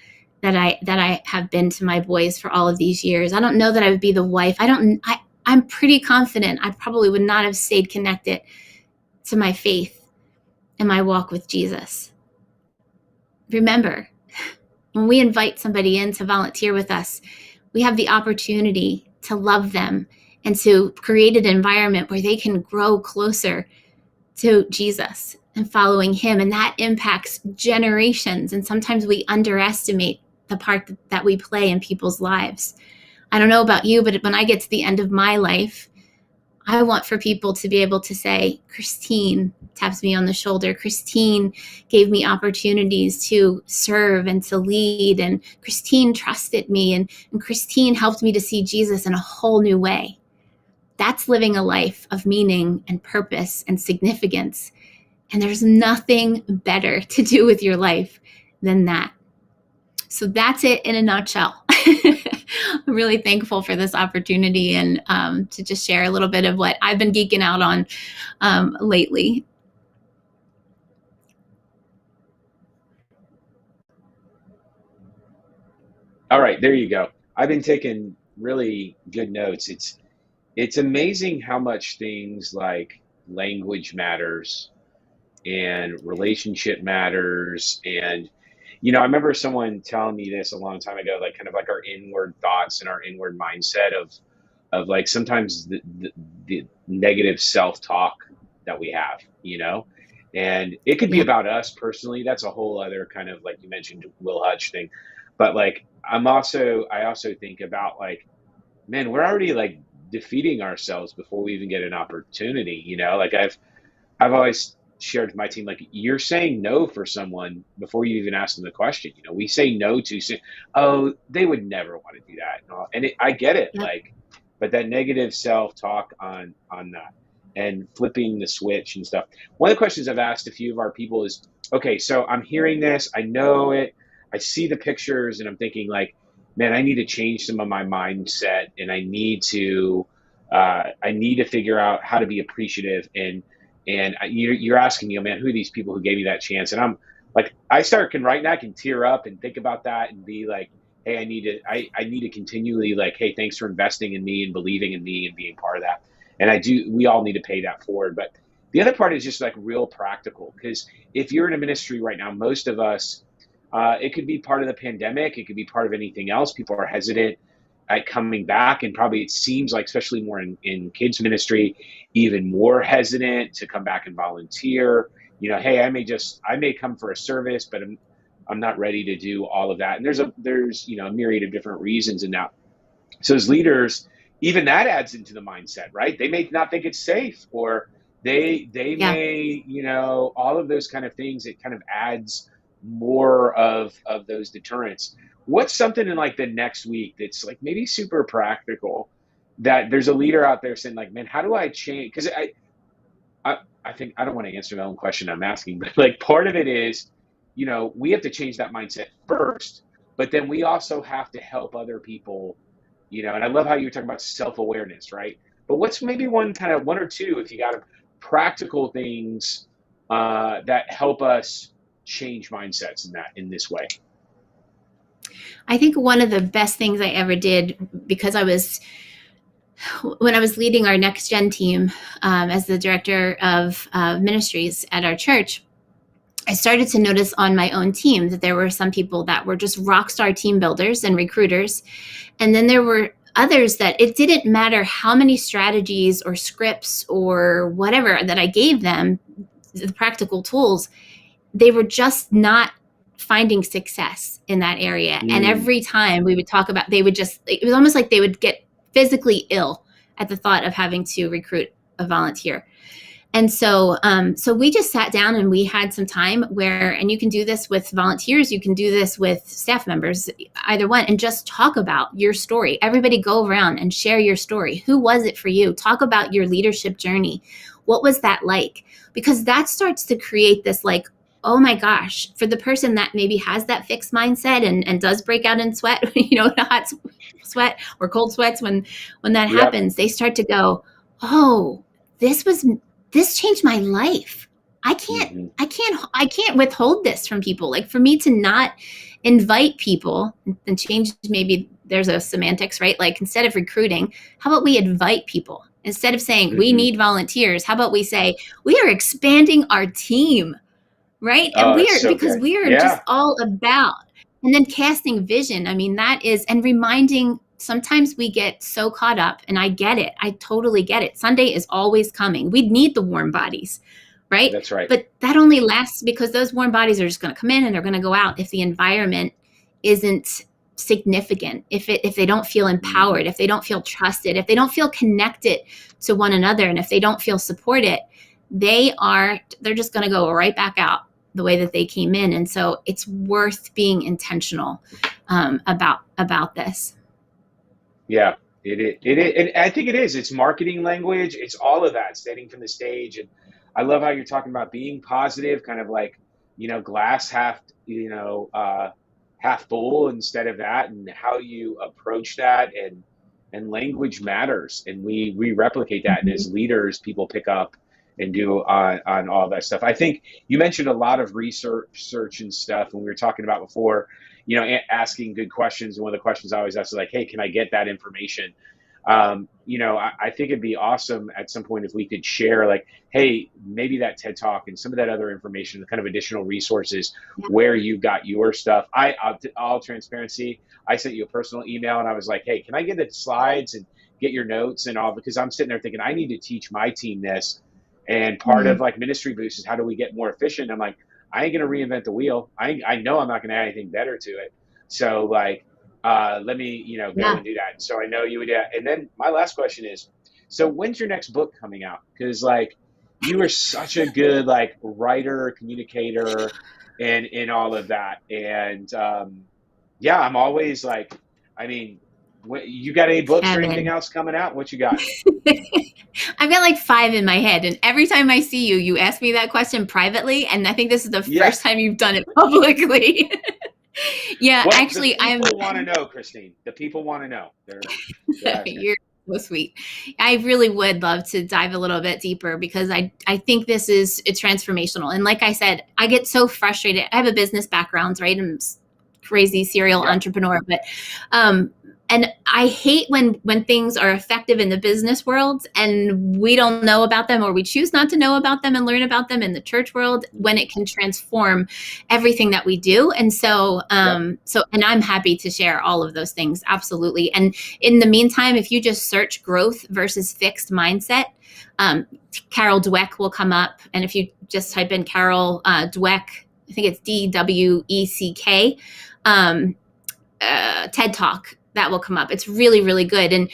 that I have been to my boys for all of these years. I don't know that I would be the wife. I'm pretty confident I probably would not have stayed connected to my faith in my walk with Jesus. Remember, when we invite somebody in to volunteer with us, we have the opportunity to love them and to create an environment where they can grow closer to Jesus and following him. And that impacts generations. And sometimes we underestimate the part that we play in people's lives. I don't know about you, but when I get to the end of my life, I want for people to be able to say, Christine taps me on the shoulder. Christine gave me opportunities to serve and to lead. And Christine trusted me. And Christine helped me to see Jesus in a whole new way. That's living a life of meaning and purpose and significance. And there's nothing better to do with your life than that. So that's it in a nutshell. I'm really thankful for this opportunity and to just share a little bit of what I've been geeking out on lately. All right, there you go. I've been taking really good notes. It's amazing how much things like language matters and relationship matters. And I remember someone telling me this a long time ago, like kind of like our inward thoughts and our inward mindset of like sometimes the negative self-talk that we have, and it could be about us personally. That's a whole other kind of, like you mentioned, Will Hutch thing. But like I also think about, like, man, we're already like defeating ourselves before we even get an opportunity. Like I've always shared with my team, like, you're saying no for someone before you even ask them the question. We say no too soon. Oh, they would never want to do that. And I get it. Yep. Like, but that negative self-talk on that and flipping the switch and stuff. One of the questions I've asked a few of our people is, okay, so I'm hearing this, I know it, I see the pictures, and I'm thinking, like, man, I need to change some of my mindset, and I need to figure out how to be appreciative. And you're asking me, oh man, who are these people who gave me that chance? And I'm like, I can tear up and think about that and be like, hey, I need to continually, like, hey, thanks for investing in me and believing in me and being part of that. And we all need to pay that forward. But the other part is just like real practical, because if you're in a ministry right now, most of us, it could be part of the pandemic, it could be part of anything else. People are hesitant at coming back, and probably it seems like, especially more in kids ministry, even more hesitant to come back and volunteer. Hey, I may come for a service, but I'm not ready to do all of that. And there's a myriad of different reasons in that. So as leaders, even that adds into the mindset, right? They may not think it's safe, or they may, all of those kind of things. It kind of adds more of those deterrents. What's something in like the next week that's like maybe super practical, that there's a leader out there saying, like, man, how do I change? Because I think, I don't want to answer my own question I'm asking, but like part of it is, we have to change that mindset first, but then we also have to help other people, and I love how you were talking about self-awareness, right? But what's maybe one or two, if you got practical things that help us change mindsets in this way? I think one of the best things I ever did, because when I was leading our next gen team as the director of ministries at our church, I started to notice on my own team that there were some people that were just rock star team builders and recruiters. And then there were others that it didn't matter how many strategies or scripts or whatever that I gave them, the practical tools, they were just not finding success in that area. And every time we would talk about, it was almost like they would get physically ill at the thought of having to recruit a volunteer. And so we just sat down and we had some time and you can do this with volunteers, you can do this with staff members, either one, and just talk about your story. Everybody go around and share your story. Who was it for you? Talk about your leadership journey. What was that like? Because that starts to create this, like, oh my gosh, for the person that maybe has that fixed mindset and does break out in sweat, hot sweat or cold sweats when that happens, they start to go, oh, this changed my life. I can't withhold this from people. Like, for me to not invite people and change, maybe there's a semantics, right? Like, instead of recruiting, how about we invite people? Instead of saying we need volunteers, how about we say we are expanding our team? right? And Oh, it's so because good. we are just Yeah, all about, and then casting vision. I mean, that is, and reminding, sometimes we get so caught up, and I get it. I totally get it. Sunday is always coming. We need the warm bodies, right? that's right. But that only lasts because those warm bodies are just going to come in and they're going to go out if the environment isn't significant, if they don't feel empowered, if they don't feel trusted, if they don't feel connected to one another, and if they don't feel supported, they're just going to go right back out the way that they came in. And so it's worth being intentional about this. Yeah, and I think it is. It's marketing language. It's all of that, standing from the stage. And I love how you're talking about being positive, kind of like, glass half, half full instead of that, and how you approach that. And language matters. And we replicate that. And as leaders, people pick up and do on all that stuff. I think you mentioned a lot of research and stuff when we were talking about before, asking good questions. And one of the questions I always ask is like, hey, can I get that information? I think it'd be awesome at some point if we could share like, hey, maybe that TED Talk and some of that other information, the kind of additional resources where you got your stuff. All transparency, I sent you a personal email and I was like, hey, can I get the slides and get your notes and all, because I'm sitting there thinking I need to teach my team this. And part of like Ministry Boost is how do we get more efficient? I'm like, I ain't going to reinvent the wheel. I know I'm not going to add anything better to it. So like, let me, go and do that. So I know you would. And then my last question is, so when's your next book coming out? Because like you are such a good like writer, communicator, and all of that. And I'm always like, I mean, you got any books or anything else coming out? What you got? I've got like 5 in my head, and every time I see you, you ask me that question privately, and I think this is the first time you've done it publicly. Yeah, well, actually, the people want to know, Christine. The people want to know. You're so sweet. I really would love to dive a little bit deeper because I think this is transformational. And like I said, I get so frustrated. I have a business background, right? I'm crazy serial entrepreneur, but and I hate when things are effective in the business world and we don't know about them, or we choose not to know about them and learn about them in the church world, when it can transform everything that we do. And so, and I'm happy to share all of those things. Absolutely. And in the meantime, if you just search growth versus fixed mindset, Carol Dweck will come up. And if you just type in Carol Dweck, I think it's DWECK, TED Talk, that will come up. It's really, really good. And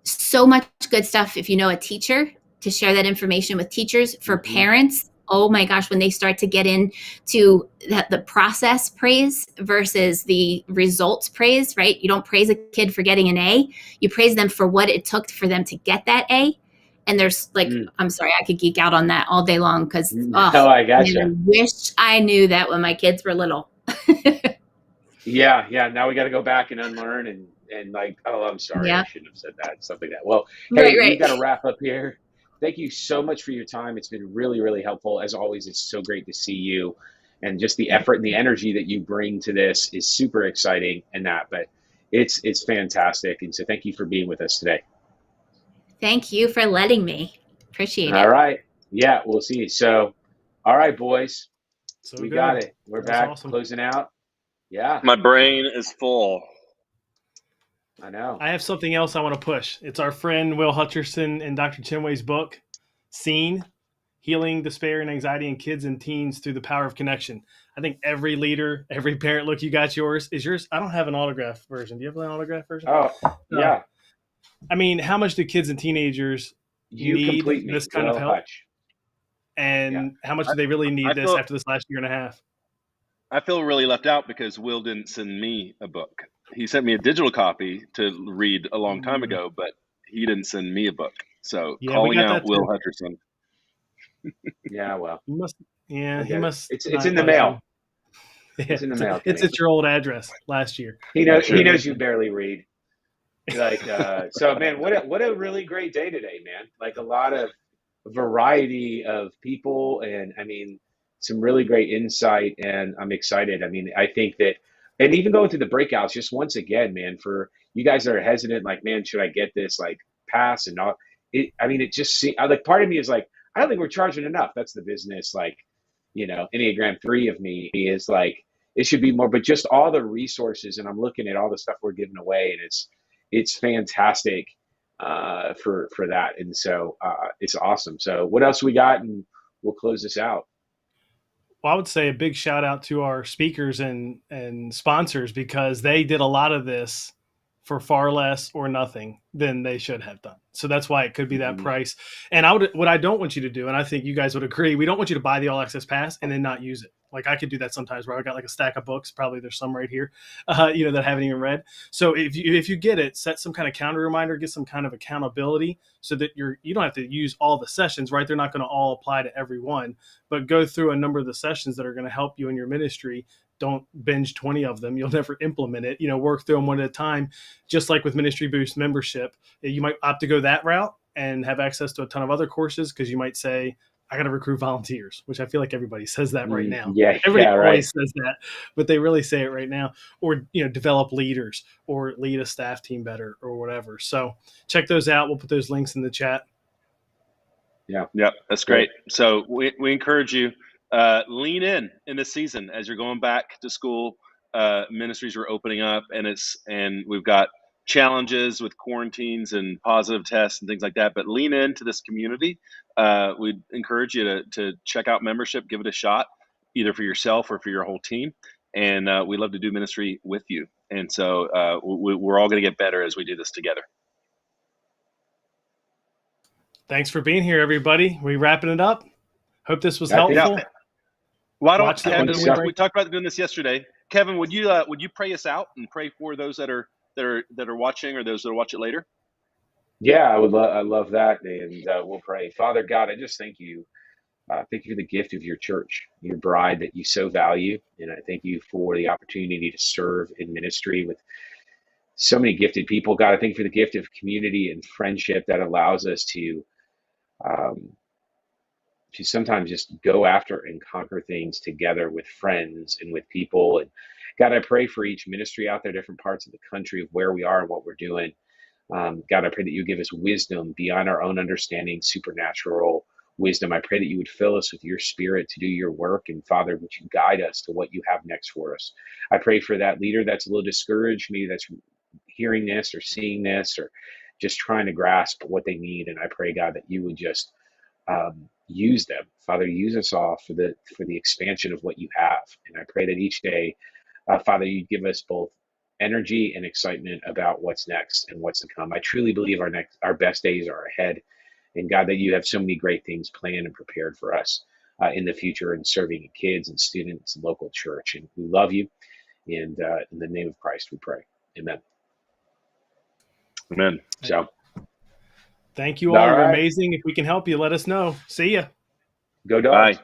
so much good stuff if you know a teacher, to share that information with teachers. For parents, oh my gosh, when they start to get into the process praise versus the results praise, right? You don't praise a kid for getting an A. You praise them for what it took for them to get that A. And there's like, I'm sorry, I could geek out on that all day long because I gotcha. I wish I knew that when my kids were little. Yeah. Now we got to go back and unlearn and like, oh, I'm sorry, I shouldn't have said that, stuff like that. Well, hey, we got to wrap up here. Thank you so much for your time. It's been really, really helpful. As always, it's so great to see you, and just the effort and the energy that you bring to this is super exciting. But it's fantastic. And so thank you for being with us today. Thank you for letting me. Appreciate it. All right. Yeah, we'll see you. So, all right, boys. So we got it. We're back closing out. Yeah. My brain is full. I know. I have something else I want to push. It's our friend Will Hutcherson and Dr. Chinway's book, Seen, Healing Despair and Anxiety in Kids and Teens Through the Power of Connection. I think every leader, every parent, look, you got yours. Is yours? I don't have an autograph version. Do you have an autograph version? Oh, yeah. I mean, how much do kids and teenagers need this kind of help? And how much do they really need this after this last year and a half? I feel really left out because Will didn't send me a book. He sent me a digital copy to read a long time ago, but he didn't send me a book. So calling out Will Hutcherson. Yeah, well. He must. It's in the mail. It's in the mail. It's at your old address last year. He knows you barely read. Like so, man, what a really great day today, man. Like a lot of variety of people, and I mean, some really great insight, and I'm excited. I mean, I think that, and even going through the breakouts, just once again, man, for you guys that are hesitant, like, man, should I get this like pass and not? It just seems like part of me is like, I don't think we're charging enough. That's the business, like, Enneagram 3 of me is like, it should be more, but just all the resources. And I'm looking at all the stuff we're giving away, and it's fantastic for that. And so it's awesome. So what else we got? And we'll close this out. Well, I would say a big shout out to our speakers and sponsors, because they did a lot of this for far less or nothing than they should have done. So that's why it could be that price. And what I don't want you to do, and I think you guys would agree, we don't want you to buy the All Access Pass and then not use it. Like I could do that sometimes, where I got like a stack of books. Probably there's some right here, that I haven't even read. So if you get it, set some kind of counter reminder, get some kind of accountability, so that you don't have to use all the sessions, right? They're not going to all apply to everyone, but go through a number of the sessions that are going to help you in your ministry. Don't binge 20 of them. You'll never implement it. Work through them one at a time. Just like with Ministry Boost membership, you might opt to go that route and have access to a ton of other courses, because you might say, I got to recruit volunteers, which I feel like everybody says that right now. Everybody always says that, but they really say it right now. Or, develop leaders, or lead a staff team better, or whatever. So check those out. We'll put those links in the chat. Yeah, that's great. So we encourage you, lean in this season as you're going back to school. Ministries are opening up, and we've got challenges with quarantines and positive tests and things like that, but lean into this community. We'd encourage you to check out membership, give it a shot, either for yourself or for your whole team. And we love to do ministry with you. And so we're all going to get better as we do this together. Thanks for being here, everybody. We wrapping it up. Hope this was helpful. Why don't Kevin? We talked about doing this yesterday. Kevin, would you pray us out and pray for those that are watching, or those that will watch it later? Yeah, I love that, and we'll pray. Father God, I just thank you. Thank you for the gift of your church, your bride that you so value, and I thank you for the opportunity to serve in ministry with so many gifted people. God, I thank you for the gift of community and friendship that allows us to sometimes just go after and conquer things together with friends and with people. And God, I pray for each ministry out there, different parts of the country, of where we are and what we're doing. God, I pray that you give us wisdom beyond our own understanding, supernatural wisdom. I pray that you would fill us with your spirit to do your work. And Father, would you guide us to what you have next for us? I pray for that leader that's a little discouraged, maybe that's hearing this or seeing this or just trying to grasp what they need. And I pray, God, that you would just use them. Father, use us all for the expansion of what you have. And I pray that each day, Father, you give us both energy and excitement about what's next and what's to come. I truly believe our best days are ahead. And God, that you have so many great things planned and prepared for us in the future, and serving kids and students and local church. And we love you. And in the name of Christ, we pray. Amen. Amen. So thank you all. You're amazing. If we can help you, let us know. See ya. Go Dogs. Bye.